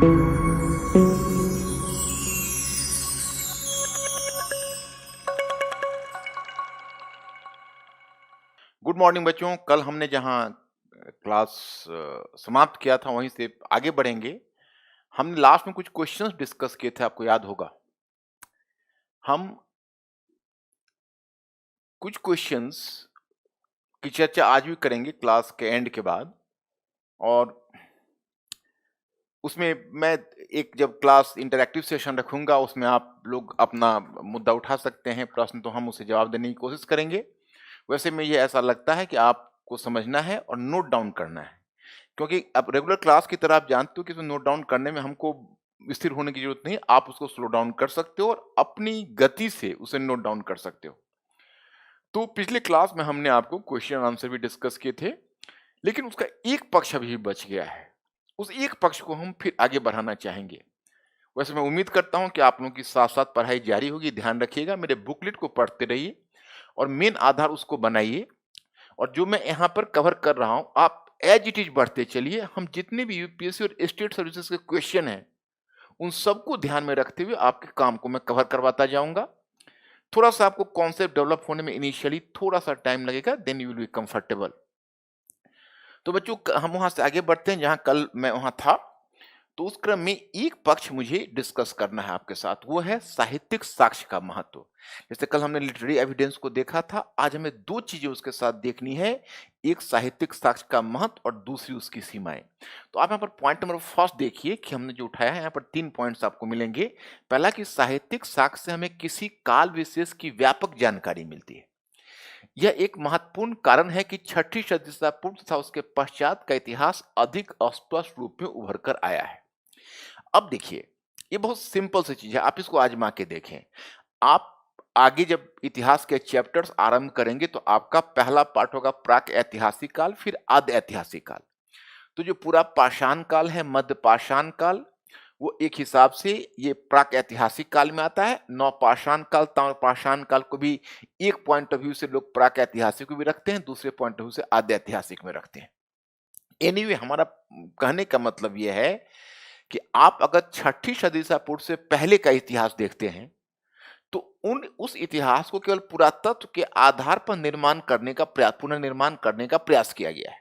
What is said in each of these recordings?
Good morning बच्चों। कल हमने जहाँ क्लास समाप्त किया था वहीं से आगे बढ़ेंगे। हमने लास्ट में कुछ क्वेश्चंस डिस्कस किए थे, आपको याद होगा। हम कुछ क्वेश्चंस की चर्चा आज भी करेंगे क्लास के एंड के बाद, और उसमें मैं एक जब क्लास इंटरैक्टिव सेशन रखूंगा उसमें आप लोग अपना मुद्दा उठा सकते हैं, प्रश्न, तो हम उसे जवाब देने की कोशिश करेंगे। वैसे में ये ऐसा लगता है कि आपको समझना है और नोट डाउन करना है, क्योंकि अब रेगुलर क्लास की तरह आप जानते हो कि इसमें नोट डाउन करने में हमको स्थिर होने की जरूरत नहीं है। आप उसको स्लो डाउन कर सकते हो और अपनी गति से उसे नोट डाउन कर सकते हो। तो पिछले क्लास में हमने आपको क्वेश्चन आंसर भी डिस्कस किए थे, लेकिन उसका एक पक्ष अभी भी बच गया है। उस एक पक्ष को हम फिर आगे बढ़ाना चाहेंगे। वैसे मैं उम्मीद करता हूं कि आप लोगों की साथ साथ पढ़ाई जारी होगी। ध्यान रखिएगा, मेरे बुकलेट को पढ़ते रहिए और मेन आधार उसको बनाइए, और जो मैं यहाँ पर कवर कर रहा हूँ आप एज इट इज बढ़ते चलिए। हम जितने भी यूपीएससी और स्टेट सर्विसेज के क्वेश्चन हैं उन सबको ध्यान में रखते हुए आपके काम को मैं कवर करवाता जाऊंगा। थोड़ा सा आपको कॉन्सेप्ट डेवलप होने में इनिशियली थोड़ा सा टाइम लगेगा, then you will be comfortable. तो बच्चों हम वहां से आगे बढ़ते हैं जहां कल मैं वहां था। तो उस क्रम में एक पक्ष मुझे डिस्कस करना है आपके साथ, वो है साहित्यिक साक्ष्य का महत्व। जैसे कल हमने लिटरेरी एविडेंस को देखा था, आज हमें दो चीजें उसके साथ देखनी है। एक साहित्यिक साक्ष्य का महत्व और दूसरी उसकी सीमाएं। तो आप यहाँ पर पॉइंट नंबर फर्स्ट देखिए कि हमने जो उठाया है, यहाँ पर 3 पॉइंट्स आपको मिलेंगे। पहला कि साहित्यिक साक्ष्य से हमें किसी काल विशेष की व्यापक जानकारी मिलती है। यह एक महत्वपूर्ण कारण है कि छठी सदी ईसा पूर्व तथा उसके पश्चात का इतिहास अधिक स्पष्ट रूप में उभर कर आया है। अब देखिए, ये बहुत सिंपल सी चीज है, आप इसको आजमा के देखें। आप आगे जब इतिहास के चैप्टर्स आरंभ करेंगे तो आपका पहला पार्ट होगा प्राक ऐतिहासिक काल, फिर आद्य ऐतिहासिक काल। तो जो पूरा पाषाण काल है, मध्य पाषाण काल, वो एक हिसाब से ये प्राक ऐतिहासिक काल में आता है। नवपाषाण काल, ताम्रपाषाण काल को भी एक पॉइंट ऑफ व्यू से लोग प्राक ऐतिहासिक को भी रखते हैं, दूसरे पॉइंट ऑफ व्यू से आद्य ऐतिहासिक में रखते हैं। एनीवे, हमारा कहने का मतलब यह है कि आप अगर छठी सदी ईसा पूर्व से पहले का इतिहास देखते हैं तो उस इतिहास को केवल पुरातत्व के आधार पर निर्माण करने का पुनर्निर्माण करने का प्रयास किया गया है।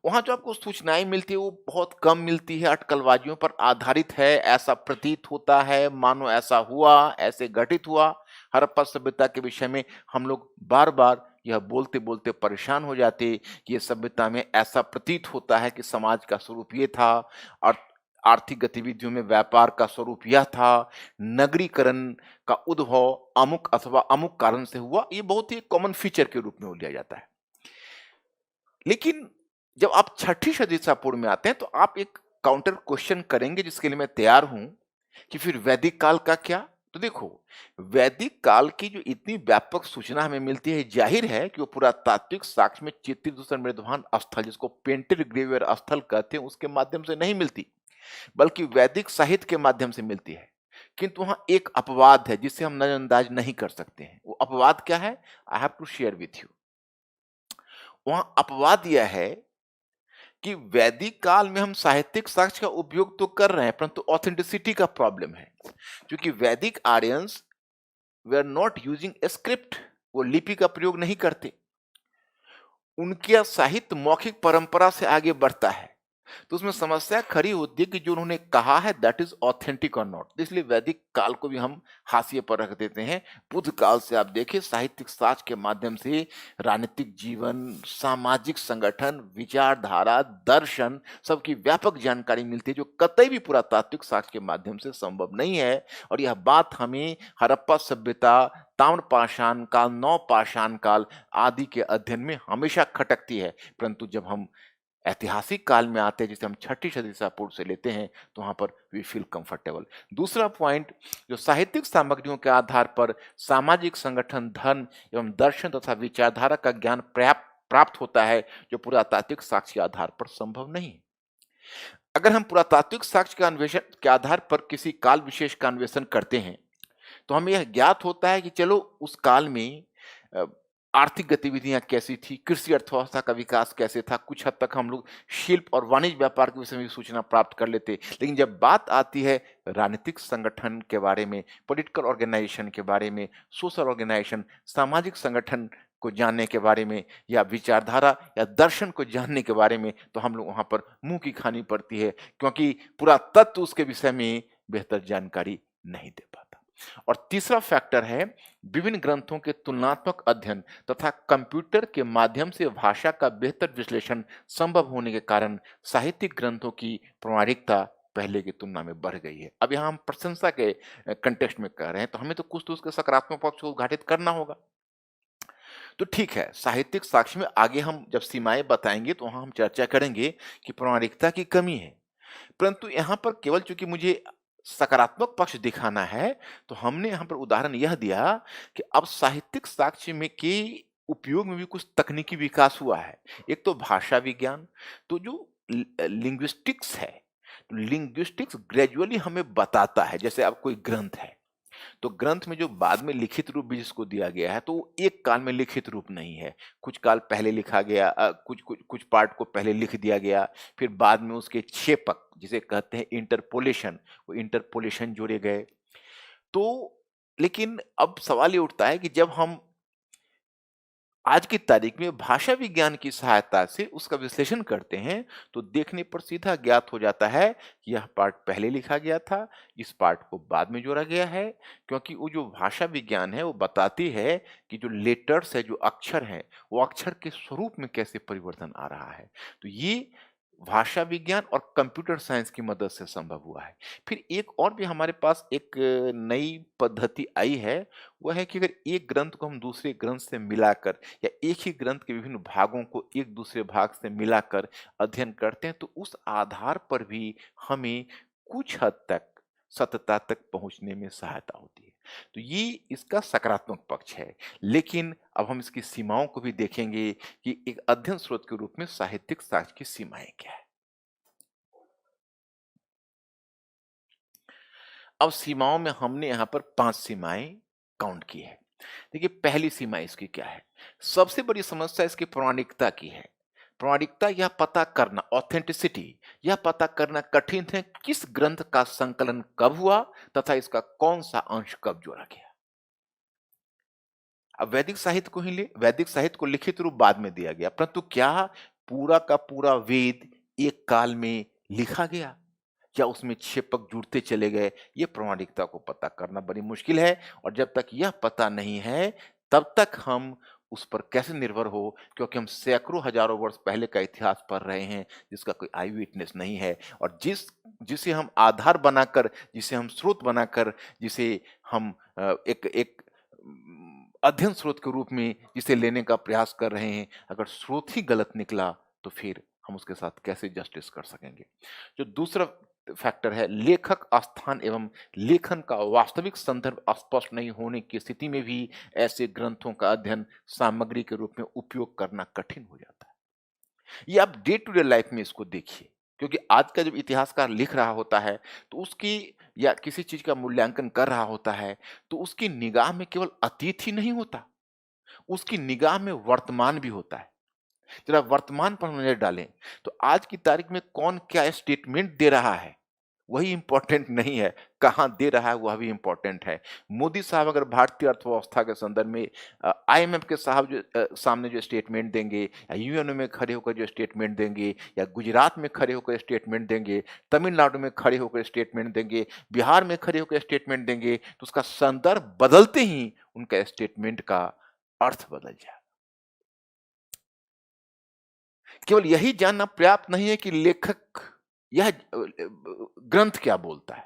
वहां जो आपको सूचनाएं मिलती है वो बहुत कम मिलती है, अटकलबाजियों पर आधारित है, ऐसा प्रतीत होता है मानो ऐसा हुआ, ऐसे घटित हुआ। हड़प्पा सभ्यता के विषय में हम लोग बार बार यह बोलते बोलते परेशान हो जाते कि ये सभ्यता में ऐसा प्रतीत होता है कि समाज का स्वरूप ये था, और आर्थिक गतिविधियों में व्यापार का स्वरूप यह था, नगरीकरण का उद्भव अमुक अथवा अमुक कारण से हुआ। ये बहुत ही कॉमन फीचर के रूप में लिया जाता है। लेकिन जब आप छठी सदी ईसा पूर्व में आते हैं तो आप एक काउंटर क्वेश्चन करेंगे जिसके लिए मैं तैयार हूं कि फिर वैदिक काल का क्या। तो देखो, वैदिक काल की जो इतनी व्यापक सूचना हमें मिलती है, जाहिर है कि वो पुरातात्विक साक्ष्य में चित्रित दूसरा मृदवान स्थल, जिसको पेंटेड ग्रेवियर स्थल कहते हैं, उसके माध्यम से नहीं मिलती, बल्कि वैदिक साहित्य के माध्यम से मिलती है। किंतु वहां एक अपवाद है जिसे हम नजरअंदाज नहीं कर सकते हैं। वो अपवाद क्या है? I have to share with you. वहां अपवाद यह है कि वैदिक काल में हम साहित्यिक साक्ष्य का उपयोग तो कर रहे हैं, परंतु ऑथेंटिसिटी का प्रॉब्लम है। क्योंकि Vedic Aryans they are not using script, वो लिपि का प्रयोग नहीं करते। उनके साहित्य मौखिक परंपरा से आगे बढ़ता है। तो उसमें समस्या खड़ी होती है कि जो उन्होंने कहा है दैट इज ऑथेंटिक और नॉट। इसलिए वैदिक काल को भी हम हाशिए पर रख देते हैं। बुद्ध काल से आप देखिए, साहित्यिक साक्ष्य के माध्यम से राजनीतिक जीवन, सामाजिक संगठन, विचारधारा, दर्शन, सबकी व्यापक जानकारी मिलती है, जो कतई भी पुरातात्विक साक्ष्य के माध्यम से संभव नहीं है। और यह बात हमें हड़प्पा सभ्यता, ताम्रपाषाण काल, नवपाषाण काल आदि के अध्ययन में हमेशा खटकती है। परंतु जब हम ऐतिहासिक काल में आते हैं, जिसे हम छठी सदी ईसा पूर्व से लेते हैं, तो वहां पर वी फील कंफर्टेबल। दूसरा पॉइंट, जो साहित्यिक सामग्रियों के आधार पर सामाजिक संगठन, धर्म एवं दर्शन तथा विचारधारा का ज्ञान प्राप्त होता है, जो पुरातात्विक साक्ष्य के आधार पर संभव नहीं है। अगर हम पुरातात्विक साक्ष्य के अन्वेषण के आधार पर किसी काल विशेष का अन्वेषण करते हैं तो हमें यह ज्ञात होता है कि चलो उस काल में आर्थिक गतिविधियां कैसी थी, कृषि अर्थव्यवस्था का विकास कैसे था, कुछ हद तक हम लोग शिल्प और वाणिज्य व्यापार के विषय में भी सूचना प्राप्त कर लेते। लेकिन जब बात आती है राजनीतिक संगठन के बारे में, पॉलिटिकल ऑर्गेनाइजेशन के बारे में, सोशल ऑर्गेनाइजेशन, सामाजिक संगठन को जानने के बारे में या विचारधारा या दर्शन को जानने के बारे में, तो हम लोग वहाँ पर मुँह की खानी पड़ती है, क्योंकि पूरा तत्व उसके विषय में बेहतर जानकारी नहीं दे पाता। और तीसरा फैक्टर है विभिन्न ग्रंथों के तुलनात्मक अध्ययन तथा कंप्यूटर के माध्यम से भाषा का बेहतर विश्लेषण संभव होने के कारण साहित्यिक ग्रंथों की प्रामाणिकता पहले की तुलना में बढ़ गई है। अब यहाँ हम प्रशंसा के कंटेक्स्ट में कह रहे हैं, तो हमें तो कुछ तो उसके सकारात्मक पक्ष को उद्घाटित करना होगा। तो ठीक है, साहित्यिक साक्ष्य में आगे हम जब सीमाएं बताएंगे तो वहां हम चर्चा करेंगे कि प्रामाणिकता की कमी है। परंतु यहाँ पर केवल चूंकि मुझे सकारात्मक पक्ष दिखाना है, तो हमने यहाँ पर उदाहरण यह दिया कि अब साहित्यिक साक्ष्य में के उपयोग में भी कुछ तकनीकी विकास हुआ है। एक तो भाषा विज्ञान, तो जो लिंग्विस्टिक्स है, लिंग्विस्टिक्स ग्रेजुअली हमें बताता है। जैसे अब कोई ग्रंथ है, तो ग्रंथ में जो बाद में लिखित रूप भी जिसको दिया गया है, तो वो एक काल में लिखित रूप नहीं है। कुछ काल पहले लिखा गया, कुछ पार्ट को पहले लिख दिया गया, फिर बाद में उसके छेपक जिसे कहते हैं इंटरपोलेशन, वो इंटरपोलेशन जोड़े गए। तो लेकिन अब सवाल ये उठता है कि जब हम आज की तारीख में भाषा विज्ञान की सहायता से उसका विश्लेषण करते हैं, तो देखने पर सीधा ज्ञात हो जाता है कि यह पार्ट पहले लिखा गया था, इस पार्ट को बाद में जोड़ा गया है। क्योंकि वो जो भाषा विज्ञान है वो बताती है कि जो लेटर्स है, जो अक्षर हैं, वो अक्षर के स्वरूप में कैसे परिवर्तन आ रहा है। तो ये भाषा विज्ञान और कंप्यूटर साइंस की मदद से संभव हुआ है। फिर एक और भी हमारे पास एक नई पद्धति आई है, वह है कि अगर एक ग्रंथ को हम दूसरे ग्रंथ से मिलाकर या एक ही ग्रंथ के विभिन्न भागों को एक दूसरे भाग से मिलाकर अध्ययन करते हैं, तो उस आधार पर भी हमें कुछ हद तक सत्यता तक पहुंचने में सहायता होती है। तो ये इसका सकारात्मक पक्ष है। लेकिन अब हम इसकी सीमाओं को भी देखेंगे कि एक अध्ययन स्रोत के रूप में साहित्यिक साक्ष्य की सीमाएं क्या है। अब सीमाओं में हमने यहाँ पर 5 सीमाएं काउंट की है। देखिए, पहली सीमा इसकी क्या है? सबसे बड़ी समस्या इसकी प्रामाणिकता की है। प्रामाणिकता यह पता करना, ऑथेंटिसिटी, यह पता करना कठिन है किस ग्रंथ का संकलन कब हुआ तथा इसका कौन सा अंश कब जोड़ा गया। अब वैदिक साहित्य को ही ले, वैदिक साहित्य को लिखित रूप बाद में दिया गया, परंतु क्या पूरा का पूरा वेद एक काल में लिखा गया या उसमें छेपक जुड़ते चले गए? ये प्रामाणिकता को पता करना बड़ी मुश्किल है। और जब तक यह पता नहीं है, तब तक हम उस पर कैसे निर्भर हो, क्योंकि हम सैकड़ों हजारों वर्ष पहले का इतिहास पढ़ रहे हैं जिसका कोई आई विटनेस नहीं है। और जिसे हम आधार बनाकर, जिसे हम स्रोत बनाकर, जिसे हम एक एक अध्ययन स्रोत के रूप में जिसे लेने का प्रयास कर रहे हैं, अगर स्रोत ही गलत निकला, तो फिर हम उसके साथ कैसे जस्टिस कर सकेंगे? जो दूसरा फैक्टर है, लेखक स्थान एवं लेखन का वास्तविक संदर्भ स्पष्ट नहीं होने की स्थिति में भी ऐसे ग्रंथों का अध्ययन सामग्री के रूप में उपयोग करना कठिन हो जाता है। ये आप डे टू डे लाइफ में इसको देखिए, क्योंकि आज का जब इतिहासकार लिख रहा होता है, तो उसकी या किसी चीज का मूल्यांकन कर रहा होता है, तो उसकी निगाह में केवल अतीत ही नहीं होता, उसकी निगाह में वर्तमान भी होता है। जरा वर्तमान पर नजर डालें, तो आज की तारीख में कौन क्या स्टेटमेंट दे रहा है वही इंपॉर्टेंट नहीं है, कहाँ दे रहा है वह भी इंपॉर्टेंट है। मोदी साहब अगर भारतीय अर्थव्यवस्था के संदर्भ में आईएमएफ के साहब जो सामने जो स्टेटमेंट देंगे, या यूएनओ में खड़े होकर जो स्टेटमेंट देंगे, या गुजरात में खड़े होकर स्टेटमेंट देंगे, तमिलनाडु में खड़े होकर स्टेटमेंट देंगे, बिहार में खड़े होकर स्टेटमेंट देंगे, तो उसका संदर्भ बदलते ही उनका स्टेटमेंट का अर्थ बदल जाए। केवल यही जानना पर्याप्त नहीं है कि लेखक यह ग्रंथ क्या बोलता है,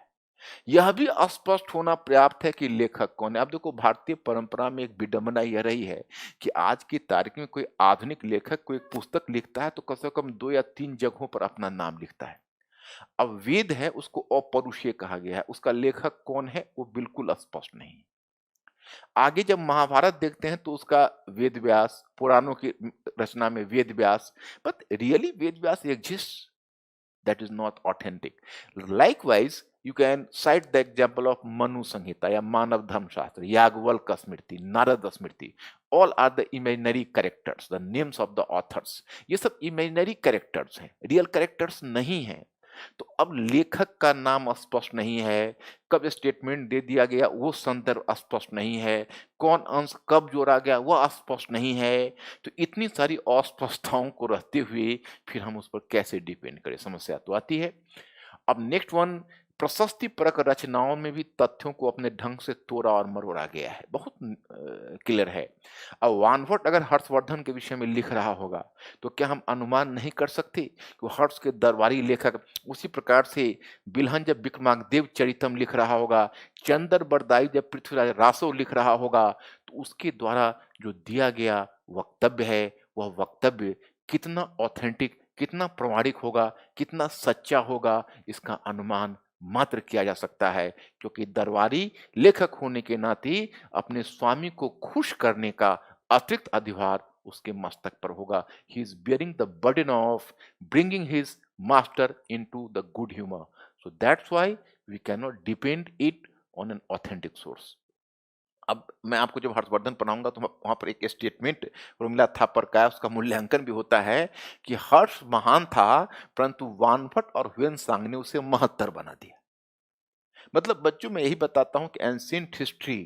यह भी स्पष्ट होना पर्याप्त है कि लेखक कौन है। अब देखो, भारतीय परंपरा में एक विडंबना यह रही है कि आज की तारीख में कोई आधुनिक लेखक कोई एक पुस्तक लिखता है, तो कम से कम 2 या 3 जगहों पर अपना नाम लिखता है। अब वेद है, उसको अपौरुषीय कहा गया है, उसका लेखक कौन है वो बिल्कुल स्पष्ट नहीं है। आगे जब महाभारत देखते हैं तो उसका वेद व्यास, पुराणों की रचना में Ved Vyas, but really Ved Vyas exist, that is not authentic. Likewise, you can cite the example of Manu Samhita या Manava Dharma Shastra, Yajnavalkya Smriti, Narada Smriti. All are the imaginary characters, the names of the authors. ये सब इमेजिनरी कैरेक्टर्स हैं, रियल कैरेक्टर्स नहीं हैं। तो अब लेखक का नाम स्पष्ट नहीं है, कब स्टेटमेंट दे दिया गया वो संदर्भ स्पष्ट नहीं है, कौन अंश कब जोड़ा गया वह स्पष्ट नहीं है। तो इतनी सारी अस्पष्टताओं को रहते हुए फिर हम उस पर कैसे डिपेंड करें, समस्या तो आती है। अब नेक्स्ट वन, प्रशस्ति परक रचनाओं में भी तथ्यों को अपने ढंग से तोड़ा और मरोड़ा गया है, बहुत क्लियर है। अब वानवट अगर हर्षवर्धन के विषय में लिख रहा होगा तो क्या हम अनुमान नहीं कर सकते कि वो हर्ष के दरबारी लेखक उसी प्रकार से बिल्हन जब विक्रमांकदेव चरितम लिख रहा होगा, चंद्र बरदाई जब पृथ्वीराज रासो लिख रहा होगा, तो उसके द्वारा जो दिया गया वक्तव्य है वह वक्तव्य कितना ऑथेंटिक, कितना प्रामाणिक होगा, कितना सच्चा होगा, इसका अनुमान मात्र किया जा सकता है। क्योंकि दरबारी लेखक होने के नाते अपने स्वामी को खुश करने का अतिरिक्त अधिभार उसके मस्तक पर होगा। He is bearing the burden of bringing his master into the good humour. So that's why we can not depend it on an authentic source. अब मैं आपको जब हर्षवर्धन पढ़ाऊंगा तो वहां पर एक स्टेटमेंट रोमिला थापर का है, उसका मूल्यांकन भी होता है कि हर्ष महान था परंतु वानभट और ह्वेन ने उसे महत्तर बना दिया। मतलब बच्चों में यही बताता हूं कि एंशिएंट हिस्ट्री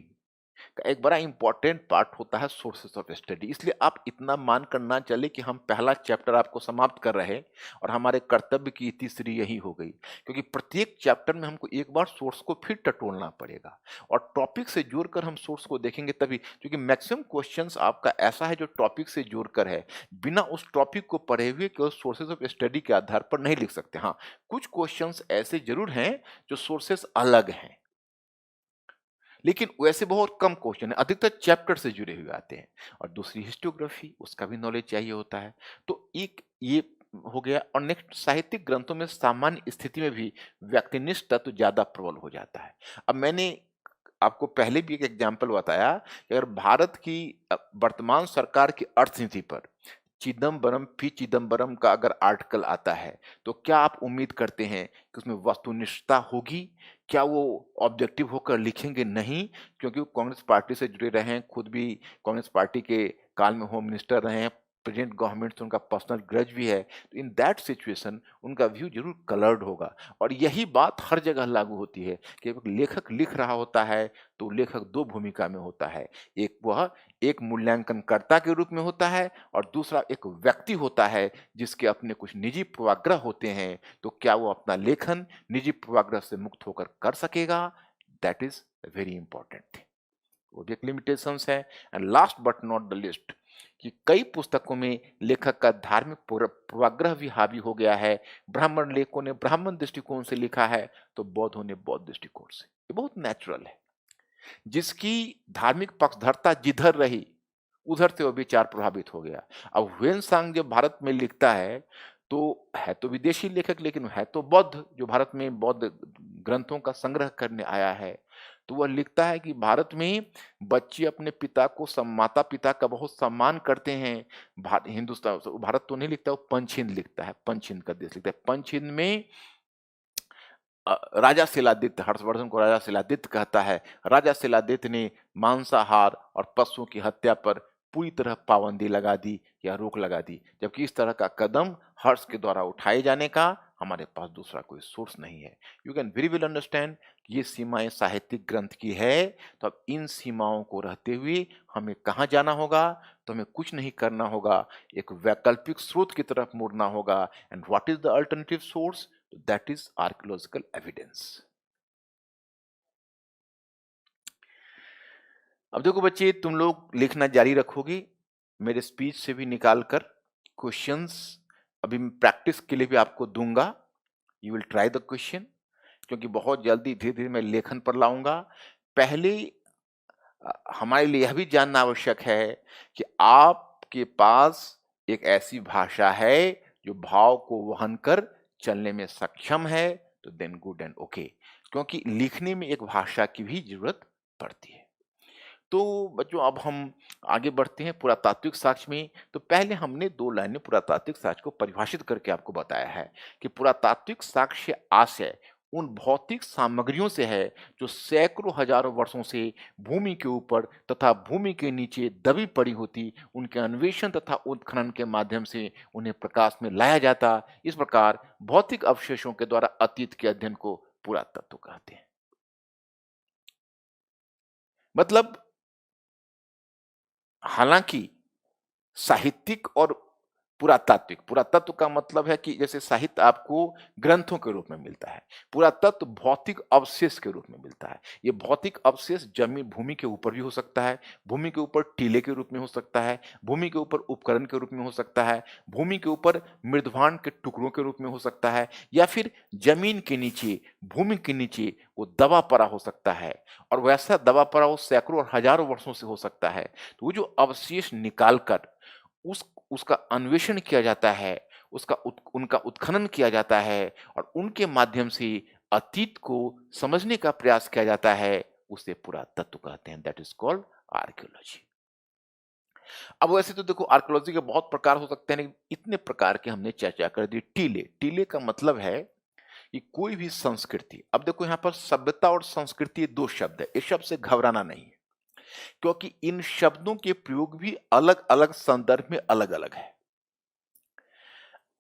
का एक बड़ा इंपॉर्टेंट पार्ट होता है सोर्सेस ऑफ स्टडी। इसलिए आप इतना मान कर ना चले कि हम पहला चैप्टर आपको समाप्त कर रहे हैं और हमारे कर्तव्य की तीसरी यही हो गई, क्योंकि प्रत्येक चैप्टर में हमको एक बार सोर्स को फिर टटोलना पड़ेगा और टॉपिक से जोड़कर हम सोर्स को देखेंगे तभी। क्योंकि मैक्सिमम क्वेश्चंस आपका ऐसा है जो टॉपिक से जोड़कर है, बिना उस टॉपिक को पढ़े हुए केवल सोर्सेज ऑफ स्टडी के आधार पर नहीं लिख सकते। हाँ, कुछ क्वेश्चंस ऐसे जरूर हैं जो सोर्सेस अलग हैं, लेकिन वैसे बहुत कम क्वेश्चन है, अधिकतर चैप्टर से जुड़े हुए आते हैं। और दूसरी हिस्टोग्राफी, उसका भी नॉलेज चाहिए होता है। तो एक ये हो गया। और नेक्स्ट, साहित्यिक ग्रंथों में सामान्य स्थिति में भी व्यक्तिनिष्ठ तत्व ज्यादा प्रबल हो जाता है। अब मैंने आपको पहले भी एक एग्जाम्पल बताया कि अगर भारत की वर्तमान सरकार की अर्थनीति पर चिदम्बरम पी चिदम्बरम का अगर आर्टिकल आता है तो क्या आप उम्मीद करते हैं कि उसमें वस्तुनिष्ठता होगी? क्या वो ऑब्जेक्टिव होकर लिखेंगे? नहीं, क्योंकि वो कांग्रेस पार्टी से जुड़े रहे हैं, खुद भी कांग्रेस पार्टी के काल में होम मिनिस्टर रहे हैं, प्रेजेंट गवर्नमेंट से उनका पर्सनल ग्रज भी है। तो इन दैट सिचुएशन उनका व्यू जरूर कलर्ड होगा। और यही बात हर जगह लागू होती है कि एक लेखक लिख रहा होता है तो लेखक दो भूमिका में होता है। एक वह एक मूल्यांकनकर्ता के रूप में होता है और दूसरा एक व्यक्ति होता है जिसके अपने कुछ निजी पूर्वाग्रह होते हैं। तो क्या वो अपना लेखन निजी पूर्वाग्रह से मुक्त होकर कर सकेगा? That is very important thing. वो भी एक लिमिटेशंस है। And last but not the list, कि कई पुस्तकों में लेखक का धार्मिक पूर्वाग्रह भी हावी हो गया है। ब्राह्मण लेखकों ने ब्राह्मण दृष्टिकोण से लिखा है तो बौद्धों ने बौद्ध दृष्टिकोण से। ये बहुत नेचुरल है। जिसकी धार्मिक पक्षधरता जिधर रही उधर से वो विचार प्रभावित हो गया। अब ह्वेन जब भारत में लिखता है तो विदेशी लेखक, लेकिन है तो बौद्ध, जो भारत में बौद्ध ग्रंथों का संग्रह करने आया है। तो वह लिखता है कि भारत में बच्चे अपने पिता को माता पिता का बहुत सम्मान करते हैं। हिंदुस्तान, भारत तो नहीं लिखता, वो पंचहिंद लिखता है, पंचहिंद का देश लिखता है। पंचहिंद में राजा शिलादित्य, हर्षवर्धन को राजा शिलादित्य कहता है, राजा शिलादित्य ने मांसाहार और पशुओं की हत्या पर पूरी तरह पाबंदी लगा दी या रोक लगा दी। जबकि इस तरह का कदम हर्ष के द्वारा उठाए जाने का हमारे पास दूसरा कोई सोर्स नहीं है। You can very well understand ये सीमाएं साहित्यिक ग्रंथ की है। तो अब इन सीमाओं को रहते हुए हमें कहाँ जाना होगा? तो हमें कुछ नहीं करना होगा, एक वैकल्पिक स्रोत की तरफ मुड़ना होगा। And what is the alternative source? That is archaeological evidence. अब देखो बच्चे, तुम लोग लिखना जारी रखोगे मेरे स्पीच से भी निकाल कर क्वेश्चंस। अभी मैं प्रैक्टिस के लिए भी आपको दूंगा। You will try the question, क्योंकि बहुत जल्दी धीरे धीरे मैं लेखन पर लाऊंगा। पहले हमारे लिए यह भी जानना आवश्यक है कि आपके पास एक ऐसी भाषा है जो भाव को वहन कर चलने में सक्षम है, तो देन गुड एंड ओके। क्योंकि लिखने में एक भाषा की भी जरूरत पड़ती है। तो बच्चों, अब हम आगे बढ़ते हैं पुरातात्विक साक्ष्य में। तो पहले हमने 2 लाइन में पुरातात्विक साक्ष्य को परिभाषित करके आपको बताया है कि पुरातात्विक साक्ष्य आशय उन भौतिक सामग्रियों से है जो सैकड़ों हजारों वर्षों से भूमि के ऊपर तथा भूमि के नीचे दबी पड़ी होती, उनके अन्वेषण तथा उत्खनन के माध्यम से उन्हें प्रकाश में लाया जाता। इस प्रकार भौतिक अवशेषों के द्वारा अतीत के अध्ययन को पुरातत्व कहते हैं। मतलब हालांकि साहित्यिक और पुरातात्विक, पुरातत्व का मतलब है कि जैसे साहित्य आपको ग्रंथों के रूप में मिलता है, पुरातत्व भौतिक अवशेष के रूप में मिलता है। ये भौतिक अवशेष जमीन भूमि के ऊपर भी हो सकता है, भूमि के ऊपर टीले के रूप में हो सकता है, भूमि के ऊपर उपकरण के रूप में हो सकता है, भूमि के ऊपर मृदभांड के टुकड़ों के रूप में हो सकता है, या फिर जमीन के नीचे, भूमि के नीचे वो दबा पड़ा हो सकता है। और वैसा दबा पड़ा वो सैकड़ों और हजारों वर्षों से हो सकता है। तो वो जो अवशेष निकाल कर उस उसका अन्वेषण किया जाता है, उनका उत्खनन किया जाता है और उनके माध्यम से अतीत को समझने का प्रयास किया जाता है, उसे पुरातत्व कहते हैं। That is called archaeology. अब वैसे तो देखो आर्कियोलॉजी के बहुत प्रकार हो सकते हैं, लेकिन इतने प्रकार के हमने चर्चा कर दी। टीले, टीले का मतलब है कि कोई भी संस्कृति, अब देखो यहाँ पर सभ्यता और संस्कृति दो शब्द है, इस शब्द से घबराना नहीं है, क्योंकि इन शब्दों के प्रयोग भी अलग अलग संदर्भ में अलग अलग है।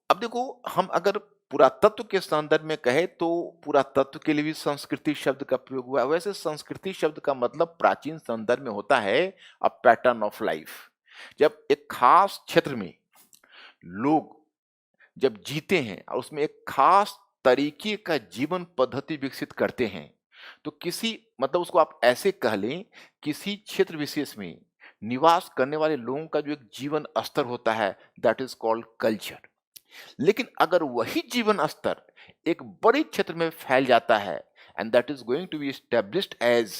अब देखो हम अगर पुरातत्व के संदर्भ में कहें तो पुरातत्व के लिए भी संस्कृति शब्द का प्रयोग हुआ है। वैसे संस्कृति शब्द का मतलब प्राचीन संदर्भ में होता है अ पैटर्न ऑफ लाइफ। जब एक खास क्षेत्र में लोग जब जीते हैं और उसमें एक खास तरीके का जीवन पद्धति विकसित करते हैं, तो किसी मतलब उसको आप ऐसे कह लें, किसी क्षेत्र विशेष में निवास करने वाले लोगों का जो एक जीवन स्तर होता है, दैट इज कॉल्ड कल्चर। लेकिन अगर वही जीवन स्तर एक बड़े क्षेत्र में फैल जाता है and that is going to be established as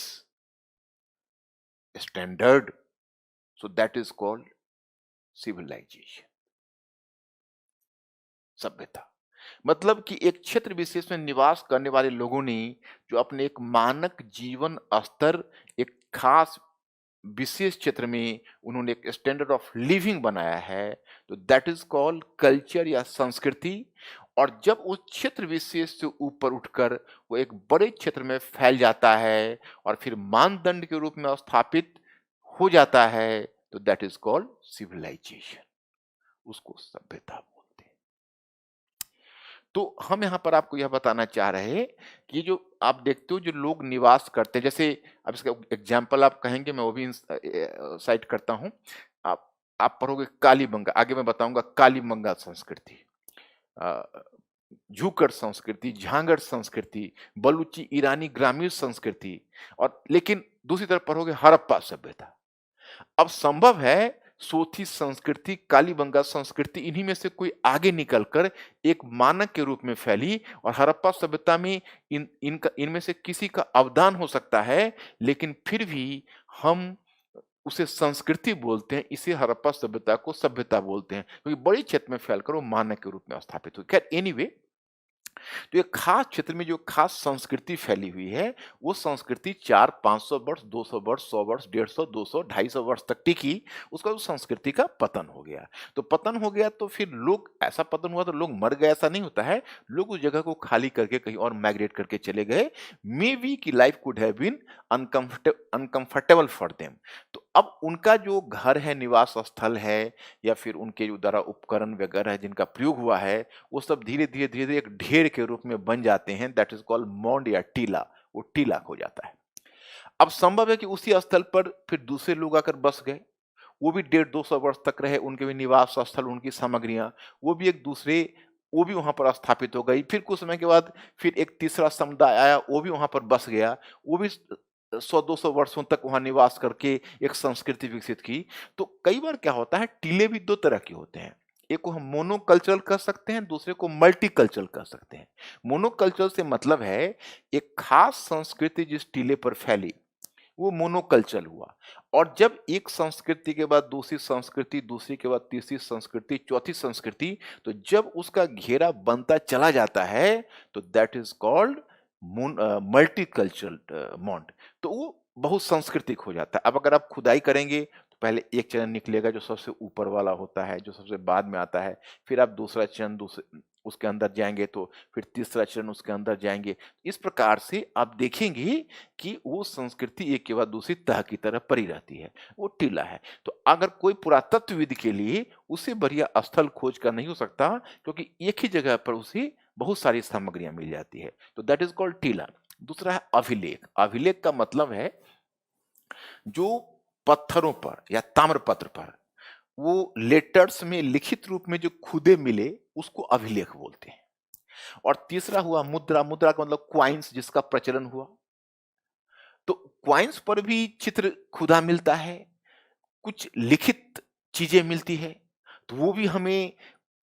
standard, so that is called civilisation, सभ्यता। मतलब कि एक क्षेत्र विशेष में निवास करने वाले लोगों ने जो अपने एक मानक जीवन स्तर एक खास विशेष क्षेत्र में उन्होंने एक स्टैंडर्ड ऑफ लिविंग बनाया है, तो दैट इज कॉल्ड कल्चर या संस्कृति। और जब उस क्षेत्र विशेष से ऊपर उठकर वो एक बड़े क्षेत्र में फैल जाता है और फिर मानदंड के रूप में स्थापित हो जाता है, तो दैट इज कॉल्ड सिविलाइजेशन, उसको सभ्यता बोलते हैं। तो हम यहाँ पर आपको यह बताना चाह रहे हैं कि जो आप देखते हो जो लोग निवास करते हैं, जैसे अब इसका एग्जाम्पल आप कहेंगे, मैं वो भी साइट करता हूँ। आप आप पढ़ोगे कालीबंगा, आगे मैं बताऊंगा कालीबंगा संस्कृति, अ, झूकड़ संस्कृति, झांगड़ संस्कृति, बलूची ईरानी ग्रामीण संस्कृति, और लेकिन दूसरी तरफ पढ़ोगे हड़प्पा सभ्यता। अब संभव है सोथी संस्कृति, कालीबंगा संस्कृति इन्हीं में से कोई आगे निकलकर एक मानक के रूप में फैली, और हड़प्पा सभ्यता में इनमें से किसी का अवदान हो सकता है, लेकिन फिर भी हम उसे संस्कृति बोलते हैं, इसे हड़प्पा सभ्यता को सभ्यता बोलते हैं, क्योंकि बड़ी क्षेत्र में फैलकर वो मानक के रूप में स्थापित हुई। खैर एनीवे, तो एक खास क्षेत्र में जो खास संस्कृति फैली हुई है, वो संस्कृति 400-500 वर्ष, 200 वर्ष, 100 वर्ष, 150, 200, 250 वर्ष तक टिकी। उसका उस संस्कृति का पतन हो गया। तो पतन हो गया तो फिर लोग, ऐसा पतन हुआ तो लोग मर गए ऐसा नहीं होता है। लोग उस जगह को खाली करके कहीं और माइग्रेट करके चले गए। मे बी की life could have been uncomfortable for them. तो अब उनका जो घर है, निवास स्थल है, या फिर उनके जो द्वारा उपकरण वगैरह है जिनका प्रयोग हुआ है, वो सब धीरे-धीरे एक ढेर के रूप में बन जाते हैं। दैट इज कॉल्ड मॉन्ड या टीला, वो टीला हो जाता है। अब संभव है कि उसी स्थल पर फिर दूसरे लोग आकर बस गए, वो भी 150-200 वर्ष तक रहे, उनके भी निवास स्थल, उनकी सामग्रियाँ, वो भी एक दूसरे, वो भी वहाँ पर स्थापित हो गई। फिर कुछ समय के बाद फिर एक तीसरा समुदाय आया, वो भी वहाँ पर बस गया, वो भी 100-200 वर्षों तक वहाँ निवास करके एक संस्कृति विकसित की। तो कई बार क्या होता है, टीले भी 2 तरह के होते हैं। एक को हम मोनोकल्चरल कह सकते हैं, दूसरे को मल्टीकल्चरल कह सकते हैं। मोनोकल्चरल से मतलब है एक खास संस्कृति जिस टीले पर फैली, वो मोनोकल्चरल हुआ। और जब एक संस्कृति के बाद दूसरी संस्कृति, दूसरी के बाद तीसरी संस्कृति, चौथी संस्कृति, तो जब उसका घेरा बनता चला जाता है, तो दैट इज कॉल्ड मल्टीकल्चरल मॉन्ड। तो वो बहुत सांस्कृतिक हो जाता है। अब अगर आप खुदाई करेंगे तो पहले एक चरण निकलेगा जो सबसे ऊपर वाला होता है, जो सबसे बाद में आता है, फिर आप दूसरा चरण, दूसरे उसके अंदर जाएंगे तो फिर तीसरा चरण उसके अंदर जाएंगे। इस प्रकार से आप देखेंगे कि वो संस्कृति एक के बाद दूसरी तह की तरह पड़ी रहती है, वो टीला है। तो अगर कोई पुरातत्वविद के लिए उससे बढ़िया स्थल खोज कर नहीं हो सकता, क्योंकि एक ही जगह पर उसे बहुत सारी सामग्रियां मिल जाती है, तो दैट इज कॉल्ड टीला। दूसरा है अभिलेख। अभिलेख का मतलब है जो पत्थरों पर या ताम्रपत्र पर वो लेटर्स में लिखित रूप में जो खुदे मिले, उसको अभिलेख बोलते हैं। और तीसरा हुआ मुद्रा। मुद्रा का मतलब क्वाइंस, जिसका प्रचलन हुआ। तो क्वाइंस पर भी चित्र खुदा मिलता है, कुछ लिखित चीजें मिलती है, तो वो भी हमें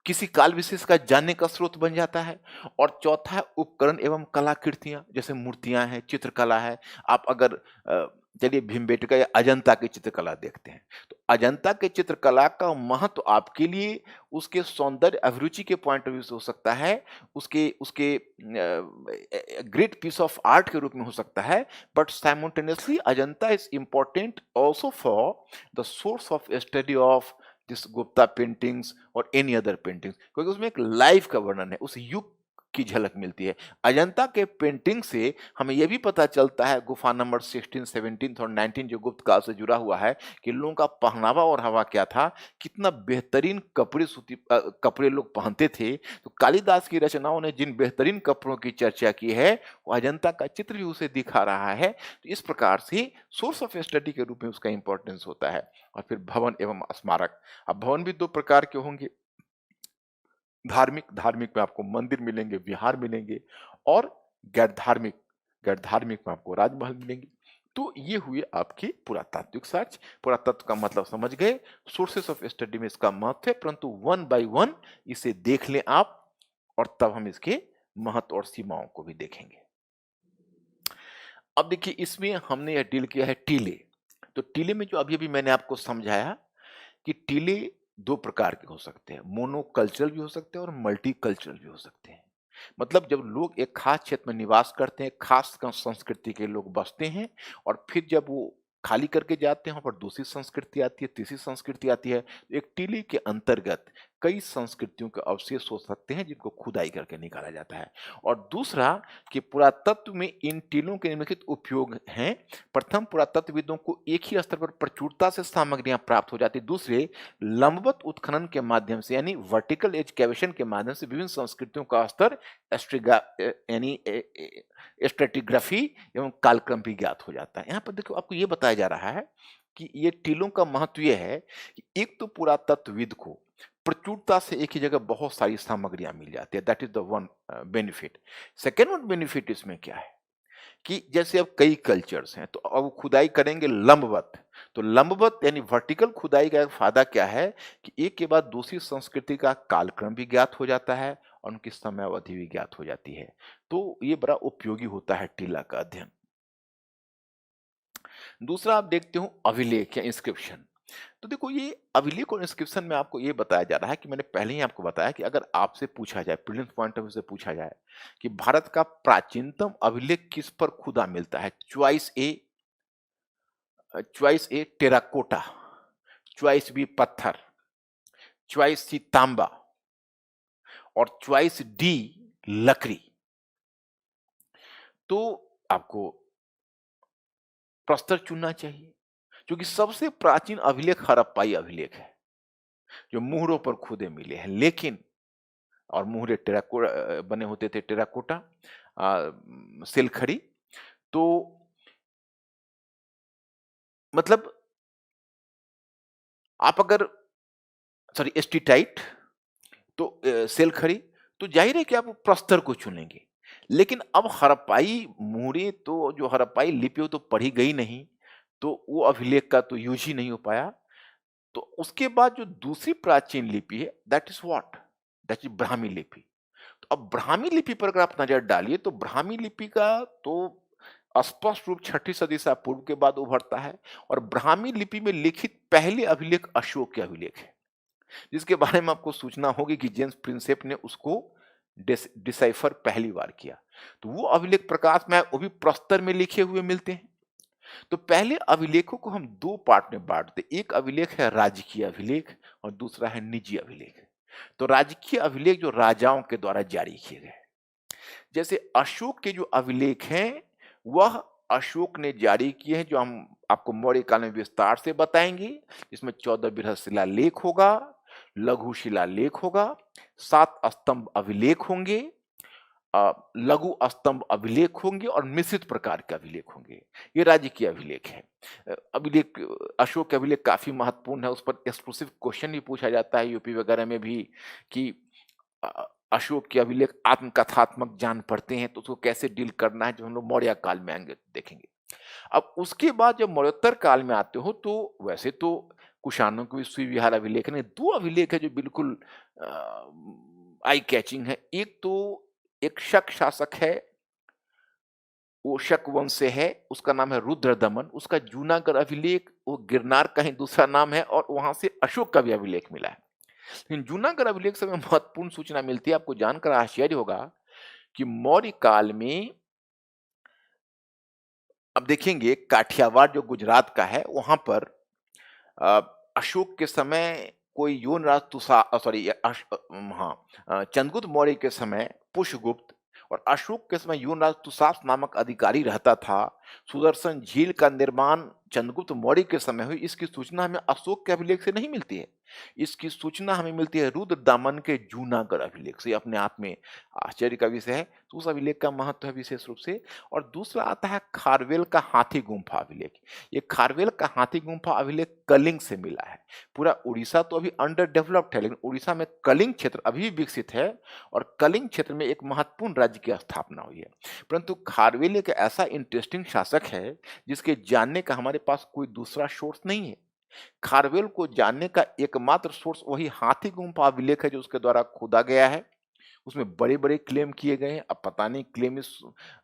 किसी काल विशेष का जानने का स्रोत बन जाता है। और चौथा है उपकरण एवं कलाकृतियां, जैसे मूर्तियां हैं, चित्रकला है। आप अगर चलिए भीमबेटका या अजंता की चित्रकला देखते हैं, तो अजंता के चित्रकला का महत्व आपके लिए उसके सौंदर्य अभिरुचि के पॉइंट ऑफ व्यू से हो सकता है, उसके उसके ग्रेट पीस ऑफ आर्ट के रूप में हो सकता है, but simultaneously Ajanta is important also for the source of study of this Gupta paintings और एनी अदर पेंटिंग्स, क्योंकि उसमें एक लाइफ का वर्णन है, उस युग की झलक मिलती है। अजंता के पेंटिंग से हमें यह भी पता चलता है, गुफा नंबर 16, 17 और 19 जो गुप्त काल से जुड़ा हुआ है, कि लोगों का पहनावा और हवा क्या था, कितना बेहतरीन कपड़े कपड़े लोग पहनते थे। तो कालिदास की रचनाओं ने जिन बेहतरीन कपड़ों की चर्चा की है, वो अजंता का चित्र भी उसे दिखा रहा है। तो इस प्रकार से सोर्स ऑफ स्टडी के रूप में उसका इंपॉर्टेंस होता है। और फिर भवन एवं स्मारक। अब भवन भी दो प्रकार के होंगे, धार्मिक। धार्मिक में आपको मंदिर मिलेंगे, विहार मिलेंगे, और गैर धार्मिक, गैर धार्मिक में आपको राजमहल मिलेंगे। तो ये हुए आपके पुरातात्विक सर्च। पुरातत्व का मतलब समझ गए, सोर्सेस ऑफ स्टडी में इसका महत्व है, परंतु वन बाय वन इसे देख लें आप, और तब हम इसके महत्व और सीमाओं को भी देखेंगे। अब देखिए, इसमें हमने यह डील किया है टीले। तो टीले में जो अभी अभी मैंने आपको समझाया कि टीले दो प्रकार के हो सकते हैं, मोनोकल्चरल भी हो सकते हैं और मल्टीकल्चरल भी हो सकते हैं। मतलब जब लोग एक खास क्षेत्र में निवास करते हैं, खास संस्कृति के लोग बसते हैं, और फिर जब वो खाली करके जाते हैं, वहां पर दूसरी संस्कृति आती है, तीसरी संस्कृति आती है। तो एक टीले के अंतर्गत कई संस्कृतियों के अवशेष हो सकते हैं, जिनको खुदाई करके निकाला जाता है। और दूसरा कि पुरातत्व में इन टीलों के निम्नलिखित उपयोग हैं। प्रथम, पुरातत्वविदों को एक ही स्तर पर प्रचुरता से सामग्रियां प्राप्त हो जाती। दूसरे, लंबवत उत्खनन के माध्यम से, यानी वर्टिकल एक्सकैवेशन के माध्यम से विभिन्न संस्कृतियों का स्तर यानी स्ट्रेटिग्राफी एवं कालक्रम भी ज्ञात हो जाता है। यहाँ पर देखो, आपको ये बताया जा रहा है कि ये टीलों का महत्व ये है कि एक तो पुरातत्वविद को प्रचुरता से एक ही जगह बहुत सारी सामग्रियां मिल जाती है, that is the one benefit. Second one benefit इसमें क्या है कि जैसे अब कई कल्चर्स हैं, तो अब खुदाई करेंगे लंबवत। तो लंबवत यानी वर्टिकल खुदाई का एक फायदा क्या है कि एक के बाद दूसरी संस्कृति का कालक्रम भी ज्ञात हो जाता है, और उनकी समय अवधि भी ज्ञात हो जाती है। तो ये बड़ा उपयोगी होता है टीला का अध्ययन। दूसरा आप देखते हो अभिलेख या इंस्क्रिप्शन। तो देखो, ये अभिलेख और इंस्क्रिप्शन में आपको ये बताया जा रहा है कि मैंने पहले ही आपको बताया कि अगर आपसे पूछा जाए, प्रीलिम्स पॉइंट ऑफ व्यू से पूछा जाए कि भारत का प्राचीनतम अभिलेख किस पर खुदा मिलता है, चॉइस ए टेराकोटा, चॉइस बी पत्थर, चॉइस सी तांबा, और चॉइस डी लकड़ी। तो आपको प्रस्तर चुनना चाहिए, क्योंकि सबसे प्राचीन अभिलेख हड़प्पाई अभिलेख है, जो मुहरों पर खुदे मिले हैं। लेकिन और मुहरे टेराकोटा बने होते थे, टेराकोटा सिलखड़ी। तो मतलब आप अगर, सॉरी, एस्टीटाइट, तो सेलखड़ी, तो जाहिर है कि आप प्रस्तर को चुनेंगे। लेकिन अब हड़प्पाई मुहरे, तो जो हड़प्पाई लिपि वो तो पढ़ी गई नहीं, तो वो अभिलेख का तो यूज ही नहीं हो पाया। तो उसके बाद जो दूसरी प्राचीन लिपि है, that is what, that is Brahmi लिपि। तो अब ब्राह्मी लिपि पर अगर आप नजर डालिए, तो ब्राह्मी लिपि का तो स्पष्ट रूप 6ठी सदी ईसा पूर्व के बाद उभरता है। और ब्राह्मी लिपि में लिखित पहले अभिलेख अशोक के अभिलेख है, जिसके बारे में आपको सूचना होगी कि जेम्स प्रिंसेप ने उसको डिसाइफर पहली बार किया। तो वो अभिलेख प्रकाश में, वो भी प्रस्तर में लिखे हुए मिलते हैं। तो पहले अभिलेखों को हम दो पार्ट में बांटते, एक अभिलेख है राजकीय अभिलेख, और दूसरा है निजी अभिलेख। तो राजकीय अभिलेख जो राजाओं के द्वारा जारी किए गए, जैसे अशोक के जो अभिलेख हैं, वह अशोक ने जारी किए हैं, जो हम आपको मौर्य काल में विस्तार से बताएँगे। इसमें 14 बृहद शिलालेख होगा, लघु शिलालेख होगा, 7 स्तंभ अभिलेख होंगे, लघु स्तंभ अभिलेख होंगे और मिश्रित प्रकार के अभिलेख होंगे। ये राज्य की अभिलेख है। अभिलेख अशोक के अभिलेख काफ़ी महत्वपूर्ण है, उस पर एक्सक्लूसिव क्वेश्चन भी पूछा जाता है यूपी वगैरह में भी कि अ, अशोक के अभिलेख आत्मकथात्मक जान पड़ते हैं, तो उसको कैसे डील करना है, जो हम लोग मौर्य काल में आएँगे देखेंगे। अब उसके बाद जब मौर्योत्तर काल में आते हो तो वैसे तो कुषाणों के भी सुविहार अभिलेख ने 2 अभिलेख है जो बिल्कुल आई कैचिंग है। एक तो एक शक शासक है, वो शक वंश से है, उसका नाम है रुद्रदमन, उसका जूनागढ़ अभिलेख वो गिरनार का ही दूसरा नाम है और वहाँ से अशोक का भी अभिलेख मिला है। लेकिन जूनागढ़ अभिलेख से हमें महत्वपूर्ण सूचना मिलती है, आपको जानकर आश्चर्य होगा कि मौर्य काल में अब देखेंगे काठियावाड़ जो गुजरात का है, वहाँ पर अ, अशोक के समय कोई योनराज चंद्रगुप्त मौर्य के समय पुष्यगुप्त और अशोक के समय योनराज तुषास नामक अधिकारी रहता था। सुदर्शन झील का निर्माण चंद्रगुप्त मौर्य के समय हुई, इसकी सूचना हमें अशोक के अभिलेख से नहीं मिलती है। इसकी सूचना हमें मिलती है रुद्रदामन के जूनागढ़ अभिलेख से। अपने आप में आश्चर्य का विषय है, तो उस अभिलेख का महत्व है विशेष रूप से। और दूसरा आता है खारवेल का हाथी गुम्फा अभिलेख। ये खारवेल का हाथी गुम्फा अभिलेख कलिंग से मिला है। पूरा उड़ीसा तो अभी अंडर डेवलप्ड है, लेकिन उड़ीसा में कलिंग क्षेत्र अभी भी विकसित है और कलिंग क्षेत्र में एक महत्वपूर्ण राज्य की स्थापना हुई है। परंतु खारवेल एक ऐसा इंटरेस्टिंग शासक है जिसके जानने का हमारे पास कोई दूसरा सोर्स नहीं है। खारवेल को जानने का एकमात्र सोर्स वही हाथी गुम्फा अभिलेख है जो उसके द्वारा खोदा गया है। उसमें बड़े-बड़े क्लेम किए गए हैं। अब पता नहीं claim is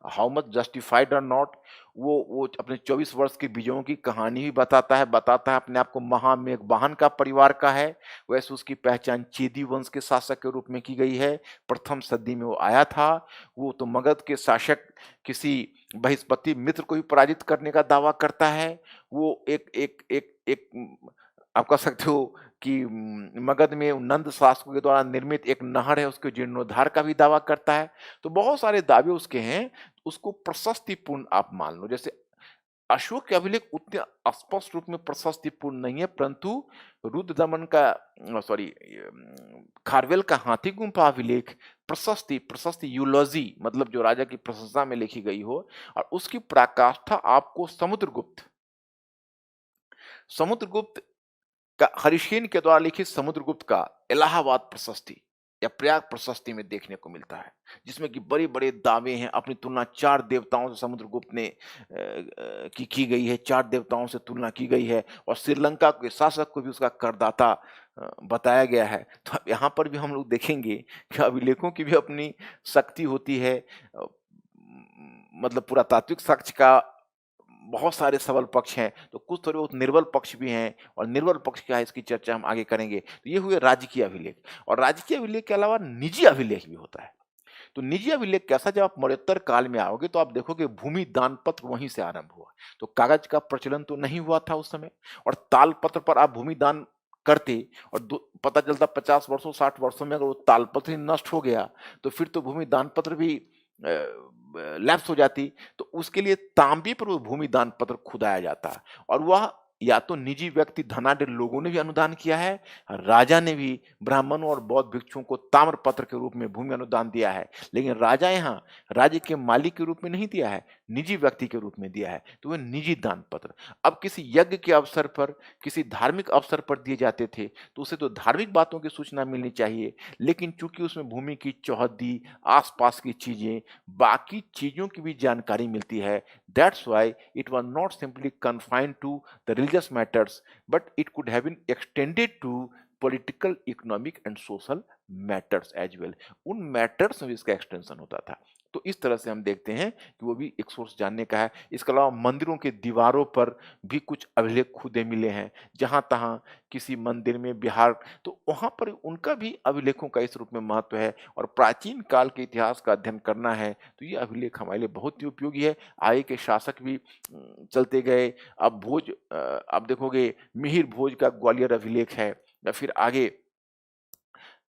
how much justified और नॉट। वो अपने 24 वर्ष की विजयों की कहानी भी बताता है अपने आप को महामेघवाहन का परिवार का है। वैसे उसकी पहचान चेदी वंश के शासक के रूप में की गई है। प्रथम सदी में वो आया था। वो तो मगध के शासक किसी बृहस्पति मित्र को भी पराजित करने का दावा करता है। वो एक एक एक एक आप कह सकते हो कि मगध में नंद शासकों के द्वारा निर्मित एक नहर है, उसके जीर्णोद्धार का भी दावा करता है। तो बहुत सारे दावे उसके हैं, उसको प्रशस्तिपूर्ण आप मान लो। जैसे अशोक के अभिलेख उतने स्पष्ट रूप में प्रशस्तिपूर्ण नहीं है, परंतु रुद्रदमन का खारवेल का हाथी गुम्फा अभिलेख प्रशस्ति यूलॉजी मतलब जो राजा की प्रशंसा में लिखी गई हो और उसकी पराकाष्ठा आपको समुद्रगुप्त का हरिशेन के द्वारा लिखित समुद्रगुप्त का इलाहाबाद प्रशस्ति या प्रयाग प्रशस्ति में देखने को मिलता है, जिसमें कि बड़े-बड़े दावे हैं। अपनी तुलना 4 देवताओं से समुद्रगुप्त ने की गई है, 4 देवताओं से तुलना की गई है और श्रीलंका के शासक को भी उसका करदाता बताया गया है। तो अब यहाँ पर भी हम लोग देखेंगे कि अभिलेखों की भी अपनी शक्ति होती है। मतलब पुरातात्विक साक्ष्य का बहुत सारे सबल पक्ष हैं, तो कुछ थोड़े बहुत निर्बल पक्ष भी हैं और निर्बल पक्ष क्या है इसकी चर्चा हम आगे करेंगे। तो ये हुए राजकीय अभिलेख और राजकीय अभिलेख के अलावा निजी अभिलेख भी होता है। तो निजी अभिलेख कैसा, जब आप मरणोत्तर काल में आओगे तो आप देखोगे भूमि दान पत्र वहीं से आरंभ हुआ। तो कागज का प्रचलन तो नहीं हुआ था उस समय और तालपत्र पर आप भूमि दान करते और पता चलता 50 वर्षों 60 वर्षों में अगर वो तालपत्र ही नष्ट हो गया तो फिर तो भूमि दान पत्र भी लैप्स हो जाती। तो उसके लिए तांबे पर वो भूमि दान पत्र खुदाया जाता और वह या तो निजी व्यक्ति धनाढ्य लोगों ने भी अनुदान किया है, राजा ने भी ब्राह्मणों और बौद्ध भिक्षुओं को ताम्र पत्र के रूप में भूमि अनुदान दिया है। लेकिन राजा यहाँ राज्य के मालिक के रूप में नहीं दिया है, निजी व्यक्ति के रूप में दिया है। तो वह निजी दान पत्र अब किसी यज्ञ के अवसर पर, किसी धार्मिक अवसर पर दिए जाते थे, तो उसे तो धार्मिक बातों की सूचना मिलनी चाहिए। लेकिन चूंकि उसमें भूमि की चौहद्दी, आसपास की चीजें, बाकी चीजों की भी जानकारी मिलती है। That's why it was not simply confined to the religious matters, but it could have been extended to political, economic and social matters as well. उन मैटर्स में भी इसका एक्सटेंशन होता था। तो इस तरह से हम देखते हैं कि वो भी एक सोर्स जानने का है। इसके अलावा मंदिरों के दीवारों पर भी कुछ अभिलेख खुदे मिले हैं, जहाँ तहाँ किसी मंदिर में बिहार, तो वहाँ पर उनका भी अभिलेखों का इस रूप में महत्व है और प्राचीन काल के इतिहास का अध्ययन करना है तो ये अभिलेख हमारे लिए बहुत ही उपयोगी है। आगे के शासक भी चलते गए। अब आप देखोगे मिहिर भोज का ग्वालियर अभिलेख है या फिर आगे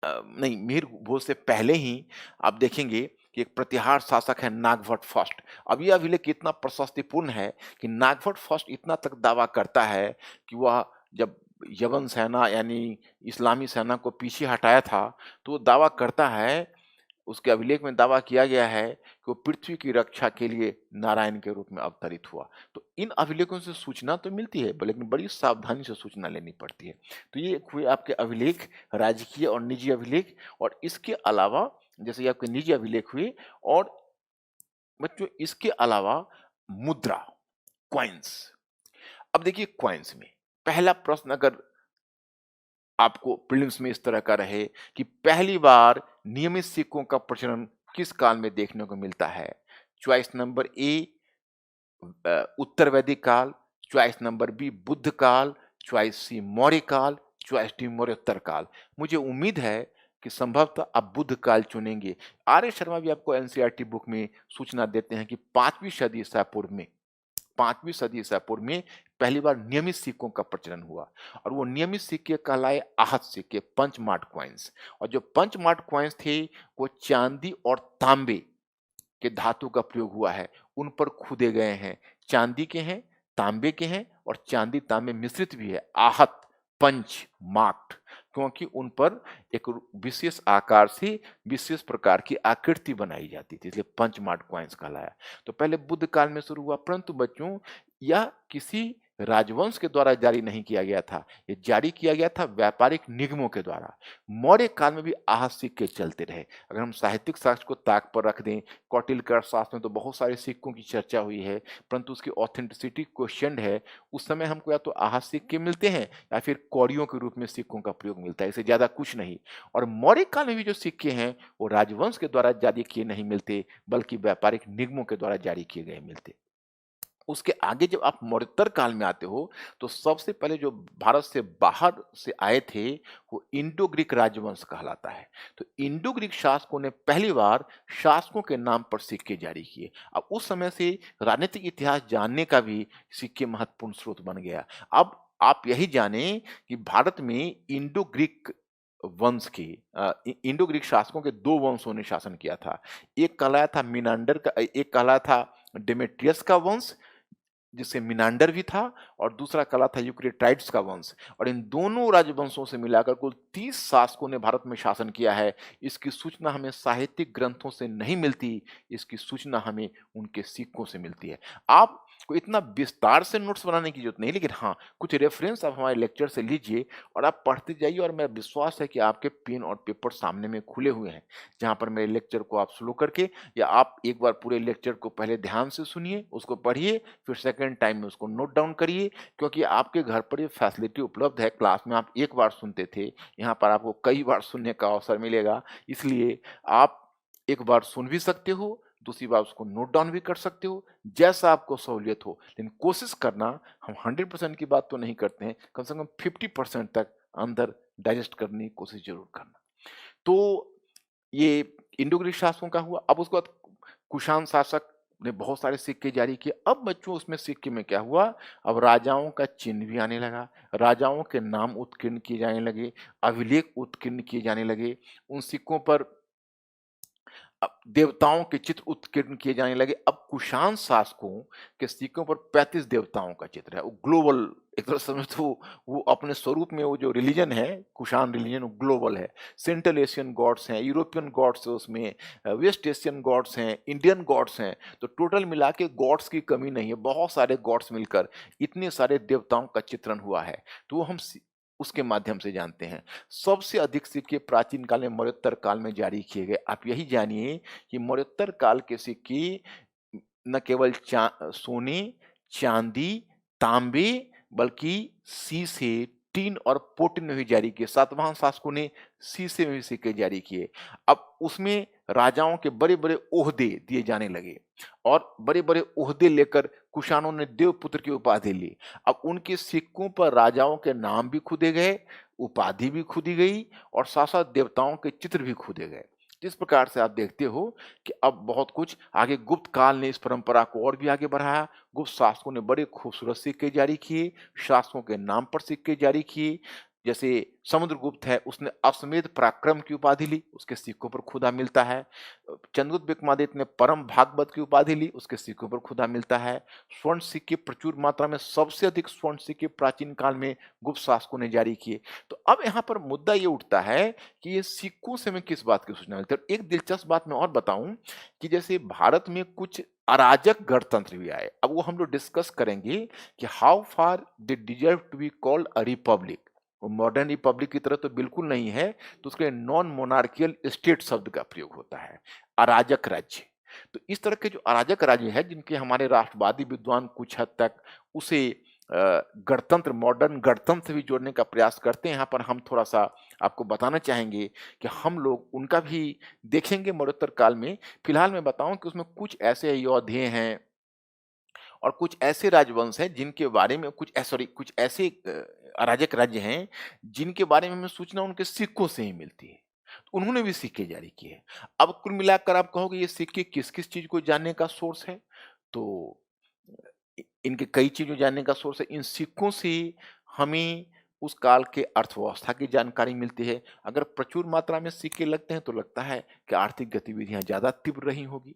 नहीं, मिहिर भोज से पहले ही आप देखेंगे कि एक प्रतिहार शासक है नागभट्ट फर्स्ट। अब यह अभिलेख कितना प्रशस्तिपूर्ण है कि नागभट्ट फर्स्ट इतना तक दावा करता है कि वह जब यवन सेना यानी इस्लामी सेना को पीछे हटाया था, तो वो दावा करता है, उसके अभिलेख में दावा किया गया है कि वो पृथ्वी की रक्षा के लिए नारायण के रूप में अवतरित हुआ। तो इन अभिलेखों से सूचना तो मिलती है, लेकिन बड़ी सावधानी से सूचना लेनी पड़ती है। तो ये हुए आपके अभिलेख, राजकीय और निजी अभिलेख। और इसके अलावा जैसे ये आपके निजी अभिलेख हुए, और बच्चों इसके अलावा मुद्रा, कॉइन्स। अब देखिए कॉइन्स में पहला प्रश्न अगर आपको प्रीलिम्स में इस तरह का रहे कि पहली बार नियमित सिक्कों का प्रचलन किस काल में देखने को मिलता है? चॉइस नंबर ए उत्तर वैदिक काल, चॉइस नंबर बी बुद्ध काल, चॉइस सी मौर्य काल, चॉइस डी मौर्योत्तर काल। मुझे उम्मीद है कि संभवतः आप बुद्ध काल चुनेंगे। आर्य शर्मा भी आपको एनसीईआरटी बुक में सूचना देते हैं कि 5वीं सदी ईसा पूर्व में 5वीं सदी ईसा पूर्व में पहली बार नियमित सिक्कों का प्रचलन हुआ, और वो नियमित सिक्के कहलाए आहत सिक्के, पंच मार्क कॉइन्स। और जो पंच मार्क कॉइन्स थे वो चांदी और तांबे के धातु का प्रयोग हुआ है, उन पर खुदे गए हैं। चांदी के हैं, तांबे के हैं, और चांदी तांबे मिश्रित भी है, आहत पंच मार्क्ड, क्योंकि उन पर एक विशेष आकार से विशेष प्रकार की आकृति बनाई जाती थी, इसलिए पंच मार्क कॉइन्स कहलाया। तो पहले बुद्ध काल में शुरू हुआ, परंतु बच्चों यह किसी राजवंश के द्वारा जारी नहीं किया गया था, ये जारी किया गया था व्यापारिक निगमों के द्वारा। मौर्य काल में भी आहत सिक्के चलते रहे। अगर हम साहित्यिक साक्ष्य को ताक पर रख दें, कौटिल्य का अर्थशास्त्र में तो बहुत सारे सिक्कों की चर्चा हुई है, परंतु उसकी ऑथेंटिसिटी क्वेश्चन है। उस समय हमको या तो आहत सिक्के मिलते हैं या फिर कौड़ियों के रूप में सिक्कों का प्रयोग मिलता है, इससे ज्यादा कुछ नहीं। और मौर्य काल में भी जो सिक्के हैं वो राजवंश के द्वारा जारी किए नहीं मिलते, बल्कि व्यापारिक निगमों के द्वारा जारी किए गए मिलते। उसके आगे जब आप मौर्योत्तर काल में आते हो, तो सबसे पहले जो भारत से बाहर से आए थे वो इंडो ग्रीक राजवंश कहलाता है। तो इंडो ग्रीक शासकों ने पहली बार शासकों के नाम पर सिक्के जारी किए। अब उस समय से राजनीतिक इतिहास जानने का भी सिक्के महत्वपूर्ण स्रोत बन गया। अब आप यही जाने कि भारत में इंडो ग्रीक वंश के इंडो ग्रीक शासकों के दो वंशों ने शासन किया था। एक कहलाया था मिनांडर का, एक कहलाया था डेमेट्रियस का वंश, जिससे मिनांडर भी था, और दूसरा कला था यूक्रेटाइड्स का वंश। और इन दोनों राजवंशों से मिलाकर कुल 30 शासकों ने भारत में शासन किया है। इसकी सूचना हमें साहित्यिक ग्रंथों से नहीं मिलती, इसकी सूचना हमें उनके सिक्कों से मिलती है। आप को इतना विस्तार से नोट्स बनाने की जरूरत नहीं, लेकिन हाँ कुछ रेफरेंस आप हमारे लेक्चर से लीजिए और आप पढ़ते जाइए, और मेरा विश्वास है कि आपके पेन और पेपर सामने में खुले हुए हैं, जहाँ पर मेरे लेक्चर को आप स्लो करके, या आप एक बार पूरे लेक्चर को पहले ध्यान से सुनिए, उसको पढ़िए, फिर सेकंड टाइम में उसको नोट डाउन करिए, क्योंकि आपके घर पर ये फैसिलिटी उपलब्ध है। क्लास में आप एक बार सुनते थे, यहाँ पर आपको कई बार सुनने का अवसर मिलेगा, इसलिए आप एक बार सुन भी सकते हो, दूसरी बार उसको नोट डाउन भी कर सकते हो, जैसा आपको सहूलियत हो। लेकिन कोशिश करना, हम 100% की बात तो नहीं करते हैं, कम से कम 50% तक अंदर डाइजेस्ट करने की कोशिश जरूर करना। तो ये इंडो ग्रीक शासकों का हुआ। अब उसके बाद कुषाण शासक ने बहुत सारे सिक्के जारी किए। अब बच्चों उसमें सिक्के में क्या हुआ, अब राजाओं का चिन्ह भी आने लगा, राजाओं के नाम उत्कीर्ण किए जाने लगे, अभिलेख उत्कीर्ण किए जाने लगे, उन सिक्कों पर अब देवताओं के चित्र उत्कीर्ण किए जाने लगे। अब कुषाण शासकों के सिक्कों पर 35 देवताओं का चित्र है। वो ग्लोबल, एक तरह से समझो तो वो अपने स्वरूप में, वो जो रिलीजन है कुषाण रिलीजन, वो ग्लोबल है। सेंट्रल एशियन गॉड्स हैं, यूरोपियन गॉड्स है उसमें, वेस्ट एशियन गॉड्स हैं, इंडियन गॉड्स हैं। तो टोटल मिला के गॉड्स की कमी नहीं है, बहुत सारे गॉड्स मिलकर इतने सारे देवताओं का चित्रण हुआ है। तो हम उसके माध्यम से जानते हैं। सबसे अधिक सिक्के प्राचीन काल में मौर्योत्तर काल में जारी किए गए। आप यही जानिए कि मौर्योत्तर काल के सिक्के न केवल सोने, चांदी, तांबे, बल्कि शीशे, टीन और पोटिन में भी जारी किए। सातवाहन शासकों ने शीशे में भी सिक्के जारी किए। अब उसमें राजाओं के बड़े बड़े ओहदे दिए जाने लगे, और बड़े बड़े ओहदे लेकर कुषाणों ने देवपुत्र की उपाधि ली। अब उनके सिक्कों पर राजाओं के नाम भी खुदे गए, उपाधि भी खुदी गई, और साथ साथ देवताओं के चित्र भी खुदे गए। जिस प्रकार से आप देखते हो कि अब बहुत कुछ आगे गुप्त काल ने इस परंपरा को और भी आगे बढ़ाया। गुप्त शासकों ने बड़े खूबसूरत सिक्के जारी किए, शासकों के नाम पर सिक्के जारी किए। जैसे समुद्रगुप्त है, उसने अश्वमेध पराक्रम की उपाधि ली, उसके सिक्कों पर खुदा मिलता है। चंद्रगुप्त विक्रमादित्य ने परम भागवत की उपाधि ली, उसके सिक्कों पर खुदा मिलता है। स्वर्ण सिक्के प्रचुर मात्रा में, सबसे अधिक स्वर्ण सिक्के प्राचीन काल में गुप्त शासकों ने जारी किए। तो अब यहाँ पर मुद्दा ये उठता है कि ये सिक्कों से हमें किस बात की सूचना मिलती है। और एक दिलचस्प बात मैं और बताऊं कि जैसे भारत में कुछ अराजक गणतंत्र भी आए, अब वो हम लोग डिस्कस करेंगे कि how far they deserve to be called a republic. वो मॉडर्न रिपब्लिक की तरह तो बिल्कुल नहीं है, तो उसके नॉन मोनार्कियल स्टेट शब्द का प्रयोग होता है, अराजक राज्य। तो इस तरह के जो अराजक राज्य है, जिनके हमारे राष्ट्रवादी विद्वान कुछ हद तक उसे गणतंत्र, मॉडर्न गणतंत्र से भी जोड़ने का प्रयास करते हैं। यहाँ पर हम थोड़ा सा आपको बताना चाहेंगे कि हम लोग उनका भी देखेंगे मरणोत्तर काल में। फिलहाल मैं बताऊं कि उसमें कुछ ऐसे योद्धे हैं और कुछ ऐसे राजवंश हैं जिनके बारे में कुछ ऐसे अराजक राज्य हैं जिनके बारे में हमें सूचना उनके सिक्कों से ही मिलती है। तो उन्होंने भी सिक्के जारी किए। अब कुल मिलाकर आप कहोगे ये सिक्के किस-किस चीज़ को जानने का सोर्स है? तो इनके कई चीज़ों जानने का सोर्स है। इन सिक्कों से हमें उस काल के अर्थव्यवस्था की जानकारी मिलती है। अगर प्रचुर मात्रा में सिक्के लगते हैं तो लगता है कि आर्थिक गतिविधियाँ ज़्यादा तीव्र रही होगी।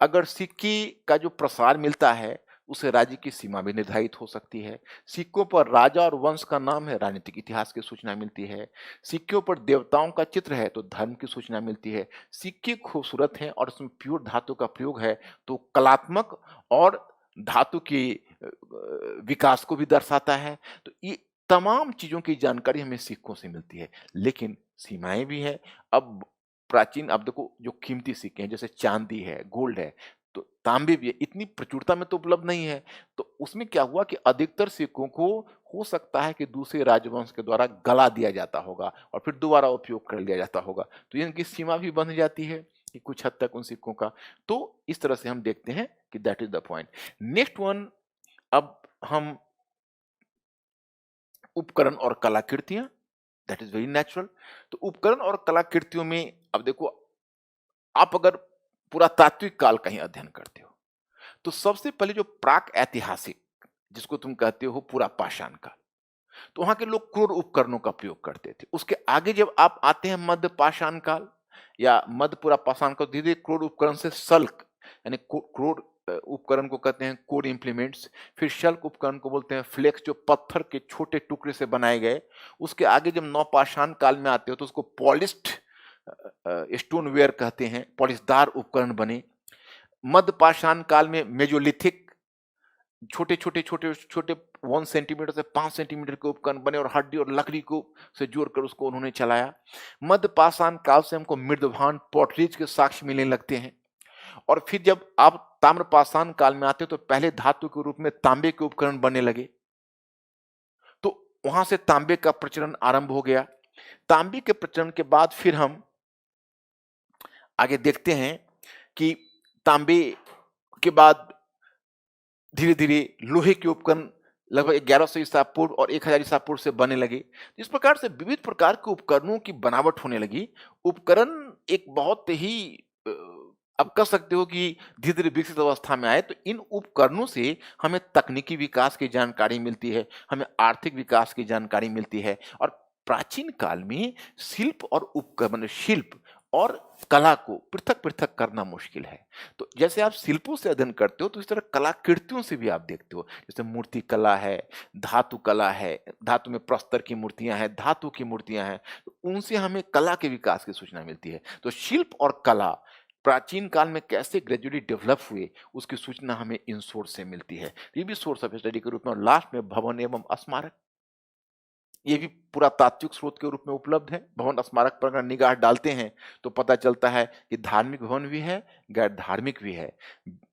अगर सिक्के का जो प्रसार मिलता है, उससे राज्य की सीमा भी निर्धारित हो सकती है। सिक्कों पर राजा और वंश का नाम है, राजनीतिक इतिहास की सूचना मिलती है। सिक्कों पर देवताओं का चित्र है, तो धर्म की सूचना मिलती है। सिक्के खूबसूरत हैं और उसमें प्योर धातु का प्रयोग है, तो कलात्मक और धातु की विकास को भी दर्शाता है। तो ये तमाम चीज़ों की जानकारी हमें सिक्कों से मिलती है, लेकिन सीमाएँ भी हैं। अब देखो जो कीमती सिक्के हैं, जैसे चांदी है, गोल्ड है, तो तांबे भी है, इतनी प्रचुरता में तो उपलब्ध नहीं है। तो उसमें क्या हुआ कि अधिकतर सिक्कों को हो सकता है कि दूसरे राजवंश के द्वारा गला दिया जाता होगा और फिर दोबारा उपयोग कर लिया जाता होगा। तो इनकी सीमा भी बंध जाती है कि कुछ हद तक उन सिक्कों का। तो इस तरह से हम देखते हैं कि that is the point. Next one, अब हम उपकरण और कलाकृतियाँ, दैट इज़ वेरी नेचुरल। तो उपकरण और कलाकृतियों में अब देखो, आप अगर पुरातात्विक काल का ही अध्ययन करते हो, तो सबसे पहले जो प्राक ऐतिहासिक, जिसको तुम कहते हो पूरा पाषाण काल, तो वहाँ के लोग क्रूर उपकरणों का प्रयोग करते थे। उसके आगे जब आप आते हैं मध्य पाषाण काल या मध्य पूरा पाषाण काल, धीरे-धीरे क्रूर उपकरण से शल्क, यानी क्रूर उपकरण को कहते हैं कोर इम्प्लीमेंट्स। फिर शल्क उपकरण को बोलते हैं फ्लेक्स, जो पत्थर के छोटे टुकड़े से बनाए गए। उसके आगे जब नवपाषाण काल में आते हो तो उसको पॉलिश्ड स्टोनवेयर कहते हैं, पॉलिशदार उपकरण बने। मध्यपाषाण काल में मेसोलिथिक छोटे-छोटे 1 सेंटीमीटर से 5 सेंटीमीटर के उपकरण बने और हड्डी और लकड़ी को से जोड़कर उसको उन्होंने चलाया। मध्यपाषाण काल से हमको मृदभांड पॉटरीज के साक्ष्य मिलने लगते हैं। और फिर जब आप ताम्रपाषाण काल में आते हो तो पहले धातु के रूप में तांबे के उपकरण बनने लगे। तो वहां से तांबे का प्रचलन आरंभ हो गया। तांबे के प्रचलन के बाद फिर हम आगे देखते हैं कि तांबे के बाद धीरे-धीरे लोहे के उपकरण लगभग 1100 ईसा पूर्व और 1000 ईसा पूर्व से बनने लगे। इस प्रकार से विविध प्रकार के उपकरणों की बनावट होने लगी। उपकरण एक बहुत ही अ, आप कह सकते हो कि धीरे-धीरे विकसित अवस्था में आए। तो इन उपकरणों से हमें तकनीकी विकास की जानकारी मिलती है, हमें आर्थिक विकास की जानकारी मिलती है। और प्राचीन काल में शिल्प और कला को पृथक-पृथक करना मुश्किल है। तो जैसे आप शिल्पों से अध्ययन करते हो, तो इस तरह कलाकृतियों से भी आप देखते हो। जैसे मूर्ति कला है, धातु कला है, धातु में प्रस्तर की मूर्तियाँ हैं, धातु की मूर्तियाँ हैं, तो उनसे हमें कला के विकास की सूचना मिलती है। तो शिल्प और कला प्राचीन काल में कैसे ग्रेजुअली डेवलप हुए, उसकी सूचना हमें इन सोर्स से मिलती है। ये भी सोर्स ऑफ स्टडी के रूप में। और लास्ट में भवन एवं स्मारक, ये भी पुरातात्विक स्रोत के रूप में उपलब्ध है। भवन स्मारक पर अगर निगाह डालते हैं तो पता चलता है कि धार्मिक भवन भी है, गैर धार्मिक भी है।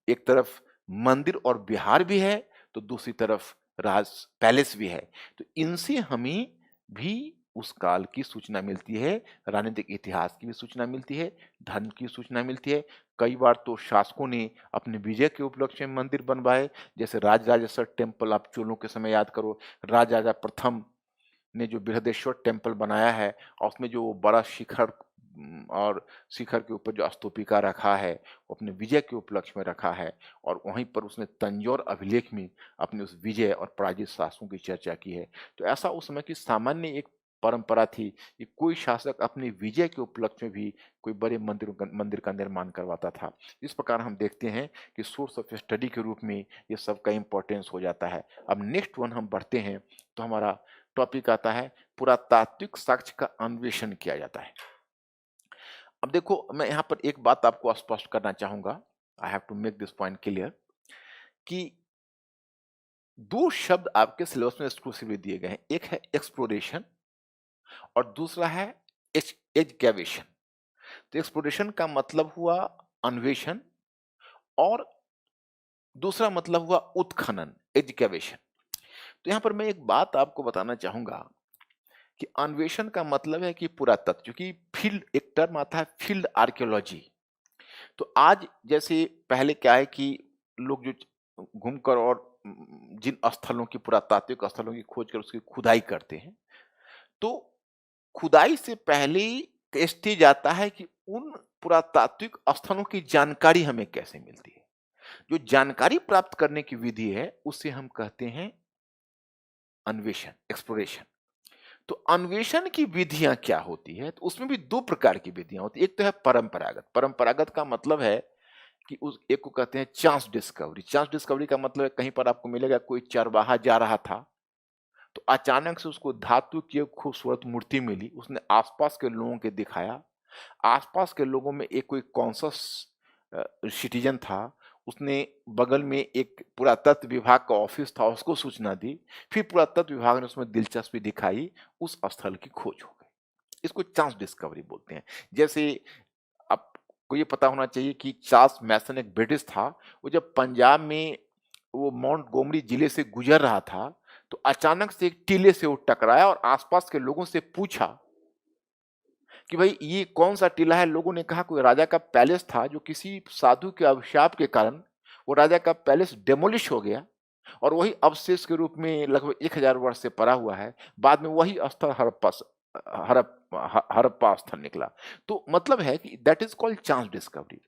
एक तरफ मंदिर और विहार भी है, तो दूसरी तरफ राज पैलेस भी है। तो इनसे हमें भी उस काल की सूचना मिलती है, राजनीतिक इतिहास की भी सूचना मिलती है, धर्म की सूचना मिलती है। कई बार तो शासकों ने अपने विजय के उपलक्ष्य में मंदिर बनवाए, जैसे राजराजेश्वर टेम्पल आप चोलों के समय याद करो। राजराजा प्रथम ने जो बृहदेश्वर टेम्पल बनाया है और उसमें जो बड़ा शिखर और शिखर के ऊपर जो स्तूपिका रखा है, वो अपने विजय के उपलक्ष्य में रखा है। और वहीं पर उसने तंजौर अभिलेख में अपने उस विजय और पराजित शासकों की चर्चा की है। तो ऐसा उस समय की सामान्य एक परंपरा थी कि कोई शासक अपनी विजय के उपलक्ष्य में भी कोई बड़े मंदिर का निर्माण करवाता था। इस प्रकार हम देखते हैं कि सोर्स ऑफ स्टडी के रूप में ये सब का इम्पोर्टेंस हो जाता है। अब नेक्स्ट वन हम बढ़ते हैं तो हमारा टॉपिक आता है पुरातात्विक साक्ष्य का अन्वेषण किया जाता है। अब देखो, मैं यहाँ पर एक बात आपको स्पष्ट करना चाहूंगा, I have to make this point clear, कि दो शब्द आपके सिलेबस में एक्सक्लूसिवली दिए गए हैं, एक है एक्सप्लोरेशन और दूसरा है एजकेवेशन। तो एक्सप्लोरेशन का मतलब हुआ अन्वेषण और दूसरा मतलब हुआ उत्खनन, एजकेवेशन। तो यहाँ पर मैं एक बात आपको बताना चाहूंगा कि अन्वेषण का मतलब है कि पुरातत्व, क्योंकि फील्ड एक टर्म आता है फील्ड आर्कियोलॉजी। तो आज जैसे पहले क्या है कि लोग जो घूमकर और जिन स्थलों की पुरातात्विक स्थलों की खोज कर उसकी खुदाई करते हैं, तो खुदाई से पहले स्टेज आता है कि उन पुरातात्विक स्थलों की जानकारी हमें कैसे मिलती है। जो जानकारी प्राप्त करने की विधि है उसे हम कहते हैं अन्वेषण, एक्सप्लोरेशन। तो अन्वेषण की विधियां क्या होती है, तो उसमें भी दो प्रकार की विधियां होती है। एक तो है परंपरागत। परंपरागत का मतलब है कि उस एक को कहते हैं चांस डिस्कवरी। चांस डिस्कवरी का मतलब है कहीं पर आपको मिलेगा कोई चरवाहा जा रहा था, तो अचानक से उसको धातु की एक खूबसूरत मूर्ति मिली, उसने आसपास के लोगों के दिखाया। आसपास के लोगों में एक कोई कॉन्शस सिटीजन था, उसने बगल में एक पुरातत्व विभाग का ऑफिस था, उसको सूचना दी। फिर पुरातत्व विभाग ने उसमें दिलचस्पी दिखाई, उस स्थल की खोज हो गई। इसको चांस डिस्कवरी बोलते हैं। जैसे आपको ये पता होना चाहिए कि चार्ल्स मैसन एक ब्रिटिश था, वो जब पंजाब में वो माउंट गोमरी जिले से गुजर रहा था, तो अचानक से एक टीले से वो टकराया और आसपास के लोगों से पूछा कि भाई ये कौन सा टीला है। लोगों ने कहा कोई राजा का पैलेस था, जो किसी साधु के अभिशाप के कारण वो राजा का पैलेस डेमोलिश हो गया और वही अवशेष के रूप में लगभग 1000 वर्ष से पड़ा हुआ है। बाद में वही स्थल हड़प्पा स्थल निकला। तो मतलब है कि that is called chance discovery.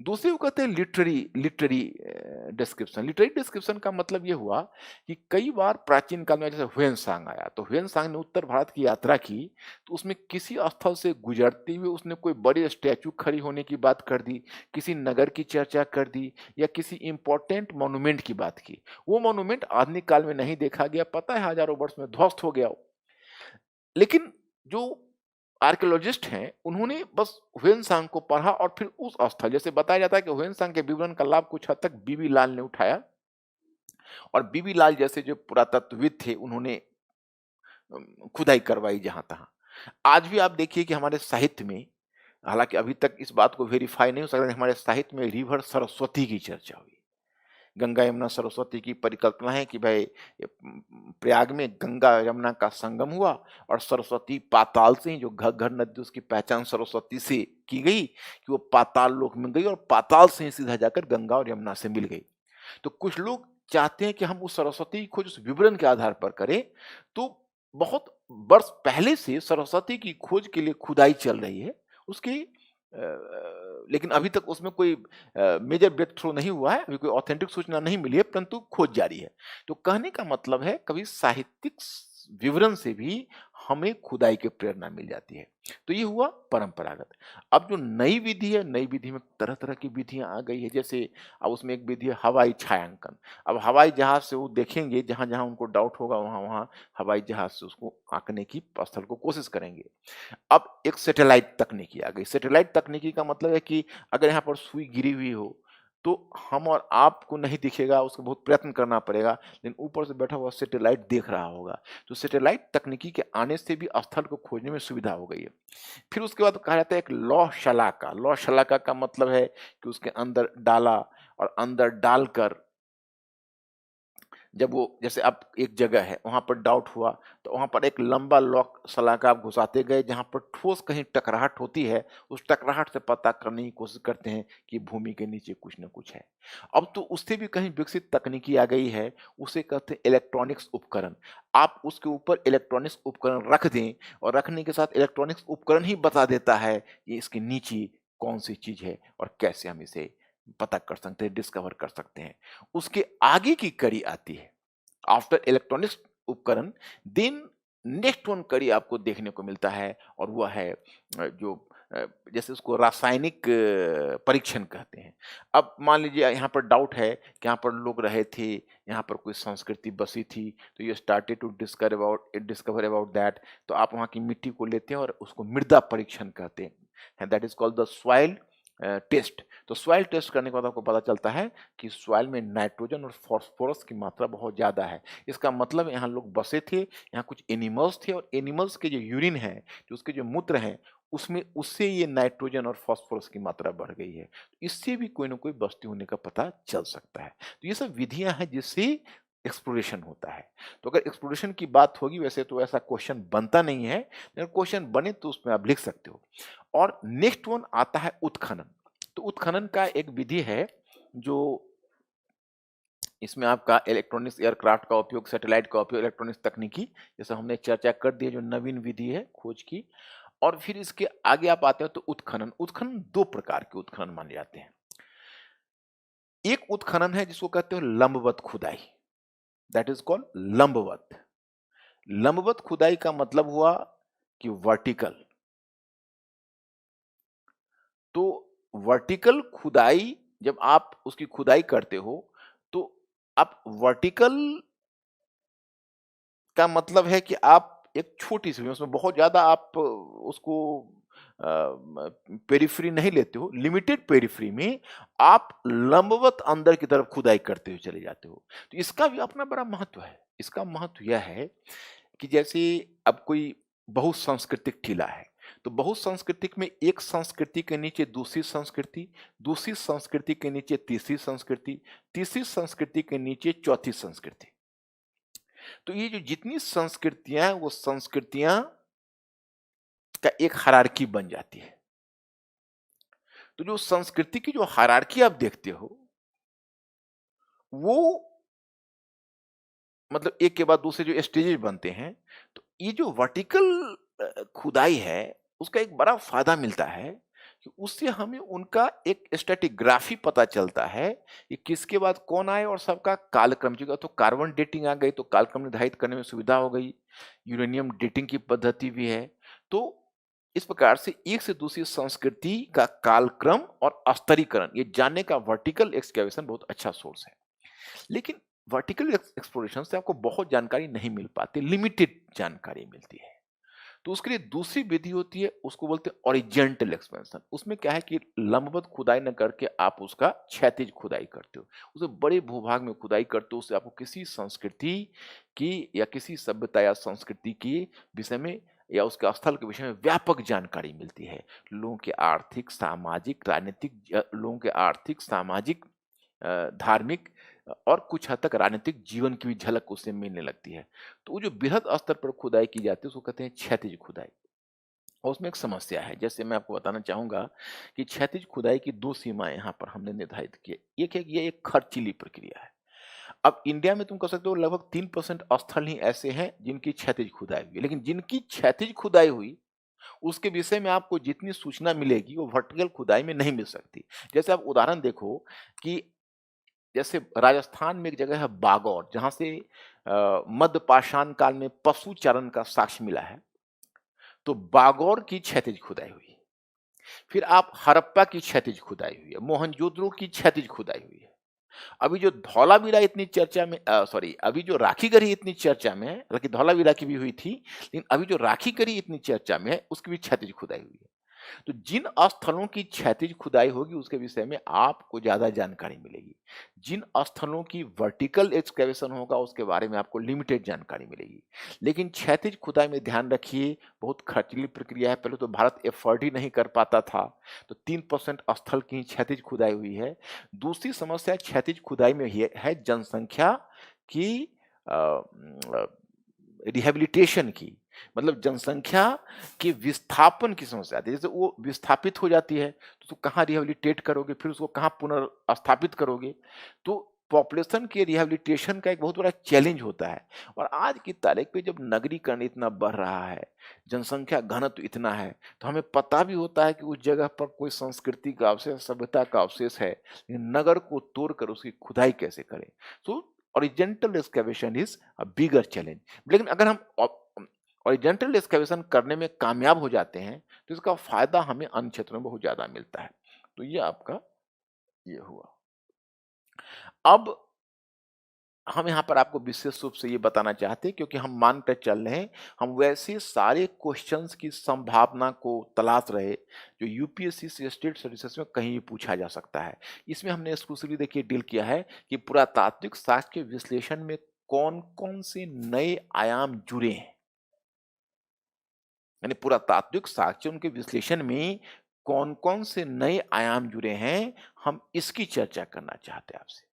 दूसरी को कहते हैं लिटरेरी डिस्क्रिप्शन। लिटरेरी डिस्क्रिप्शन का मतलब ये हुआ कि कई बार प्राचीन काल में जैसे ह्वेनसांग आया, तो ह्वेनसांग ने उत्तर भारत की यात्रा की, तो उसमें किसी स्थल से गुजरते हुए उसने कोई बड़े स्टैचू खड़ी होने की बात कर दी, किसी नगर की चर्चा कर दी या किसी इंपॉर्टेंट मॉन्यूमेंट की बात की। वो मॉन्यूमेंट आधुनिक काल में नहीं देखा गया, पता है हजारों वर्ष में ध्वस्त हो गया। लेकिन जो आर्कियोलॉजिस्ट हैं, उन्होंने बस ह्वेनसांग को पढ़ा और फिर उस स्थल, जैसे बताया जाता है कि ह्वेनसांग के विवरण का लाभ कुछ हद तक बीबी लाल ने उठाया और बीबी लाल जैसे जो पुरातत्वविद थे उन्होंने खुदाई करवाई जहां तहां। आज भी आप देखिए कि हमारे साहित्य में, हालांकि अभी तक इस बात को वेरीफाई नहीं हो सकता, हमारे साहित्य में रिवर सरस्वती की चर्चा हुई। गंगा यमुना सरस्वती की परिकल्पना है कि भाई प्रयाग में गंगा यमुना का संगम हुआ और सरस्वती पाताल से ही, जो घग्घर नदी उसकी पहचान सरस्वती से की गई कि वो पाताल लोक में गई और पाताल से ही सीधा जाकर गंगा और यमुना से मिल गई। तो कुछ लोग चाहते हैं कि हम उस सरस्वती की खोज उस विवरण के आधार पर करें। तो बहुत वर्ष पहले से सरस्वती की खोज के लिए खुदाई चल रही है उसकी, लेकिन अभी तक उसमें कोई मेजर ब्रेक थ्रू नहीं हुआ है, अभी कोई ऑथेंटिक सूचना नहीं मिली है, परंतु खोज जारी है। तो कहने का मतलब है कभी साहित्यिक विवरण से भी हमें खुदाई की प्रेरणा मिल जाती है। तो ये हुआ परंपरागत। अब जो नई विधि है, नई विधि में तरह तरह की विधियां आ गई है। जैसे अब उसमें एक विधि है हवाई छायांकन। अब हवाई जहाज से वो देखेंगे, जहां जहां उनको डाउट होगा वहां वहां हवाई जहाज से उसको आंकने की स्थल को कोशिश करेंगे। अब एक सैटेलाइट तकनीकी आ गई। सैटेलाइट तकनीकी का मतलब है कि अगर यहाँ पर सुई गिरी हुई हो तो हम और आपको नहीं दिखेगा, उसको बहुत प्रयत्न करना पड़ेगा, लेकिन ऊपर से बैठा हुआ सैटेलाइट देख रहा होगा। तो सैटेलाइट तकनीकी के आने से भी स्थल को खोजने में सुविधा हो गई है। फिर उसके बाद कहा जाता है एक लौह शलाका। लौह शलाका का मतलब है कि उसके अंदर डाला और अंदर डालकर जब वो, जैसे अब एक जगह है वहां पर डाउट हुआ, तो वहां पर एक लंबा लॉक सलाखा आप घुसाते गए, जहां पर ठोस कहीं टकराहट होती है, उस टकराहट से पता करने की कोशिश करते हैं कि भूमि के नीचे कुछ न कुछ है। अब तो उससे भी कहीं विकसित तकनीकी आ गई है, उसे कहते हैं इलेक्ट्रॉनिक्स उपकरण। आप उसके ऊपर इलेक्ट्रॉनिक्स उपकरण रख दें और रखने के साथ इलेक्ट्रॉनिक्स उपकरण ही बता देता है कि इसके नीचे कौन सी चीज है और कैसे हम इसे पता कर सकते हैं, डिस्कवर कर सकते हैं। उसके आगे की कड़ी आती है आफ्टर इलेक्ट्रॉनिक्स उपकरण, देन नेक्स्ट वन कड़ी आपको देखने को मिलता है और वो है जो जैसे उसको रासायनिक परीक्षण कहते हैं। अब मान लीजिए यहाँ पर डाउट है कि यहाँ पर लोग रहे थे, यहाँ पर कोई संस्कृति बसी थी, तो you started to discover about that. तो आप वहाँ की मिट्टी को लेते हैं और उसको मृदा परीक्षण कहते हैं, that is called the soil test. तो सॉइल टेस्ट करने के बाद आपको पता चलता है कि सॉइल में नाइट्रोजन और फास्फोरस की मात्रा बहुत ज़्यादा है। इसका मतलब यहाँ लोग बसे थे, यहाँ कुछ एनिमल्स थे और एनिमल्स के जो यूरिन है, जो उसके जो मूत्र हैं, उसमें उससे ये नाइट्रोजन और फास्फोरस की मात्रा बढ़ गई है। इससे भी कोई ना कोई बस्ती होने का पता चल सकता है। तो ये सब विधियाँ हैं जिससे एक्सप्लोरेशन होता है। तो अगर एक्सप्लोरेशन की बात होगी, वैसे तो ऐसा क्वेश्चन बनता नहीं है, लेकिन क्वेश्चन बने तो उसमें आप लिख सकते हो। और नेक्स्ट वन आता है उत्खनन। तो उत्खनन का एक विधि है जो इसमें आपका इलेक्ट्रॉनिक्स एयरक्राफ्ट का उपयोग, सैटेलाइट का उपयोग, इलेक्ट्रॉनिक्स तकनीकी, जैसे हमने चर्चा कर दी है, जो नवीन विधि है खोज की। और फिर इसके आगे आप आते हो तो उत्खनन। उत्खनन दो प्रकार के उत्खनन माने जाते हैं। एक उत्खनन है जिसको कहते हो लंबवत खुदाई, दैट इज कॉल्ड लंबवत। लंबवत खुदाई का मतलब हुआ कि वर्टिकल। तो वर्टिकल खुदाई, जब आप उसकी खुदाई करते हो तो आप वर्टिकल का मतलब है कि आप एक छोटी सी, उसमें बहुत ज्यादा आप उसको पेरिफ्री नहीं लेते हो, लिमिटेड पेरिफ्री में आप लंबवत अंदर की तरफ खुदाई करते हुए चले जाते हो। तो इसका भी अपना बड़ा महत्व है। इसका महत्व यह है कि जैसे अब कोई बहुसांस्कृतिक टीला है, तो बहुसांस्कृतिक में एक संस्कृति के नीचे दूसरी संस्कृति, दूसरी संस्कृति के नीचे तीसरी संस्कृति, तीसरी संस्कृति के नीचे चौथी संस्कृति। तो ये जो जितनी संस्कृतियां हैं, वो संस्कृतियां का एक हायरार्की बन जाती है। तो जो संस्कृति की जो हायरार्की आप देखते हो, वो मतलब एक के बाद दूसरे जो स्टेजेस बनते हैं, तो ये जो वर्टिकल खुदाई है, उसका एक बड़ा फायदा मिलता है कि उससे हमें उनका एक स्ट्रेटिग्राफी पता चलता है कि किसके बाद कौन आए और सबका कालक्रम। जो तो कार्बन डेटिंग आ गई तो कालक्रम निर्धारित करने में सुविधा हो गई। यूरेनियम डेटिंग की पद्धति भी है। तो इस प्रकार से एक से दूसरी संस्कृति का कालक्रम और स्तरीकरण ये जानने का वर्टिकल एक्सकैवेशन बहुत अच्छा सोर्स है। लेकिन वर्टिकल एक्सप्लोरेशन से आपको बहुत जानकारी नहीं मिल पाती, लिमिटेड जानकारी मिलती है। तो उसके लिए दूसरी विधि होती है, उसको बोलते हैं ओरिजेंटल एक्सपेंशन। उसमें क्या है कि लंबवत खुदाई न करके आप उसका क्षैतिज खुदाई करते हो, उसे बड़े भूभाग में खुदाई करते हो। उससे आपको किसी संस्कृति की या किसी सभ्यता या संस्कृति के विषय में या उसके स्थल के विषय में व्यापक जानकारी मिलती है। लोगों के आर्थिक, सामाजिक, राजनीतिक, लोगों के आर्थिक, सामाजिक, धार्मिक और कुछ हद तक राजनीतिक जीवन की भी झलक उससे मिलने लगती है। तो वो जो बृहद स्तर पर खुदाई की जाती है उसको कहते हैं क्षैतिज खुदाई। और उसमें एक समस्या है, जैसे मैं आपको बताना चाहूंगा कि क्षैतिज खुदाई की दो सीमाएं यहाँ पर हमने निर्धारित की है। एक है कि ये एक खर्चीली प्रक्रिया है। अब इंडिया में तुम कह सकते हो लगभग 3% स्थल ही ऐसे हैं जिनकी क्षैतिज खुदाई हुई है, लेकिन जिनकी क्षैतिज खुदाई हुई उसके विषय में आपको जितनी सूचना मिलेगी वो वर्टिकल खुदाई में नहीं मिल सकती। जैसे आप उदाहरण देखो कि जैसे राजस्थान में एक जगह है बागौर, जहाँ से मध्य पाषाण काल में पशु चारण का साक्ष्य मिला है। तो बागौर की क्षैतिज खुदाई हुई। फिर आप हड़प्पा की क्षैतिज खुदाई हुई है, मोहनजोदड़ो की क्षैतिज खुदाई हुई है। अभी जो धौलावीरा इतनी चर्चा में, सॉरी, अभी जो राखीगढ़ी इतनी चर्चा में है, हालांकि धौलावीरा की भी हुई थी, लेकिन अभी जो राखीगढ़ी इतनी चर्चा में है उसकी भी क्षैतिज खुदाई हुई है। तो जिन स्थलों की क्षैतिज खुदाई होगी उसके विषय में आपको ज्यादा जानकारी मिलेगी। जिन स्थलों की वर्टिकल एक्सकैवेशन होगा उसके बारे में आपको लिमिटेड जानकारी मिलेगी। लेकिन क्षैतिज खुदाई में ध्यान रखिए, बहुत खर्चीली प्रक्रिया है। पहले तो भारत एफर्ट ही नहीं कर पाता था, तो 3% स्थल की क्षैतिज खुदाई हुई है। दूसरी समस्या क्षैतिज खुदाई में है जनसंख्या की रिहेबिलिटेशन की, मतलब जनसंख्या के विस्थापन की समस्या आती है। जैसे वो विस्थापित हो जाती है तो उसको कहाँ रिहेबिलिटेट करोगे, फिर उसको कहाँ पुनर्स्थापित करोगे। तो पॉपुलेशन के रिहेबिलिटेशन का एक बहुत बड़ा चैलेंज होता है। और आज की तारीख पे जब नगरीकरण इतना बढ़ रहा है, जनसंख्या घनत्व इतना है, तो हमें पता भी होता है कि उस जगह पर कोई संस्कृति का अवशेष, सभ्यता का अवशेष है, लेकिन नगर को तोड़कर उसकी खुदाई कैसे करें। So horizontal excavation is a bigger challenge. लेकिन अगर हम हॉरिजॉन्टल एक्सकैवेशन करने में कामयाब हो जाते हैं, तो इसका फ़ायदा हमें अन्य क्षेत्रों में बहुत ज़्यादा मिलता है। तो ये आपका ये हुआ। अब हम यहाँ पर आपको विशेष रूप से ये बताना चाहते हैं क्योंकि हम मान कर चल रहे हैं, हम वैसे सारे क्वेश्चंस की संभावना को तलाश रहे जो यूपीएससी से स्टेट सर्विसेज में कहीं भी पूछा जा सकता है। इसमें हमने एक्सक्लूसिवली देखिए डील किया है कि पुरातात्विक साक्ष्य के विश्लेषण में कौन-कौन से नए आयाम जुड़े हैं। यानी पुरातात्विक साक्ष्य उनके विश्लेषण में कौन-कौन से नए आयाम जुड़े हैं, हम इसकी चर्चा करना चाहते हैं आपसे।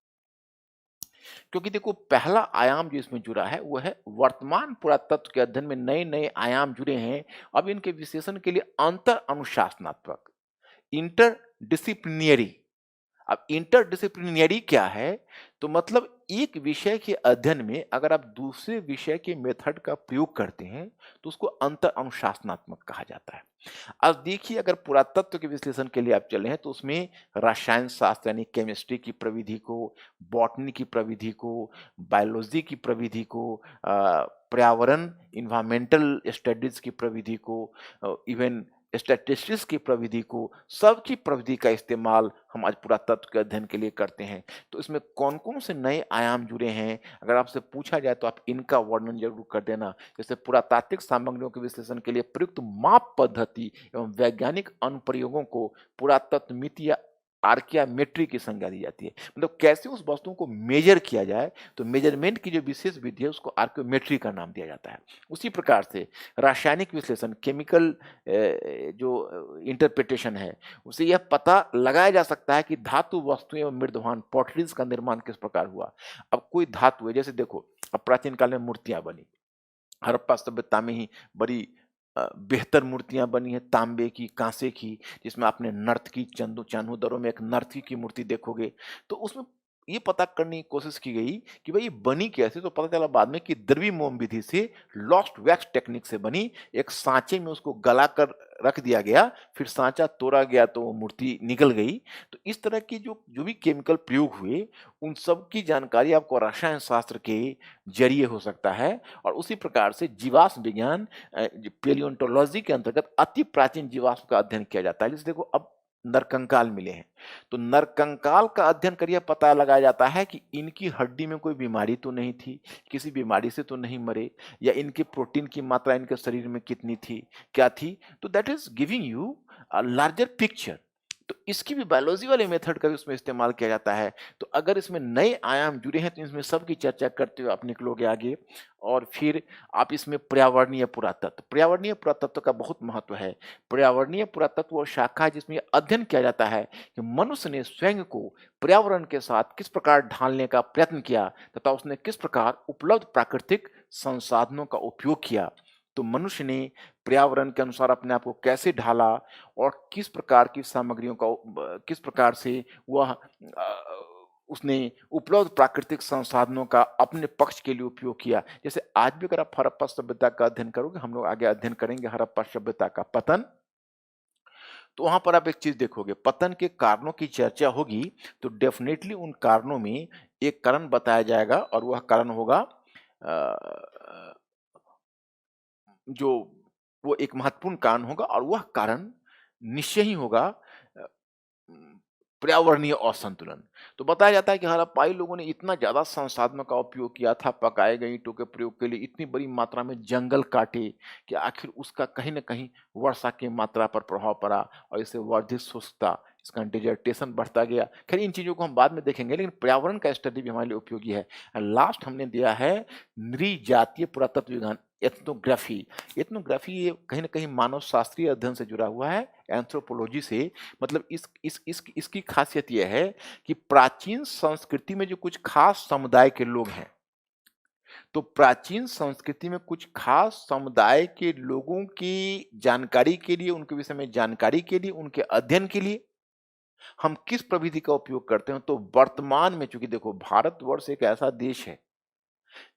क्योंकि देखो पहला आयाम जो इसमें जुड़ा है वो है वर्तमान पुरातत्व के अध्ययन में नए-नए आयाम जुड़े हैं। अब इनके विश्लेषण के लिए अंतर अनुशासनात्मक इंटरडिसिप्लिनरी। अब इंटरडिसिप्लिनरी क्या है? तो मतलब एक विषय के अध्ययन में अगर आप दूसरे विषय के मेथड का प्रयोग करते हैं, तो उसको अंतर अनुशासनात्मक कहा जाता है। अब देखिए अगर पुरातत्व के विश्लेषण के लिए आप चले हैं तो उसमें रसायन शास्त्र यानी केमिस्ट्री की प्रविधि को, बॉटनी की प्रविधि को, बायोलॉजी की प्रविधि को, पर्यावरण एनवायरमेंटल स्टडीज की प्रविधि को, इवन स्टैटिस्टिक्स की प्रविधि को, सबकी प्रविधि का इस्तेमाल हम आज पुरातत्व के अध्ययन के लिए करते हैं। तो इसमें कौन-कौन से नए आयाम जुड़े हैं? अगर आपसे पूछा जाए तो आप इनका वर्णन ज़रूर कर देना। जैसे पुरातात्विक सामग्रियों के विश्लेषण के लिए प्रयुक्त माप पद्धति एवं वैज्ञानिक अनुप्रयोगों को पुरातत्व मिति या आर्कियामेट्री की संज्ञा दी जाती है। मतलब कैसे उस वस्तुओं को मेजर किया जाए, तो मेजरमेंट की जो विशेष विधि है उसको आर्कियोमेट्री का नाम दिया जाता है। उसी प्रकार से रासायनिक विश्लेषण केमिकल जो इंटरप्रिटेशन है, उससे यह पता लगाया जा सकता है कि धातु वस्तुएँ एवं मृदवान पॉटरीज़ का निर्माण किस प्रकार हुआ। अब कोई धातु है जैसे देखो, अब प्राचीन काल में मूर्तियाँ बनी। हड़प्पा सभ्यता में ही बड़ी बेहतर मूर्तियाँ बनी हैं तांबे की, काँसे की, जिसमें आपने नर्तकी चान्हो दरों में एक नर्तकी की मूर्ति देखोगे। तो उसमें ये पता करने की कोशिश की गई कि भई ये बनी कैसे? तो पता चला बाद में कि द्रव्य मोम विधि से लॉस्ट वैक्स टेक्निक से बनी। एक साँचे में उसको गला कर रख दिया गया, फिर साँचा तोड़ा गया तो वो मूर्ति निकल गई। तो इस तरह की जो जो भी केमिकल प्रयोग हुए, उन सब की जानकारी आपको रसायन शास्त्र के ज़रिए हो सकता है। और उसी प्रकार से जीवाश्म विज्ञान पैलियोंटोलॉजी के अंतर्गत अति प्राचीन जीवाश्म का अध्ययन किया जाता है। जैसे देखो अब नरकंकाल मिले हैं, तो नरकंकाल का अध्ययन करिए पता लगाया जाता है कि इनकी हड्डी में कोई बीमारी तो नहीं थी, किसी बीमारी से तो नहीं मरे, या इनके प्रोटीन की मात्रा इनके शरीर में कितनी थी, क्या थी? तो that is giving you a larger picture. तो इसकी भी बायोलॉजी वाले मेथड का भी उसमें इस्तेमाल किया जाता है। तो अगर इसमें नए आयाम जुड़े हैं तो इसमें सबकी चर्चा करते हुए आप निकलोगे आगे। और फिर आप इसमें पर्यावरणीय पुरातत्व का बहुत महत्व है। पर्यावरणीय पुरातत्व वो शाखा है जिसमें अध्ययन किया जाता है कि मनुष्य ने स्वयं को पर्यावरण के साथ किस प्रकार ढालने का प्रयत्न किया तथा उसने किस प्रकार उपलब्ध प्राकृतिक संसाधनों का उपयोग किया। तो मनुष्य ने पर्यावरण के अनुसार अपने आप को कैसे ढाला और किस प्रकार की सामग्रियों का किस प्रकार से वह उसने उपलब्ध प्राकृतिक संसाधनों का अपने पक्ष के लिए उपयोग किया। जैसे आज भी अगर आप हड़प्पा सभ्यता का अध्ययन करोगे, हम लोग आगे अध्ययन करेंगे हड़प्पा सभ्यता का पतन, तो वहाँ पर आप एक चीज़ देखोगे, पतन के कारणों की चर्चा होगी, तो डेफ़िनेटली उन कारणों में एक कारण बताया जाएगा और वह कारण होगा अ जो वो एक महत्वपूर्ण कारण होगा और वह कारण निश्चय ही होगा उम, पर्यावरणीय असंतुलन। तो बताया जाता है कि हड़प्पाई लोगों ने इतना ज़्यादा संसाधनों का उपयोग किया था, पकाए गए ईंटों के प्रयोग के लिए इतनी बड़ी मात्रा में जंगल काटे कि आखिर उसका कहीं न कहीं वर्षा की मात्रा पर प्रभाव पड़ा और इससे वर्धित शुष्कता, इसका डिसर्टेशन बढ़ता गया। खैर इन चीज़ों को हम बाद में देखेंगे, लेकिन पर्यावरण का स्टडी भी हमारे लिए उपयोगी है। लास्ट हमने दिया है नृजातीय पुरातत्व विज्ञान एथनोग्राफी। एथनोग्राफी ये कहीं न कहीं मानव शास्त्रीय अध्ययन से जुड़ा हुआ है, एंथ्रोपोलॉजी से। मतलब इसकी खासियत ये है कि प्राचीन संस्कृति में जो कुछ खास समुदाय के लोग हैं, तो प्राचीन संस्कृति में कुछ खास समुदाय के लोगों की जानकारी के लिए, उनके विषय में जानकारी के लिए, उनके अध्ययन के लिए हम किस प्रविधि का उपयोग करते हैं। तो वर्तमान में चूँकि देखो भारतवर्ष एक ऐसा देश है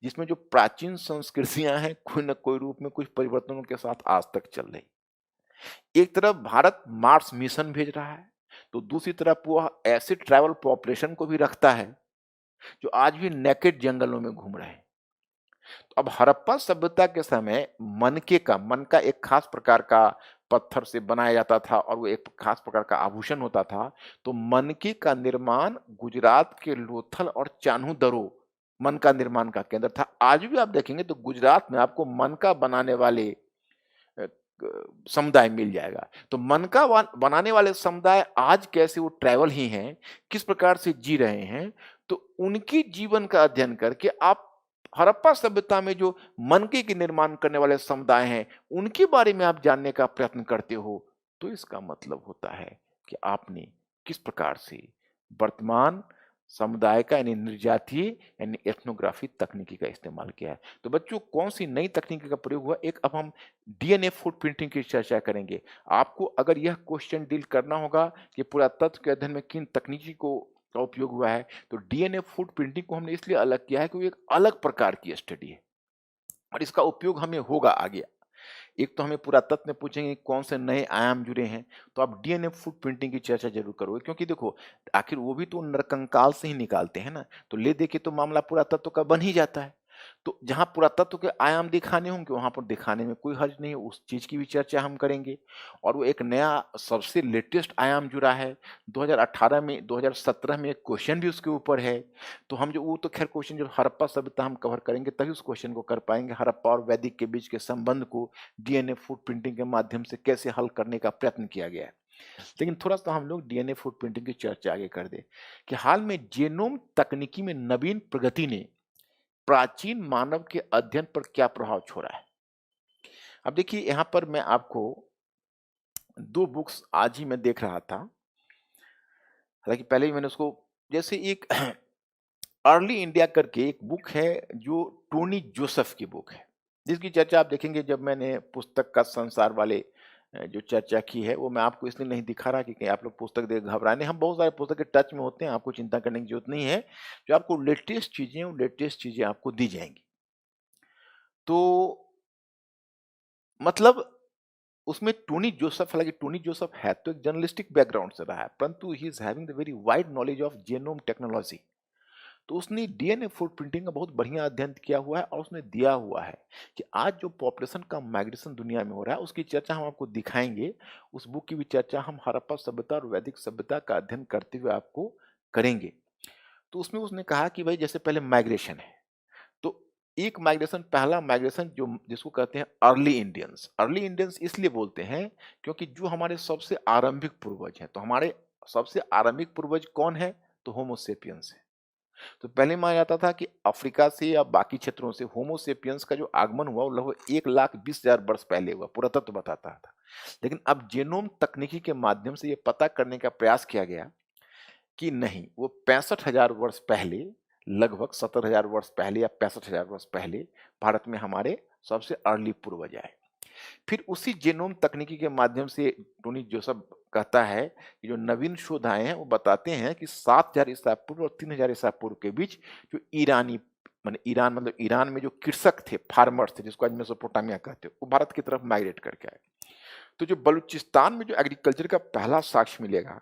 जिसमें जो प्राचीन संस्कृतियां हैं कोई न कोई रूप में कुछ परिवर्तनों के साथ आज तक चल रही। एक तरफ भारत मार्स मिशन भेज रहा है, तो दूसरी तरफ वह ऐसे ट्रैवल पॉपुलेशन को भी रखता है जो आज भी नेकेड जंगलों में घूम रहे हैं। तो अब हड़प्पा सभ्यता के समय मन का एक खास प्रकार का पत्थर से बनाया जाता था और वो एक खास प्रकार का आभूषण होता था। तो मनके का निर्माण गुजरात के लोथल और चान्हू दरो मन का निर्माण का केंद्र था। आज भी आप देखेंगे तो गुजरात में आपको मनका बनाने वाले समुदाय मिल जाएगा। तो मनका बनाने वाले समुदाय आज कैसे वो ट्रैवल ही हैं, किस प्रकार से जी रहे हैं, तो उनकी जीवन का अध्ययन करके आप हड़प्पा सभ्यता में जो मनके के निर्माण करने वाले समुदाय हैं, उनके बारे में आप जानने का प्रयत्न करते हो, तो इसका मतलब होता है कि आपने किस प्रकार से वर्तमान समुदाय का यानी निर्जातीय यानी एथनोग्राफी तकनीकी का इस्तेमाल किया है। तो बच्चों कौन सी नई तकनीकी का प्रयोग हुआ, एक अब हम डीएनए फुटप्रिंटिंग की चर्चा करेंगे। आपको अगर यह क्वेश्चन डील करना होगा कि पुरातत्व के अध्ययन में किन तकनीकी का उपयोग हुआ है, तो डीएनए फुटप्रिंटिंग को हमने इसलिए अलग किया है क्योंकि एक अलग प्रकार की स्टडी है और इसका उपयोग हमें होगा आगे। एक तो हमें पुरातत्व में पूछेंगे कौन से नए आयाम जुड़े हैं, तो आप डीएनए फुटप्रिंटिंग की चर्चा जरूर करोगे क्योंकि देखो आखिर वो भी तो नरकंकाल से ही निकालते हैं ना, तो ले दे के तो मामला पुरातत्व का बन ही जाता है। तो जहां पुरातत्व के आयाम दिखाने होंगे वहां पर दिखाने में कोई हर्ज नहीं है, उस चीज की भी चर्चा हम करेंगे। और वो एक नया सबसे लेटेस्ट आयाम जुड़ा है 2018 में, 2017 में एक क्वेश्चन भी उसके ऊपर है। तो हम जो वो तो खैर क्वेश्चन जब हड़प्पा सभ्यता हम कवर करेंगे तभी उस क्वेश्चन को कर पाएंगे, हड़प्पा और वैदिक के बीच के संबंध को डीएनए फुटप्रिंटिंग के माध्यम से कैसे हल करने का प्रयत्न किया गया है। लेकिन थोड़ा सा हम लोग डीएनए फुटप्रिंटिंग की चर्चा आगे कर दे कि हाल में जेनोम तकनीकी में नवीन प्रगति ने प्राचीन मानव के अध्ययन पर क्या प्रभाव छोड़ा है। अब देखिए यहां पर मैं आपको दो बुक्स आज ही मैं देख रहा था, हालांकि पहले ही मैंने उसको, जैसे एक अर्ली इंडिया करके एक बुक है जो टोनी जोसेफ की बुक है, जिसकी चर्चा आप देखेंगे जब मैंने पुस्तक का संसार वाले जो चर्चा की है वो मैं आपको इसलिए नहीं दिखा रहा कि कहीं आप लोग पुस्तक देख घबराने, हम बहुत सारे पुस्तक के टच में होते हैं, आपको चिंता करने की जरूरत नहीं है। जो आपको लेटेस्ट चीजें वो लेटेस्ट चीजें आपको दी जाएंगी। तो मतलब उसमें टोनी जोसेफ, हालांकि टोनी जोसेफ है तो एक जर्नलिस्टिक बैकग्राउंड से रहा है, परंतु he is having the very wide knowledge of genome technology. तो उसने डीएनए फुटप्रिंटिंग का बहुत बढ़िया अध्ययन किया हुआ है और उसने दिया हुआ है कि आज जो पॉपुलेशन का माइग्रेशन दुनिया में हो रहा है उसकी चर्चा हम आपको दिखाएंगे। उस बुक की भी चर्चा हम हड़प्पा सभ्यता और वैदिक सभ्यता का अध्ययन करते हुए आपको करेंगे। तो उसमें उसने कहा कि भाई जैसे पहले माइग्रेशन है, तो एक माइग्रेशन, पहला माइग्रेशन जो जिसको कहते हैं अर्ली इंडियंस। अर्ली इंडियंस इसलिए बोलते हैं क्योंकि जो हमारे सबसे आरंभिक पूर्वज हैं, तो हमारे सबसे आरंभिक पूर्वज कौन है, तो होमोसेपियंस है। तो पहले माना जाता था कि अफ्रीका से या बाकी क्षेत्रों से होमोसेपियंस का जो आगमन हुआ वो लगभग 1,20,000 वर्ष पहले हुआ, पुरातत्व बताता था। लेकिन अब जेनोम तकनीकी के माध्यम से ये पता करने का प्रयास किया गया कि नहीं, वो 65,000 वर्ष पहले, लगभग 70,000 वर्ष पहले या 65,000 वर्ष पहले भारत में हमारे सबसे अर्ली पूर्वज आए। फिर उसी जेनोम तकनीकी के माध्यम से टोनी जोसेफ कहता है कि जो नवीन शोध आए हैं वो बताते हैं कि 7,000 ईसा पूर्व और 3,000 ईसा पूर्व के बीच जो ईरानी, माने ईरान मतलब ईरान में जो कृषक थे, फार्मर्स थे, जिसको आज मेसोपोटामिया कहते हैं, वो भारत की तरफ माइग्रेट करके आए। तो जो बलूचिस्तान में जो एग्रीकल्चर का पहला साक्ष्य मिलेगा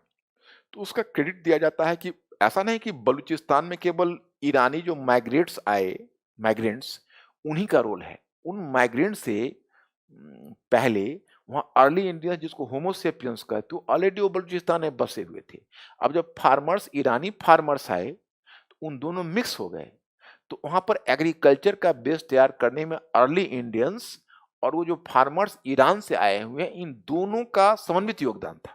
तो उसका क्रेडिट दिया जाता है कि ऐसा नहीं कि बलूचिस्तान में केवल ईरानी जो माइग्रेट्स आए, माइग्रेंट्स, उन्हीं का रोल है। उन माइग्रेंट से पहले वहाँ अर्ली इंडियंस जिसको होमोसेपियंस कहते हो ऑलरेडी वो बलूचिस्तान में बसे हुए थे। अब जब फार्मर्स, ईरानी फार्मर्स आए तो उन दोनों मिक्स हो गए, तो वहां पर एग्रीकल्चर का बेस तैयार करने में अर्ली इंडियंस और वो जो फार्मर्स ईरान से आए हुए हैं इन दोनों का समन्वित योगदान था।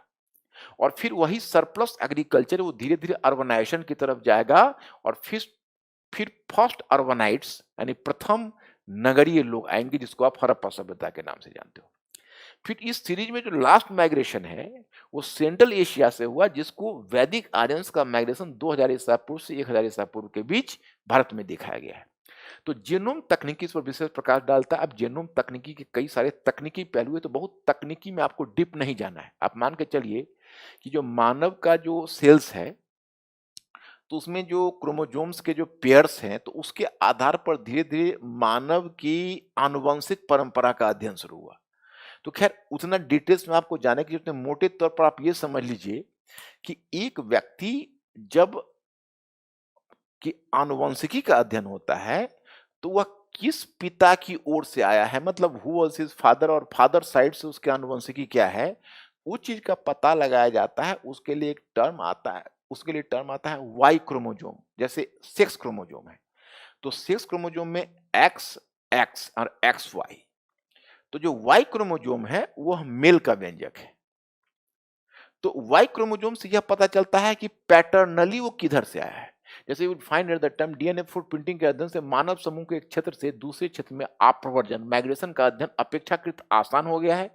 और फिर वही सरप्लस एग्रीकल्चर वो धीरे धीरे अर्बनाइजेशन की तरफ जाएगा और फिर फर्स्ट अर्बनाइट्स यानी प्रथम नगरीय लोग आएंगे जिसको आप हड़प्पा सभ्यता के नाम से जानते हो। फिर इस सीरीज में जो लास्ट माइग्रेशन है वो सेंट्रल एशिया से हुआ जिसको वैदिक आर्यंस का माइग्रेशन 2000 ईसा पूर्व से 1000 ईसा पूर्व के बीच भारत में दिखाया गया है। तो जेनोम तकनीकी इस पर विशेष प्रकाश डालता है। अब जेनोम तकनीकी के कई सारे तकनीकी पहलू है, तो बहुत तकनीकी में आपको डिप नहीं जाना है। आप मान के चलिए कि जो मानव का जो सेल्स है तो उसमें जो क्रोमोसोम्स के जो पेयर्स हैं तो उसके आधार पर धीरे धीरे मानव की आनुवंशिक परंपरा का अध्ययन शुरू हुआ। तो खैर उतना डिटेल्स में आपको जाने की जरूरत नहीं, मोटे तौर पर आप ये समझ लीजिए कि एक व्यक्ति जब कि आनुवंशिकी का अध्ययन होता है तो वह किस पिता की ओर से आया है, मतलब हु वाज हिज फादर, और फादर साइड से उसके आनुवंशिकी क्या है, उस चीज का पता लगाया जाता है। उसके लिए एक टर्म आता है, उसके लिए टर्म आता है वाई क्रोमोजोम। जैसे सेक्स क्रोमोजोम है, तो सेक्स क्रोमोजोम में एक्स एक्स और एक्स वाई, तो जो वाई क्रोमोजोम है वह मेल का व्यंजक है। तो वाई क्रोमोजोम से यह पता चलता है कि पैटर्नली वो किधर से आया है। जैसे you find at the term DNA footprinting के अध्ययन से मानव समूह के एक क्षेत्र से दूसरे क्षेत्र में आप्रवर्जन माइग्रेशन का अध्ययन अपेक्षाकृत आसान हो गया है।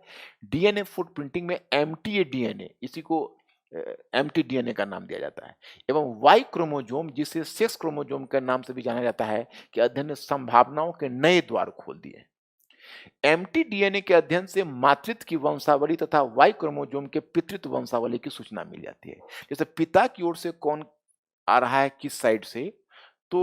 डीएनए फुटप्रिंटिंग में एमटीए डीएनए, इसी को एमटी डीएनए का नाम दिया जाता है, एवं वाई क्रोमोजोम जिसे सेक्स क्रोमोजोम के नाम से भी जाना जाता है, कि अध्ययन ने संभावनाओं के नए द्वार खोल दिए। एमटी डीएनए के अध्ययन से मातृत्व की वंशावली तथा वाई क्रोमोजोम के पितृत्व वंशावली की सूचना मिल जाती है। जैसे पिता की ओर से कौन आ रहा है किस साइड से, तो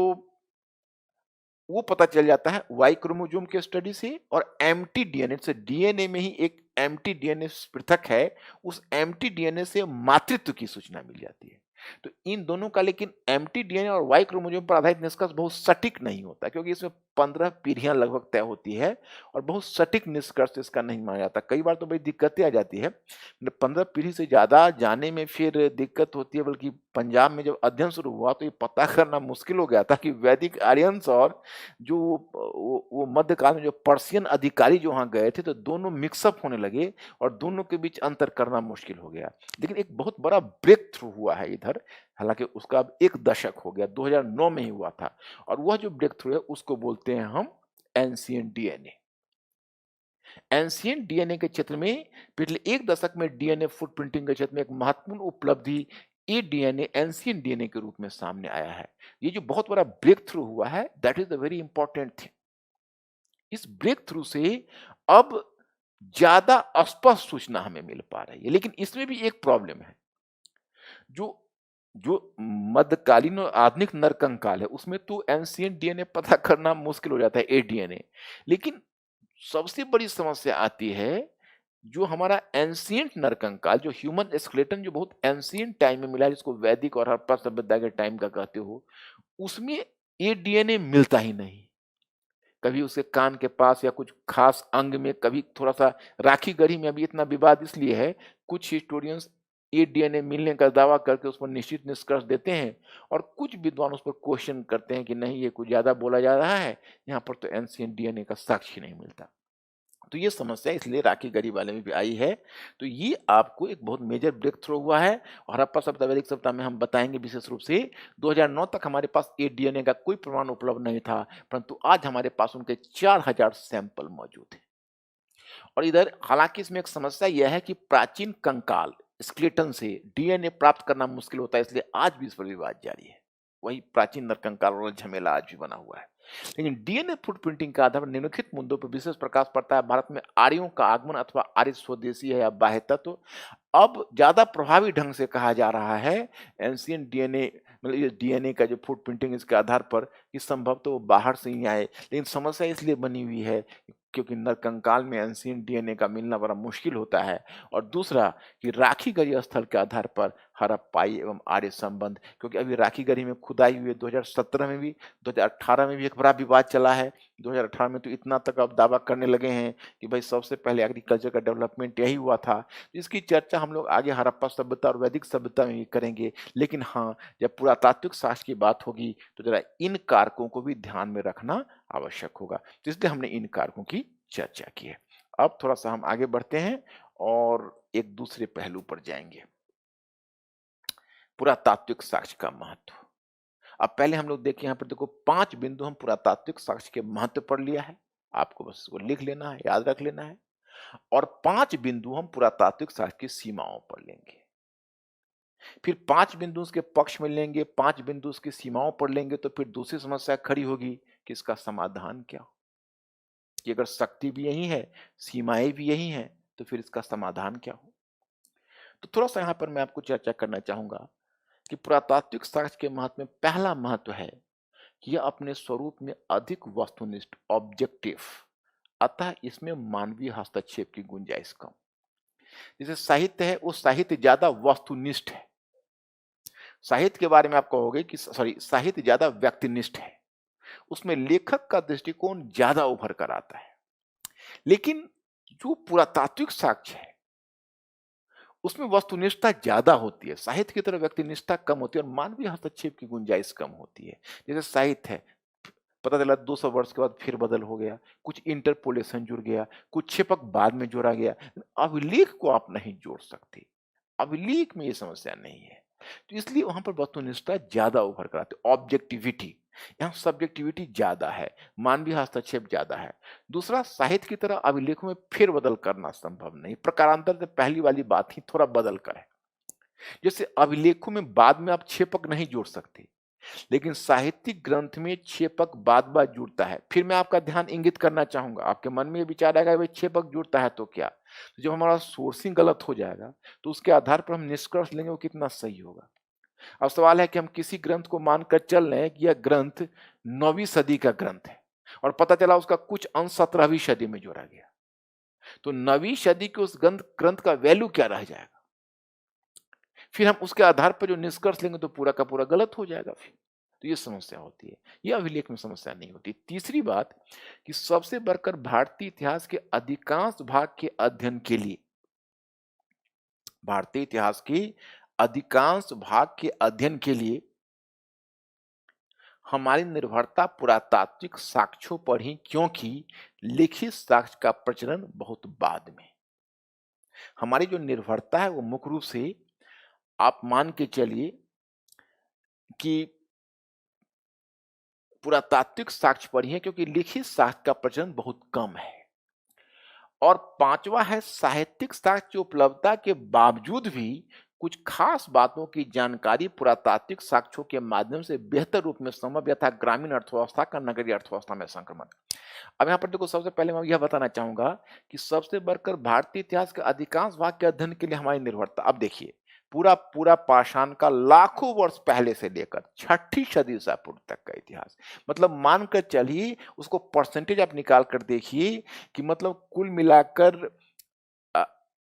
वो पता चल जाता है वाई क्रोमोजोम के स्टडी से। और एमटी डीएनए से, डीएनए में ही एक एमटी डीएनए पृथक है, उस एमटी डीएनए से मातृत्व की सूचना मिल जाती है। तो इन दोनों का लेकिन एमटी डीएनए और वाई क्रोमोजोम पर आधारित निष्कर्ष बहुत सटीक नहीं होता, क्योंकि इसमें 15 पीढ़ियां लगभग तय होती है और बहुत सटीक निष्कर्ष इसका नहीं माना जाता। कई बार तो बड़ी दिक्कतें आ जाती है, 15 पीढ़ी से ज्यादा जाने में फिर दिक्कत होती है। बल्कि पंजाब में जब अध्ययन शुरू हुआ तो ये पता करना मुश्किल हो गया था कि वैदिक आर्यंस और जो वो मध्यकाल में जो पर्शियन अधिकारी जो वहाँ गए थे, तो दोनों मिक्सअप होने लगे और दोनों के बीच अंतर करना मुश्किल हो गया। लेकिन एक बहुत बड़ा ब्रेक थ्रू हुआ है इधर, हालांकि उसका अब 1 दशक हो गया, 2009 में ही हुआ था। और वह जो ब्रेक थ्रू है उसको बोलते हैं हम एंशिएंट डीएनए। एंशिएंट डीएनए के क्षेत्र में पिछले 1 दशक में डीएनए फुटप्रिंटिंग के क्षेत्र में एक महत्वपूर्ण उपलब्धि ये डीएनए एंशिएंट डीएनए के रूप में सामने आया है। ये जो बहुत बड़ा ब्रेक थ्रू हुआ है, that is the very important thing. इस ब्रेक थ्रू से अब ज्यादा स्पष्ट सूचना हमें मिल पा रही है। लेकिन इसमें भी एक प्रॉब्लम है, जो जो मध्यकालीन और आधुनिक नरकंकाल है उसमें तो एंशिएंट डीएनए पता करना मुश्किल हो जाता है, ए डीएनए। लेकिन सबसे बड़ी समस्या आती है जो हमारा एंशिएंट नरकंकाल, जो ह्यूमन स्केलेटन जो बहुत एंशिएंट टाइम में मिला है, जिसको वैदिक और हड़प्पा सभ्यता के टाइम का कहते हो, उसमें ये डीएनए मिलता ही नहीं। कभी उसके कान के पास या कुछ खास अंग में, कभी थोड़ा-सा राखी गढ़ी में। अभी इतना विवाद इसलिए है, कुछ हिस्टोरियंस ये डीएनए मिलने का दावा करके उस पर निश्चित निष्कर्ष देते हैं और कुछ विद्वान उस पर क्वेश्चन करते हैं कि नहीं, ये कुछ ज़्यादा बोला जा रहा है, यहाँ पर तो एंशिएंट डीएनए का साक्ष्य नहीं मिलता। तो ये समस्या इसलिए राखी गढ़ी वाले में भी आई है। तो ये आपको एक बहुत मेजर ब्रेक थ्रू हुआ है। और हड़प्पा सभ्यता, वैदिक सभ्यता में हम बताएंगे विशेष रूप से 2009 तक हमारे पास ये डीएनए का कोई प्रमाण उपलब्ध नहीं था, परंतु आज हमारे पास उनके 4000 सैंपल मौजूद हैं। और इधर हालांकि इसमें एक समस्या यह है कि प्राचीन कंकाल स्केलेटन से डीएनए प्राप्त करना मुश्किल होता है, इसलिए आज भी इस पर विवाद जारी है। वही प्राचीन नरकंकाल वाला झमेला आज भी बना हुआ है। लेकिन डीएनए फुटप्रिंटिंग के आधार पर निम्नलिखित मुद्दों पर विशेष प्रकाश पड़ता है। भारत में आर्यों का आगमन अथवा आर्य स्वदेशी है या बाह्य तत्व, अब ज्यादा प्रभावी ढंग से कहा जा रहा है। एंशिएंट डीएनए, मतलब ये डीएनए का जो फुटप्रिंटिंग इसके आधार पर कि संभव तो वो बाहर से ही आए। लेकिन समस्या इसलिए बनी हुई है क्योंकि नरकंकाल में एंशिएंट डीएनए का मिलना बड़ा मुश्किल होता है। और दूसरा कि राखीगढ़ी स्थल के आधार पर हड़प्पाई एवं आर्य संबंध, क्योंकि अभी राखीगढ़ी में खुदाई हुई है 2017 में भी, 2018 में भी एक बड़ा विवाद चला है। 2018 में तो इतना तक अब दावा करने लगे हैं कि भाई सबसे पहले एग्रीकल्चर का डेवलपमेंट यही हुआ था। तो इसकी चर्चा हम लोग आगे हड़प्पा सभ्यता और वैदिक सभ्यता में भी करेंगे। लेकिन हाँ, जब पुरातात्विक शास्त्र की बात होगी तो जरा इन कारकों को भी ध्यान में रखना आवश्यक होगा। तो इसलिए हमने इन कारकों की चर्चा की है। अब थोड़ा सा हम आगे बढ़ते हैं और एक दूसरे पहलू पर जाएंगे, पुरातात्विक साक्ष्य का महत्व। अब पहले हम लोग देखिए, यहाँ पर देखो 5 बिंदु हम पुरातात्विक साक्ष्य के महत्व पर लिया है। आपको बस इसको लिख लेना है, याद रख लेना है। और 5 बिंदु हम पुरातात्विक साक्ष्य की सीमाओं पर लेंगे। फिर 5 बिंदु उसके पक्ष में लेंगे, 5 बिंदु उसकी सीमाओं पर लेंगे। तो फिर दूसरी समस्या खड़ी होगी कि इसका समाधान क्या हो, कि अगर शक्ति भी यही है, सीमाएं भी यही हैं, तो फिर इसका समाधान क्या हो। तो थोड़ा सा यहाँ पर मैं आपको चर्चा करना चाहूंगा कि पुरातात्विक साक्ष्य के महत्व में पहला महत्व है कि यह अपने स्वरूप में अधिक वस्तुनिष्ठ, ऑब्जेक्टिव, अतः इसमें मानवीय हस्तक्षेप की गुंजाइश कम। जैसे साहित्य है, वो साहित्य ज्यादा वस्तुनिष्ठ है। साहित्य के बारे में आप कहोगे कि सॉरी, साहित्य ज्यादा व्यक्तिनिष्ठ है। उसमें लेखक का दृष्टिकोण ज्यादा उभर कर आता है। लेकिन जो पुरातात्विक साक्ष्य है उसमें वस्तुनिष्ठता ज्यादा होती है, साहित्य की तरह व्यक्तिनिष्ठता कम होती है और मानवीय हस्तक्षेप की गुंजाइश कम होती है। जैसे साहित्य है, पता चला 200 वर्ष के बाद फिर बदल हो गया, कुछ इंटरपोलेशन जुड़ गया, कुछ छिपक बाद में जोड़ा गया। अभिलेख को आप नहीं जोड़ सकते, अभिलेख में ये समस्या नहीं है। तो इसलिए वहां पर वस्तुनिष्ठता ज्यादा उभर कर आती है, ऑब्जेक्टिविटी। यहाँ सब्जेक्टिविटी ज्यादा है, मानवीय हस्तक्षेप ज्यादा है। दूसरा, साहित्य की तरह अभिलेखों में फिर बदल करना संभव नहीं, प्रकारांतर से पहली वाली बात ही थोड़ा बदल कर है। जैसे अभिलेखों में बाद में आप छेपक नहीं जोड़ सकते, लेकिन साहित्यिक ग्रंथ में छेपक बाद बार जुड़ता है। फिर मैं आपका ध्यान इंगित करना चाहूंगा, आपके मन में ये विचार आएगा भाई छेपक जुड़ता है तो क्या, तो जब हमारा सोर्सिंग गलत हो जाएगा तो उसके आधार पर हम निष्कर्ष लेंगे वो कितना सही होगा। अब सवाल है कि हम किसी ग्रंथ को मानकर चल रहे हैं कि यह ग्रंथ 9वीं सदी का ग्रंथ है और पता चला उसका कुछ अंश 17वीं सदी में जोड़ा गया, तो 9वीं सदी के उस ग्रंथ का वैल्यू क्या रह जाएगा। फिर हम उसके आधार पर जो निष्कर्ष लेंगे तो पूरा का पूरा गलत हो जाएगा। फिर तो ये समस्या होती है, ये अभिलेख में समस्या नहीं होती। तीसरी बात कि सबसे बढ़कर भारतीय इतिहास के अधिकांश भाग के अध्ययन के लिए, भारतीय इतिहास के अधिकांश भाग के अध्ययन के लिए हमारी निर्भरता पुरातात्विक साक्ष्यों पर ही, क्योंकि लिखित साक्ष्य का प्रचलन बहुत बाद में। हमारी जो निर्भरता है वो मुख्य रूप से आप मान के चलिए कि पुरातात्विक साक्ष्य पर ही है, क्योंकि लिखित साक्ष्य का प्रचलन बहुत कम है। और पांचवा है साहित्यिक साक्ष्य की उपलब्धता के बावजूद भी कुछ खास बातों की जानकारी पुरातात्विक साक्ष्यों के माध्यम से बेहतर रूप में संभव, यथा ग्रामीण अर्थव्यवस्था का नगरीय अर्थव्यवस्था में संक्रमण। अब यहाँ पर देखो, सबसे पहले मैं यह बताना चाहूंगा कि सबसे बढ़कर भारतीय इतिहास के अधिकांश भाग के अध्ययन के लिए हमारी निर्भरता, अब देखिए पूरा पूरा पाषाण का लाखों वर्ष पहले से लेकर 6ठी सदी ईसा पूर्व तक का इतिहास, मतलब मानकर चलिए उसको परसेंटेज आप निकाल कर देखिए कि मतलब कुल मिलाकर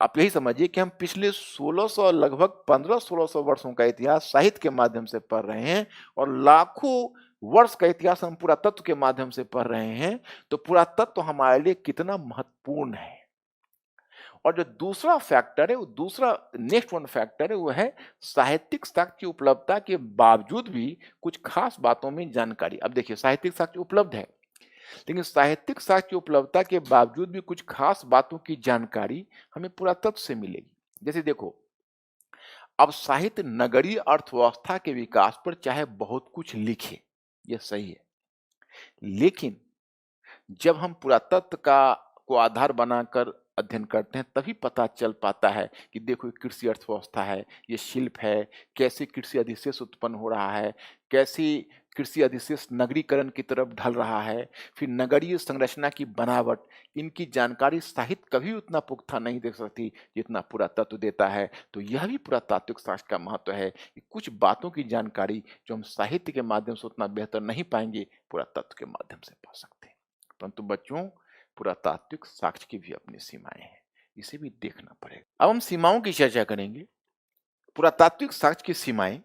आप यही समझिए कि हम पिछले 1600 लगभग 1500-1600 वर्षों का इतिहास साहित्य के माध्यम से पढ़ रहे हैं और लाखों वर्ष का इतिहास हम पुरातत्व के माध्यम से पढ़ रहे हैं। तो पुरातत्व हमारे लिए कितना महत्वपूर्ण है। और जो दूसरा फैक्टर है, वो दूसरा नेक्स्ट वन फैक्टर है, वो है साहित्यिक साक्ष्य की उपलब्धता के बावजूद भी कुछ खास बातों में जानकारी। अब देखिए साहित्यिक साक्ष्य उपलब्ध है, लेकिन साहित्यिक साक्ष्य की उपलब्धता के बावजूद भी कुछ खास बातों की जानकारी हमें पुरातत्व से मिलेगी। जैसे देखो, अब साहित्य नगरीय अर्थव्यवस्था के विकास पर चाहे बहुत कुछ लिखे, यह सही है, लेकिन जब हम पुरातत्व का को आधार बनाकर अध्ययन करते हैं तभी पता चल पाता है कि देखो ये कृषि अर्थव्यवस्था है, ये शिल्प है, कैसे कृषि अधिशेष उत्पन्न हो रहा है, कैसे कृषि अधिशेष नगरीकरण की तरफ ढल रहा है, फिर नगरीय संरचना की बनावट, इनकी जानकारी साहित्य कभी उतना पुख्ता नहीं दे सकती जितना पुरातत्व देता है। तो यह भी पुरातात्विक शास्त्र का महत्व है कि कुछ बातों की जानकारी जो हम साहित्य के माध्यम से उतना बेहतर नहीं पाएंगे, पुरातत्व के माध्यम से पा सकते हैं। परंतु बच्चों, पुरातात्विक साक्ष्य की भी अपनी सीमाएं हैं, इसे भी देखना पड़ेगा। अब हम सीमाओं की चर्चा करेंगे। पुरातात्विक साक्ष्य की सीमाएं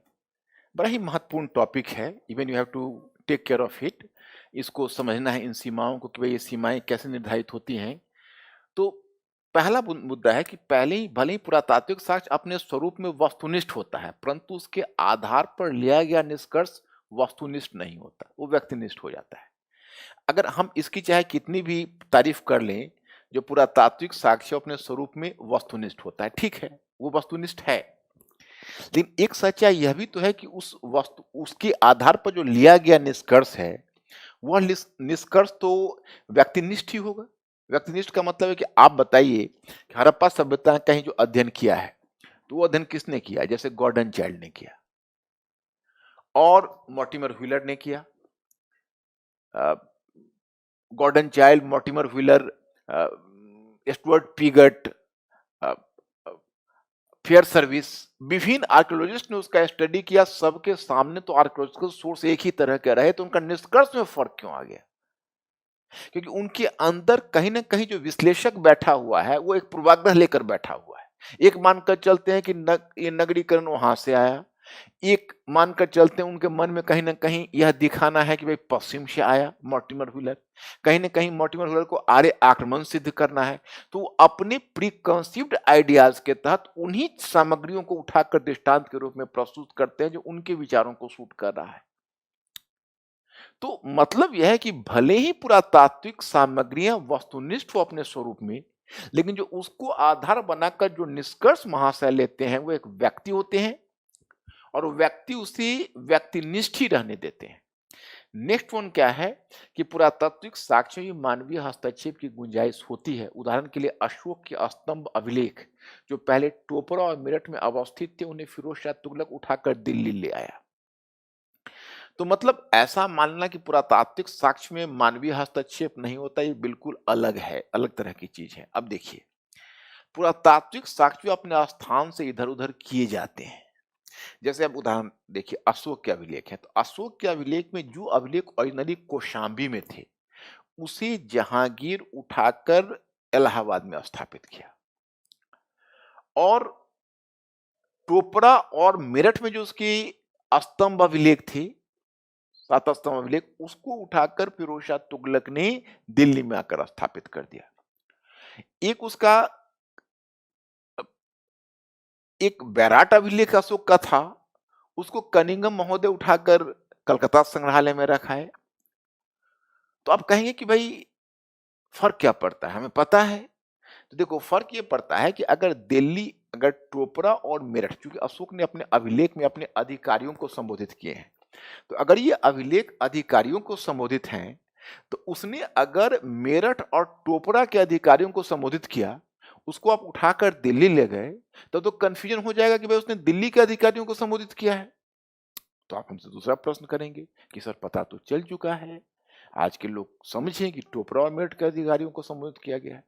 बड़ा ही महत्वपूर्ण टॉपिक है, even you have to take care of it. इसको समझना है, इन सीमाओं को, कि भाई ये सीमाएं कैसे निर्धारित होती हैं। तो पहला मुद्दा है कि पहले ही भले ही पुरातात्विक साक्ष्य अपने स्वरूप में वस्तुनिष्ठ होता है, परंतु उसके आधार पर लिया गया निष्कर्ष वस्तुनिष्ठ नहीं होता, वो व्यक्तिनिष्ठ हो जाता है। अगर हम इसकी चाहे कितनी भी तारीफ कर लें, जो पुरातात्विक साक्ष्य अपने स्वरूप में वस्तुनिष्ठ होता है, ठीक है, वो वस्तुनिष्ठ है, लेकिन एक सच्चाई यह भी तो है कि उस वस्तु, उसके आधार पर जो लिया गया निष्कर्ष है, वह निष्कर्ष तो व्यक्तिनिष्ठ ही होगा। व्यक्तिनिष्ठ का मतलब है कि आप बताइए कि हड़प्पा सभ्यता का जो अध्ययन किया है, तो वो अध्ययन किसने किया? जैसे गॉर्डन चाइल्ड ने किया और मॉर्टिमर व्हीलर ने किया। Gordon Childe, Mortimer Wheeler, Stuart Piggott, Fairservis, विभिन्न आर्कियोलॉजिस्ट ने उसका स्टडी किया। सबके सामने तो आर्कियोलॉजिकल सोर्स एक ही तरह के रहे, तो उनका निष्कर्ष में फर्क क्यों आ गया? क्योंकि उनके अंदर कहीं ना कहीं जो विश्लेषक बैठा हुआ है वो एक पूर्वाग्रह लेकर बैठा हुआ है। एक मानकर चलते हैं कि ये नगरीकरण वहां से आया, एक मानकर चलते हैं उनके मन में कहीं न कहीं यह दिखाना है कि भाई पश्चिम से आया मॉर्टिमर व्हीलर, कहीं न कहीं मॉर्टिमर व्हीलर को आर्य आक्रमण सिद्ध करना है। तो वो अपने प्रीकंसीव्ड आइडियाज़ के तहत उन्हीं सामग्रियों को उठाकर दृष्टांत के रूप में प्रस्तुत करते हैं जो उनके विचारों को सूट कर रहा है। तो मतलब यह है कि भले ही पुरातात्विक सामग्रियां वस्तुनिष्ठ हो अपने स्वरूप में, लेकिन जो उसको आधार बनाकर जो निष्कर्ष महाशय लेते हैं वो एक व्यक्ति होते हैं और वो व्यक्ति उसी व्यक्तिनिष्ठ ही रहने देते हैं। नेक्स्ट वन क्या है कि पुरातात्विक साक्ष्यों में मानवीय हस्तक्षेप की गुंजाइश होती है। उदाहरण के लिए अशोक के स्तंभ अभिलेख जो पहले टोपरा और मेरठ में अवस्थित थे, उन्हें फिरोज शाह तुगलक उठाकर दिल्ली ले आया। तो मतलब ऐसा मानना कि पुरातात्विक साक्ष्य में मानवीय हस्तक्षेप नहीं होता, ये बिल्कुल अलग है, अलग तरह की चीज है। अब देखिए, पुरातात्विक साक्ष्य अपने स्थान से इधर उधर किए जाते हैं। जैसे अब उदाहरण देखिए, अशोक के अभिलेख है, तो अशोक के अभिलेख में जो अभिलेख ओरिजिनली कौशाम्बी में थे उसे जहांगीर उठाकर इलाहाबाद में स्थापित किया, और टोपरा और मेरठ में जो उसकी स्तंभ अभिलेख थे, सात स्तंभ अभिलेख, उसको उठाकर फिरोज शाह तुगलक ने दिल्ली में आकर स्थापित कर दिया। एक उसका एक बैराट अभिलेख अशोक का था, उसको कनिंघम महोदय उठाकर कलकत्ता संग्रहालय में रखा है। तो आप कहेंगे कि भाई फर्क क्या पड़ता है, हमें पता है। तो देखो, फर्क ये पड़ता है कि अगर टोपरा और मेरठ, क्योंकि अशोक ने अपने अभिलेख में अपने अधिकारियों को संबोधित किए हैं, तो अगर ये अभिलेख अधिकारियों को संबोधित हैं, तो उसने अगर मेरठ और टोपरा के अधिकारियों को संबोधित किया, उसको आप उठाकर दिल्ली ले गए, तो कंफ्यूजन हो जाएगा कि भाई उसने दिल्ली के अधिकारियों को संबोधित किया है। तो आप हमसे दूसरा प्रश्न करेंगे कि सर पता तो चल चुका है, आज के लोग समझें कि टोपरा और मेरठ के अधिकारियों को संबोधित किया गया है।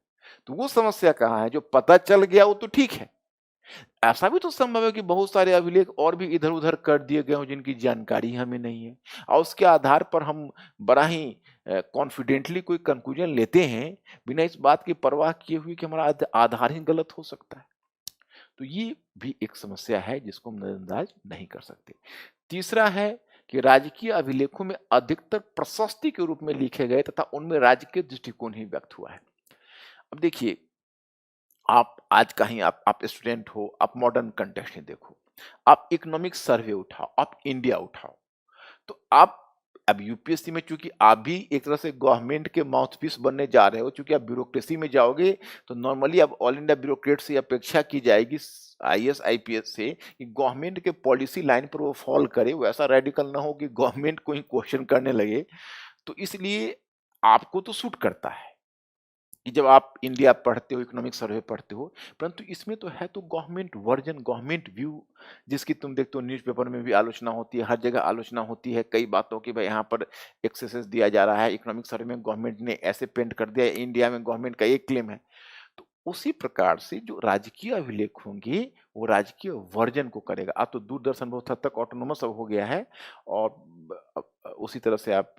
तो वो समस्या कहाँ है? जो पता चल गया वो तो ठीक है, ऐसा भी तो संभव है कि बहुत सारे अभिलेख और भी इधर-उधर कर दिए गए हों जिनकी जानकारी हमें नहीं है, और उसके आधार पर हम बड़ा ही कॉन्फिडेंटली कोई कंक्लूजन लेते हैं, बिना इस बात की परवाह किए हुए कि हमारा आधार ही गलत हो सकता है। तो ये भी एक समस्या है जिसको हम नजरअंदाज नहीं कर सकते। तीसरा है कि राजकीय अभिलेखों में अधिकतर प्रशस्ति के रूप में लिखे गए तथा उनमें राजकीय दृष्टिकोण ही व्यक्त हुआ है। अब देखिए, आप आज का ही आप स्टूडेंट हो, आप मॉडर्न कंटेक्स्ट में देखो, आप इकोनॉमिक सर्वे उठाओ, आप इंडिया उठाओ, तो आप अब यूपीएससी में चूंकि आप भी एक तरह से गवर्नमेंट के माउथपीस बनने जा रहे हो, चूंकि आप ब्यूरोक्रेसी में जाओगे, तो नॉर्मली अब ऑल इंडिया ब्यूरोक्रेट से अपेक्षा की जाएगी आईएएस आईपीएस से कि गवर्नमेंट के पॉलिसी लाइन पर वो फॉल करे, वो ऐसा रेडिकल ना हो कि गवर्नमेंट को ही क्वेश्चन करने लगे। तो इसलिए आपको तो सूट करता है कि जब आप इंडिया पढ़ते हो, इकोनॉमिक सर्वे पढ़ते हो, परंतु इसमें तो है तो गवर्नमेंट वर्जन, गवर्नमेंट व्यू, जिसकी तुम देखते हो न्यूज़पेपर में भी आलोचना होती है, हर जगह आलोचना होती है कई बातों की, भाई यहाँ पर एक्सेसेस दिया जा रहा है, इकोनॉमिक सर्वे में गवर्नमेंट ने ऐसे पेंट कर दिया, इंडिया में गवर्नमेंट का एक क्लेम है। तो उसी प्रकार से जो राजकीय अभिलेख होंगे, वो राजकीय वर्जन को करेगा। अब तो दूरदर्शन बहुत हद तक ऑटोनोमस अब हो गया है, और उसी तरह से आप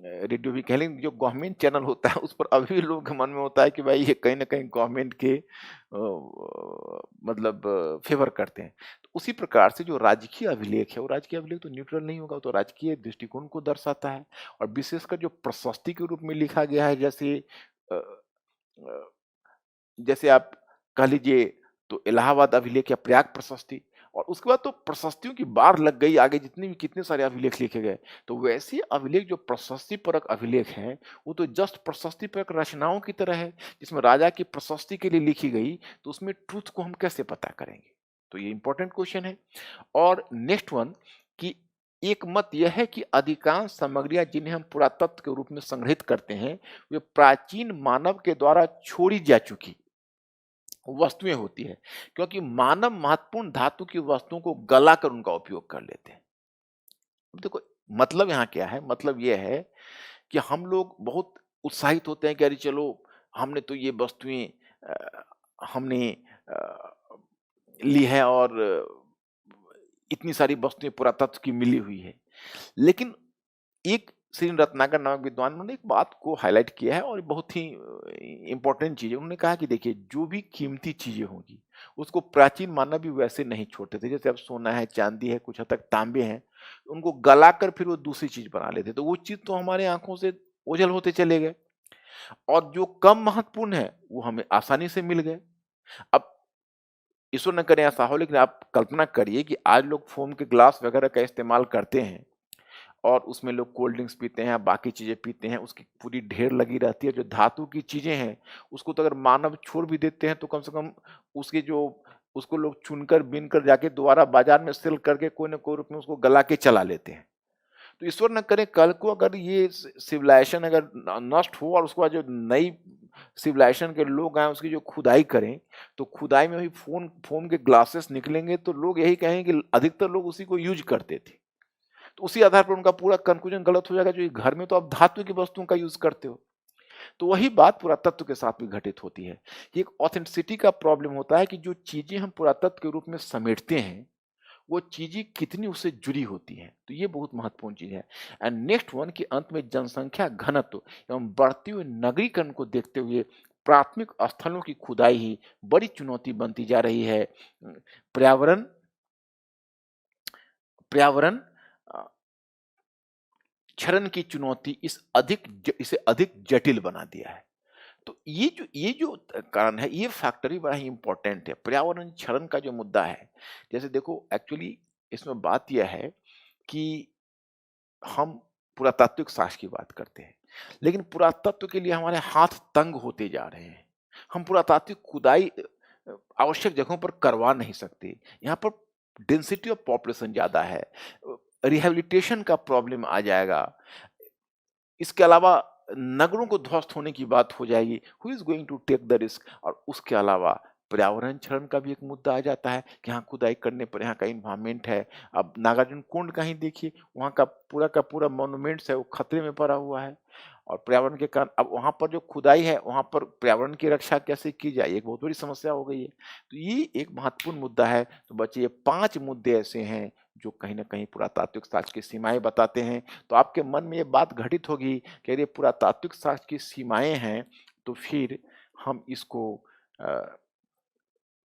रेडियो भी कह लें, जो गवर्नमेंट चैनल होता है उस पर अभी भी लोगों के मन में होता है कि भाई ये कहीं न कहीं गवर्नमेंट के मतलब फ़ेवर करते हैं। तो उसी प्रकार से जो राजकीय अभिलेख है, वो राजकीय अभिलेख तो न्यूट्रल नहीं होगा, वो तो राजकीय दृष्टिकोण को दर्शाता है, और विशेषकर जो प्रशस्ति के रूप में लिखा गया है, जैसे अ अ, जैसे आप कह लीजिए, तो इलाहाबाद अभिलेख या प्रयाग प्रशस्ति, और उसके बाद तो प्रशस्तियों की बाढ़ लग गई, आगे जितने भी कितने सारे अभिलेख लिखे गए। तो वैसे अभिलेख जो प्रशस्ति परक अभिलेख हैं, वो तो जस्ट प्रशस्ति परक रचनाओं की तरह है, जिसमें राजा की प्रशस्ति के लिए लिखी गई, तो उसमें ट्रुथ को हम कैसे पता करेंगे? तो ये इंपॉर्टेंट क्वेश्चन है। और नेक्स्ट वन कि एक मत यह है कि अधिकांश सामग्रियाँ जिन्हें हम पुरातत्व के रूप में संग्रहित करते हैं, वे प्राचीन मानव के द्वारा छोड़ी जा चुकी वस्तुएं होती है, क्योंकि मानव महत्वपूर्ण धातु की वस्तुओं को गलाकर उनका उपयोग कर लेते हैं। अब देखो, मतलब यहाँ क्या है? मतलब ये है कि हम लोग बहुत उत्साहित होते हैं कि अरे चलो, हमने तो ये वस्तुएं हमने ली है, और इतनी सारी वस्तुएं पुरातत्व की मिली हुई है। लेकिन एक श्री रत्नाकर नामक विद्वान, उन्होंने एक बात को हाईलाइट किया है और बहुत ही इम्पोर्टेंट चीज़ है। उन्होंने कहा कि देखिए, जो भी कीमती चीज़ें होंगी, उसको प्राचीन मानव भी वैसे नहीं छोड़ते थे। जैसे अब सोना है, चांदी है, कुछ हद तक तांबे हैं, उनको गलाकर फिर वो दूसरी चीज़ बना लेते। तो वो चीज़ तो हमारे आँखों से ओझल होते चले गए और जो कम महत्वपूर्ण है, वो हमें आसानी से मिल गए। अब ईश्वर न करे ऐसा हो, लेकिन आप कल्पना करिए कि आज लोग फ़ोम के ग्लास वगैरह का इस्तेमाल करते हैं और उसमें लोग कोल्ड ड्रिंक्स पीते हैं, बाकी चीज़ें पीते हैं, उसकी पूरी ढेर लगी रहती है। जो धातु की चीज़ें हैं, उसको तो अगर मानव छोड़ भी देते हैं, तो कम से कम उसके जो उसको लोग चुनकर, बीनकर जाके दोबारा बाज़ार में सेल करके कोई न कोई रूप में उसको गला के चला लेते हैं। तो ईश्वर न करे कल को अगर ये सिविलाइजेशन अगर नष्ट हो और उसके बाद जो नई सिविलाइजेशन के लोग आए उसकी जो खुदाई करें, तो खुदाई में भी फोन फोम के ग्लासेस निकलेंगे, तो लोग यही कहेंगे कि अधिकतर लोग उसी को यूज करते थे। तो उसी आधार पर उनका पूरा कंक्लूजन गलत हो जाएगा, जो ये घर में तो आप धातु की वस्तुओं का यूज करते हो। तो वही बात पुरातत्व के साथ भी घटित होती है। ये एक ऑथेंटिसिटी का प्रॉब्लम होता है कि जो चीजें हम पुरातत्व के रूप में समेटते हैं, वो चीजें कितनी उससे जुड़ी होती हैं। तो ये बहुत महत्वपूर्ण चीज है। एंड नेक्स्ट वन कि अंत में जनसंख्या घनत्व एवं बढ़ते हुए नगरीकरण को देखते हुए प्राथमिक स्थलों की खुदाई ही बड़ी चुनौती बनती जा रही है। पर्यावरण पर्यावरण क्षरण की चुनौती इसे अधिक जटिल बना दिया है। तो ये जो कारण है, ये फैक्टर ही बड़ा ही इम्पोर्टेंट है। पर्यावरण क्षरण का जो मुद्दा है, जैसे देखो एक्चुअली इसमें बात यह है कि हम पुरातात्विक साक्ष्य की बात करते हैं, लेकिन पुरातत्व के लिए हमारे हाथ तंग होते जा रहे हैं। हम पुरातात्विक खुदाई आवश्यक जगहों पर करवा नहीं सकते। यहाँ पर डेंसिटी ऑफ पॉपुलेशन ज़्यादा है। रिहैबिलिटेशन का प्रॉब्लम आ जाएगा। इसके अलावा नगरों को ध्वस्त होने की बात हो जाएगी। Who is going to take the risk? और उसके अलावा पर्यावरण क्षरण का भी एक मुद्दा आ जाता है कि यहाँ खुदाई करने पर यहाँ का एनवायरनमेंट है। अब नागार्जुन कुंड का ही देखिए, वहाँ का पूरा मॉन्यूमेंट्स है, वो खतरे में पड़ा हुआ है। और पर्यावरण के कारण अब वहाँ पर जो खुदाई है, वहाँ पर पर्यावरण की रक्षा कैसे की जाए, एक बहुत बड़ी समस्या हो गई है। तो ये एक महत्वपूर्ण मुद्दा है। तो बच्चे, ये 5 मुद्दे ऐसे हैं जो कहीं न कहीं पुरातात्विक साक्ष्य की सीमाएँ बताते हैं। तो आपके मन में ये बात घटित होगी कि अरे पुरातात्विक साक्ष्य की सीमाएँ हैं, तो फिर हम अ,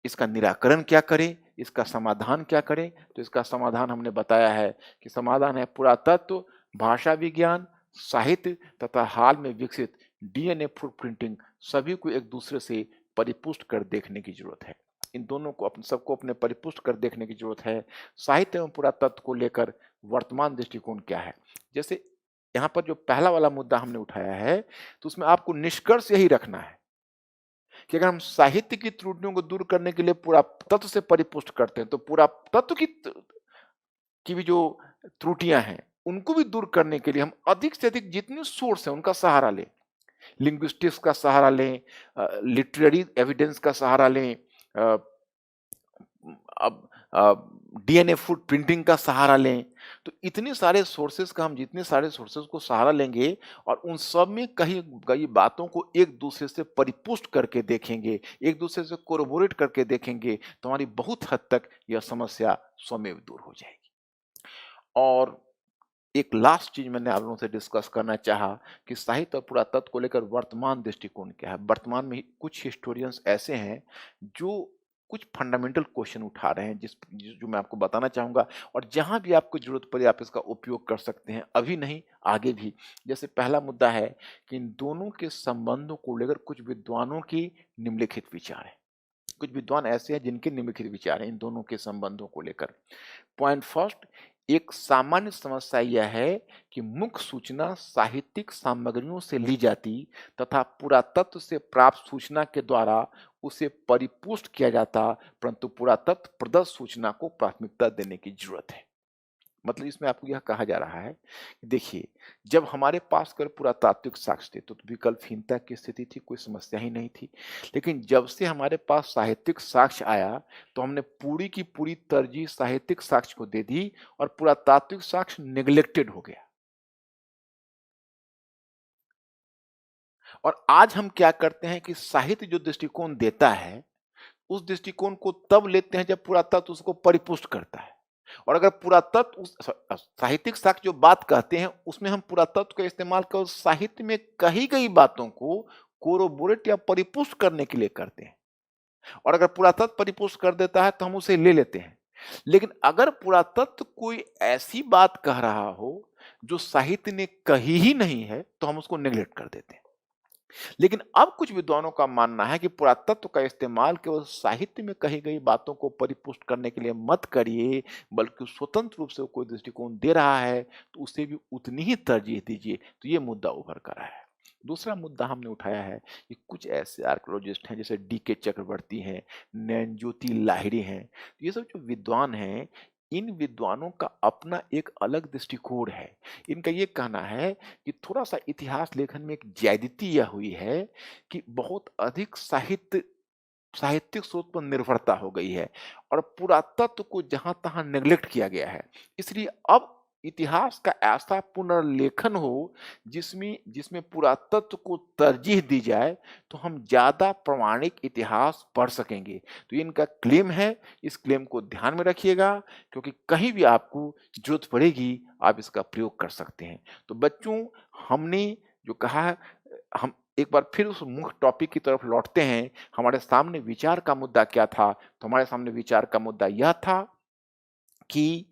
इसका निराकरण क्या करें? इसका समाधान क्या करें? तो इसका समाधान हमने बताया है कि समाधान है पुरातत्व, भाषा विज्ञान, साहित्य तथा हाल में विकसित डीएनए फुटप्रिंटिंग, सभी को एक दूसरे से परिपुष्ट कर देखने की जरूरत है। इन दोनों को सबको अपने परिपुष्ट कर देखने की जरूरत है। साहित्य एवं पुरातत्व को लेकर वर्तमान दृष्टिकोण क्या है? जैसे यहाँ पर जो पहला वाला मुद्दा हमने उठाया है, तो उसमें आपको निष्कर्ष यही रखना है कि अगर हम साहित्य की त्रुटियों को दूर करने के लिए पुरातत्व से परिपुष्ट करते हैं, तो पुरातत्व की भी जो त्रुटियां हैं, उनको भी दूर करने के लिए हम अधिक से अधिक जितने सोर्स हैं उनका सहारा लें। लिंग्विस्टिक्स का सहारा लें, लिटरेरी एविडेंस का सहारा लें, अ, अब डीएनए फुट प्रिंटिंग का सहारा लें। तो इतने सारे सोर्सेज का हम जितने सारे सोर्सेज को सहारा लेंगे और उन सब में कहीं कई बातों को एक दूसरे से परिपुष्ट करके देखेंगे, एक दूसरे से कोरोबोरेट करके देखेंगे, तो हमारी बहुत हद तक यह समस्या स्वमेव दूर हो जाएगी। और एक लास्ट चीज मैंने आप लोगों से डिस्कस करना चाहा कि साहित्य और पुरातत्व को लेकर वर्तमान दृष्टिकोण क्या है। वर्तमान में कुछ हिस्टोरियंस ऐसे हैं जो कुछ फंडामेंटल क्वेश्चन उठा रहे हैं, जो मैं आपको बताना चाहूंगा, और जहां भी आपको जरूरत पड़े आप इसका उपयोग कर सकते हैं, अभी नहीं आगे भी। जैसे पहला मुद्दा है कि इन दोनों के संबंधों को लेकर कुछ विद्वानों की निम्नलिखित विचार है। कुछ विद्वान ऐसे हैं जिनके निम्नलिखित विचार हैं इन दोनों के संबंधों को लेकर। पॉइंट फर्स्ट, एक सामान्य समस्या यह है कि मुख्य सूचना साहित्यिक सामग्रियों से ली जाती तथा पुरातत्व से प्राप्त सूचना के द्वारा उसे परिपुष्ट किया जाता, परंतु पुरातत्व प्रदत्त सूचना को प्राथमिकता देने की जरूरत है। मतलब इसमें आपको यह कहा जा रहा है कि देखिए, जब हमारे पास कर पुरातात्विक साक्ष्य थे तो विकल्पहीनता की स्थिति थी, कोई समस्या ही नहीं थी। लेकिन जब से हमारे पास साहित्यिक साक्ष्य आया, तो हमने पूरी की पूरी तरजीह साहित्यिक साक्ष्य को दे दी और पुरातात्विक साक्ष्य नेग्लेक्टेड हो गया। और आज हम क्या करते हैं कि साहित्य जो दृष्टिकोण देता है, उस दृष्टिकोण को तब लेते हैं जब पुरातत्व उसको परिपुष्ट करता है। और अगर पुरातत्व साहित्यिक साक्ष्य जो बात कहते हैं उसमें हम पुरातत्व का इस्तेमाल केवल साहित्य में कही गई बातों को कोरोबोरेट या परिपुष्ट करने के लिए करते हैं। और अगर पुरातत्व परिपुष्ट कर देता है तो हम उसे ले लेते हैं। लेकिन अगर पुरातत्व कोई ऐसी बात कह रहा हो जो साहित्य ने कही ही नहीं है तो हम उसको नेग्लेक्ट कर देते हैं। लेकिन अब कुछ विद्वानों का मानना है कि पुरातत्व का इस्तेमाल केवल साहित्य में कही गई बातों को परिपुष्ट करने के लिए मत करिए, बल्कि स्वतंत्र रूप से कोई दृष्टिकोण दे रहा है तो उसे भी उतनी ही तरजीह दीजिए। तो ये मुद्दा उभर कर आया है। दूसरा मुद्दा हमने उठाया है कि कुछ ऐसे आर्कियोलॉजिस्ट हैं जैसे डी.के. चक्रवर्ती हैं, नैनज्योति लाहिड़ी हैं। तो ये सब जो विद्वान हैं, इन विद्वानों का अपना एक अलग दृष्टिकोण है। इनका ये कहना है कि थोड़ा-सा इतिहास लेखन में एक ज्यादती यह हुई है कि बहुत अधिक साहित्यिक स्रोत पर निर्भरता हो गई है और पुरातत्व को जहाँ-तहाँ नेग्लेक्ट किया गया है। इसलिए अब इतिहास का ऐसा पुनर्लेखन हो जिसमें जिसमें पुरातत्व को तरजीह दी जाए, तो हम ज़्यादा प्रामाणिक इतिहास पढ़ सकेंगे। तो ये इनका क्लेम है, इस क्लेम को ध्यान में रखिएगा क्योंकि कहीं भी आपको ज़रूरत पड़ेगी, आप इसका प्रयोग कर सकते हैं। तो बच्चों, हमने जो कहा है, हम एक बार फिर उस मुख्य टॉपिक की तरफ लौटते हैं। हमारे सामने विचार का मुद्दा क्या था? तो हमारे सामने विचार का मुद्दा यह था कि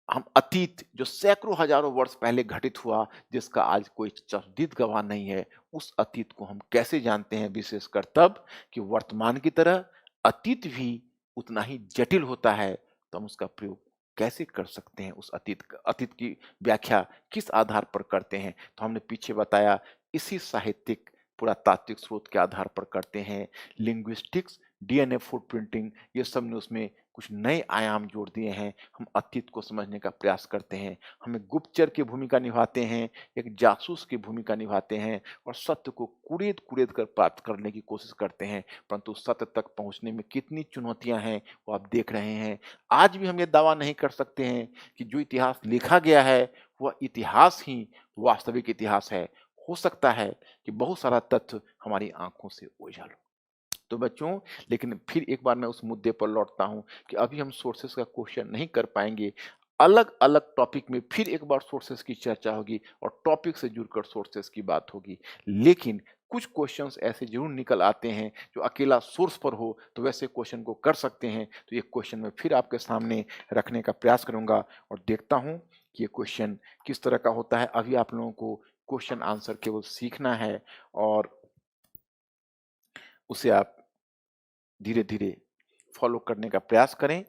हम अतीत जो सैकड़ों हजारों वर्ष पहले घटित हुआ, जिसका आज कोई चश्मदीद गवाह नहीं है, उस अतीत को हम कैसे जानते हैं? विशेषकर तब कि वर्तमान की तरह अतीत भी उतना ही जटिल होता है, तो हम उसका प्रयोग कैसे कर सकते हैं? उस अतीत की व्याख्या किस आधार पर करते हैं? तो हमने पीछे बताया, इसी साहित्यिक पुरातात्विक स्रोत के आधार पर करते हैं। लिंग्विस्टिक्स, डीएनए फुटप्रिंटिंग, ये सब ने उसमें कुछ नए आयाम जोड़ दिए हैं। हम अतीत को समझने का प्रयास करते हैं। हमें गुप्तचर की भूमिका निभाते हैं, एक जासूस की भूमिका निभाते हैं और सत्य को कुरेद-कुरेद कर प्राप्त करने की कोशिश करते हैं। परंतु सत्य तक पहुँचने में कितनी चुनौतियाँ हैं, वो आप देख रहे हैं। आज भी हम ये दावा नहीं कर सकते हैं कि जो इतिहास लिखा गया है, वह इतिहास ही वास्तविक इतिहास है। हो सकता है कि बहुत सारा तथ्य हमारी आँखों से ओझल हो। तो बच्चों, लेकिन फिर एक बार मैं उस मुद्दे पर लौटता हूँ कि अभी हम सोर्सेस का क्वेश्चन नहीं कर पाएँगे। अलग-अलग टॉपिक में फिर एक बार सोर्सेस की चर्चा होगी और टॉपिक से जुड़कर सोर्सेस की बात होगी। लेकिन कुछ क्वेश्चन्स ऐसे ज़रूर निकल आते हैं जो अकेला सोर्स पर हो, तो वैसे क्वेश्चन को कर सकते हैं। तो ये क्वेश्चन मैं फिर आपके सामने रखने का प्रयास करूँगा और देखता हूँ कि ये क्वेश्चन किस तरह का होता है। अभी आप लोगों को क्वेश्चन आंसर केवल सीखना है और उसे आप धीरे-धीरे फॉलो करने का प्रयास करें।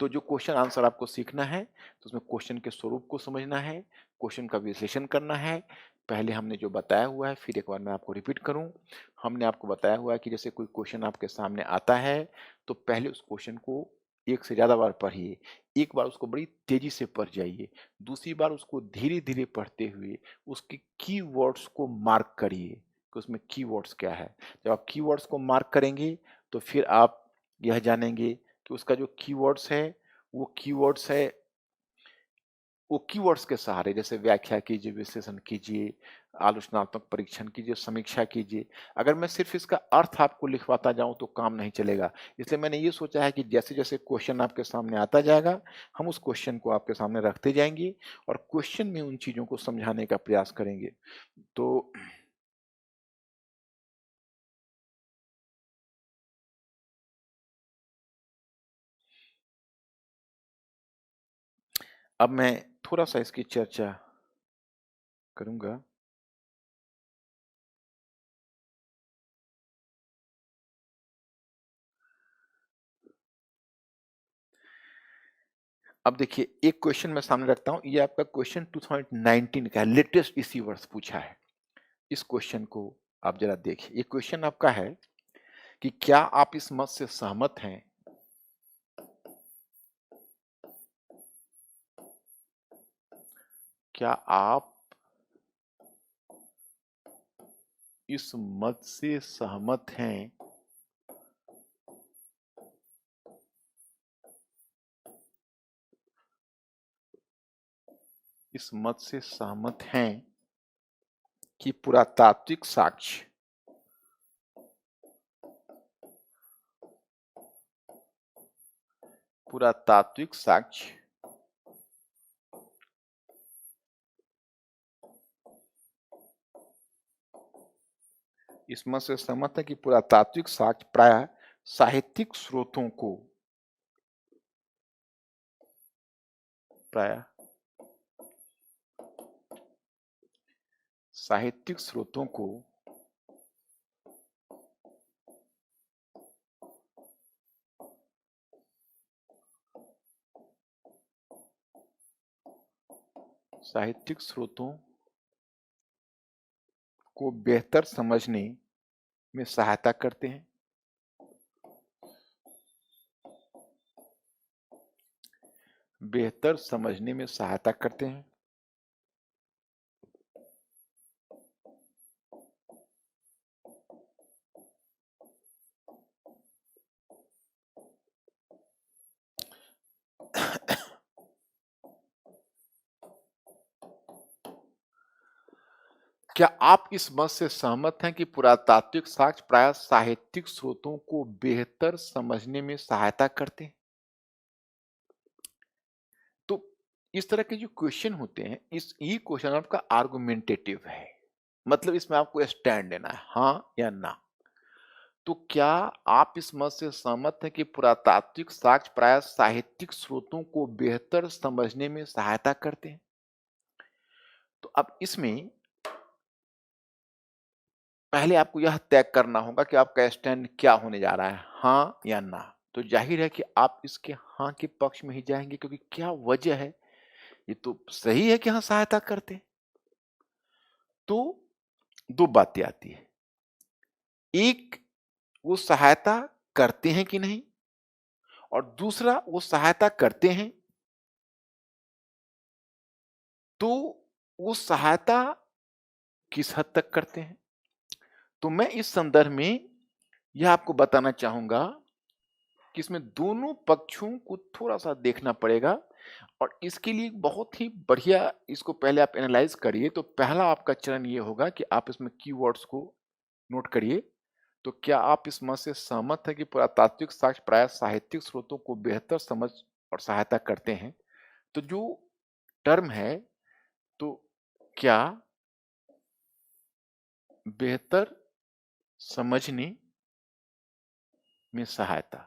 तो जो क्वेश्चन आंसर आपको सीखना है, तो उसमें क्वेश्चन के स्वरूप को समझना है, क्वेश्चन का विश्लेषण करना है। पहले हमने जो बताया हुआ है, फिर एक बार मैं आपको रिपीट करूँ। हमने आपको बताया हुआ है कि जैसे कोई क्वेश्चन आपके सामने आता है, तो पहले उस क्वेश्चन को एक से ज़्यादा बार पढ़िए। एक बार उसको बड़ी तेज़ी से पढ़ जाइए, दूसरी बार उसको धीरे-धीरे पढ़ते हुए उसके कीवर्ड्स को मार्क करिए कि उसमें कीवर्ड्स क्या है। जब आप कीवर्ड्स को मार्क करेंगे, तो फिर आप यह जानेंगे कि उसका जो कीवर्ड्स है, वो कीवर्ड्स है वो कीवर्ड्स के सहारे जैसे व्याख्या कीजिए, विश्लेषण कीजिए, आलोचनात्मक परीक्षण कीजिए, समीक्षा कीजिए। अगर मैं सिर्फ़ इसका अर्थ आपको लिखवाता जाऊँ तो काम नहीं चलेगा। इसलिए मैंने ये सोचा है कि जैसे-जैसे क्वेश्चन आपके सामने आता जाएगा, हम उस क्वेश्चन को आपके सामने रखते जाएँगे और क्वेश्चन में उन चीज़ों को समझाने का प्रयास करेंगे। तो अब मैं थोड़ा-सा इसकी चर्चा करूँगा। अब देखिए, एक क्वेश्चन मैं सामने रखता हूँ, ये आपका क्वेश्चन 2019 का है, लेटेस्ट इसी वर्ष पूछा है। इस क्वेश्चन को आप ज़रा देखिए। ये क्वेश्चन आपका है कि क्या आप इस मत से सहमत हैं क्या आप इस मत से सहमत हैं इस मत से सहमत हैं कि पुरातात्विक साक्ष्य इस मत से सहमत है कि पुरातात्विक साक्ष्य प्रायः साहित्यिक स्रोतों को बेहतर समझने में सहायता करते हैं। क्या आप इस मत से सहमत हैं कि पुरातात्विक साक्ष्य प्रायः साहित्यिक स्रोतों को बेहतर समझने में सहायता करते हैं? तो इस तरह के जो क्वेश्चन होते हैं, ये क्वेश्चन आपका आर्गुमेंटेटिव है, मतलब इसमें आपको स्टैंड लेना है, हाँ या ना। तो क्या आप इस मत से सहमत हैं कि पुरातात्विक साक्ष्य प्रायः साहित्यिक स्रोतों को बेहतर समझने में सहायता करते हैं? तो अब इसमें पहले आपको यह तय करना होगा कि आपका स्टैंड क्या होने जा रहा है, हाँ या ना। तो जाहिर है कि आप इसके हाँ के पक्ष में ही जाएंगे, क्योंकि क्या वजह है, ये तो सही है कि हाँ सहायता करते हैं। तो दो बातें आती है, एक वो सहायता करते हैं कि नहीं, और दूसरा वो सहायता करते हैं तो वो सहायता किस हद तक करते हैं। तो मैं इस संदर्भ में यह आपको बताना चाहूंगा कि इसमें दोनों पक्षों को थोड़ा-सा देखना पड़ेगा, और इसके लिए बहुत ही बढ़िया इसको पहले आप एनालाइज करिए। तो पहला आपका चरण ये होगा कि आप इसमें कीवर्ड्स को नोट करिए। तो क्या आप इस मत से सहमत हैं कि पुरातात्विक साक्ष्य प्रायः साहित्यिक स्रोतों को बेहतर समझ और सहायता करते हैं? तो जो टर्म है, तो क्या बेहतर समझने में सहायता,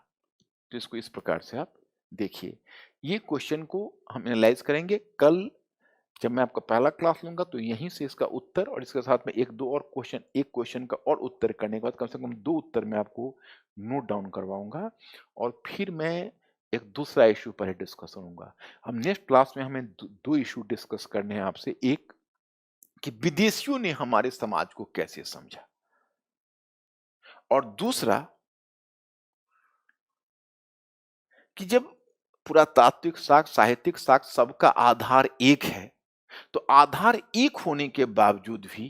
तो इसको इस प्रकार से आप देखिए। ये क्वेश्चन को हम एनालाइज करेंगे कल, जब मैं आपका पहला क्लास लूंगा, तो यहीं से इसका उत्तर और इसके साथ में एक क्वेश्चन का और उत्तर करने के बाद कम से कम 2 उत्तर मैं आपको नोट डाउन करवाऊंगा, और फिर मैं एक दूसरा इशू पर डिस्कस करूंगा। हम नेक्स्ट क्लास में हमें दो इशू डिस्कस करने हैं आपसे, एक कि विदेशियों ने हमारे समाज को कैसे समझा, और दूसरा कि जब पुरातात्विक साक्ष्य, साहित्यिक साक्ष्य सबका आधार एक है, तो आधार एक होने के बावजूद भी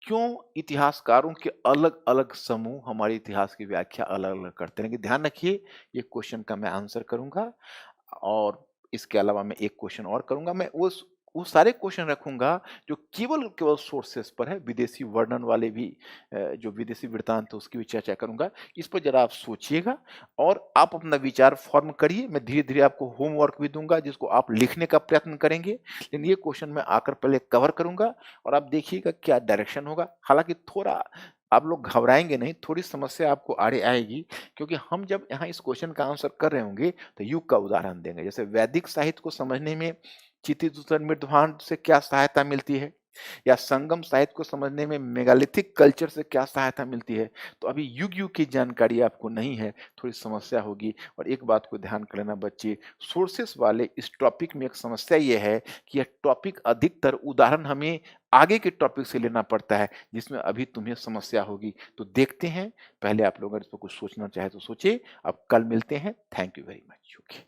क्यों इतिहासकारों के अलग-अलग समूह हमारे इतिहास की व्याख्या अलग-अलग करते हैं? कि ध्यान रखिए, ये क्वेश्चन का मैं आंसर करूंगा, और इसके अलावा मैं एक क्वेश्चन और करूंगा। मैं वो सारे क्वेश्चन रखूंगा जो केवल केवल सोर्सेस पर है, विदेशी वर्णन वाले भी, जो विदेशी वृत्तांत है उसकी भी चर्चा करूंगा। इस पर जरा आप सोचिएगा और आप अपना विचार फॉर्म करिए। मैं धीरे-धीरे आपको होमवर्क भी दूंगा जिसको आप लिखने का प्रयत्न करेंगे, लेकिन ये क्वेश्चन मैं आकर पहले कवर करूंगा और आप देखिएगा क्या डायरेक्शन होगा। हालांकि थोड़ा आप लोग घबराएंगे नहीं, थोड़ी समस्या आपको आड़े आएगी, क्योंकि हम जब यहाँ इस क्वेश्चन का आंसर कर रहे होंगे तो युग का उदाहरण देंगे। जैसे वैदिक साहित्य को समझने में चित्तिदूषण मृदभांड से क्या सहायता मिलती है, या संगम साहित्य को समझने में मेगालिथिक कल्चर से क्या सहायता मिलती है। तो अभी युग की जानकारी आपको नहीं है, थोड़ी समस्या होगी। और एक बात को ध्यान कर लेना बच्चे, सोर्सेस वाले इस टॉपिक में एक समस्या यह है कि यह टॉपिक अधिकतर उदाहरण हमें आगे के टॉपिक से लेना पड़ता है, जिसमें अभी तुम्हें समस्या होगी। तो देखते हैं, पहले आप लोग अगर इस पर कुछ सोचना चाहे तो सोचिए। अब कल मिलते हैं। Thank you very much. Okay.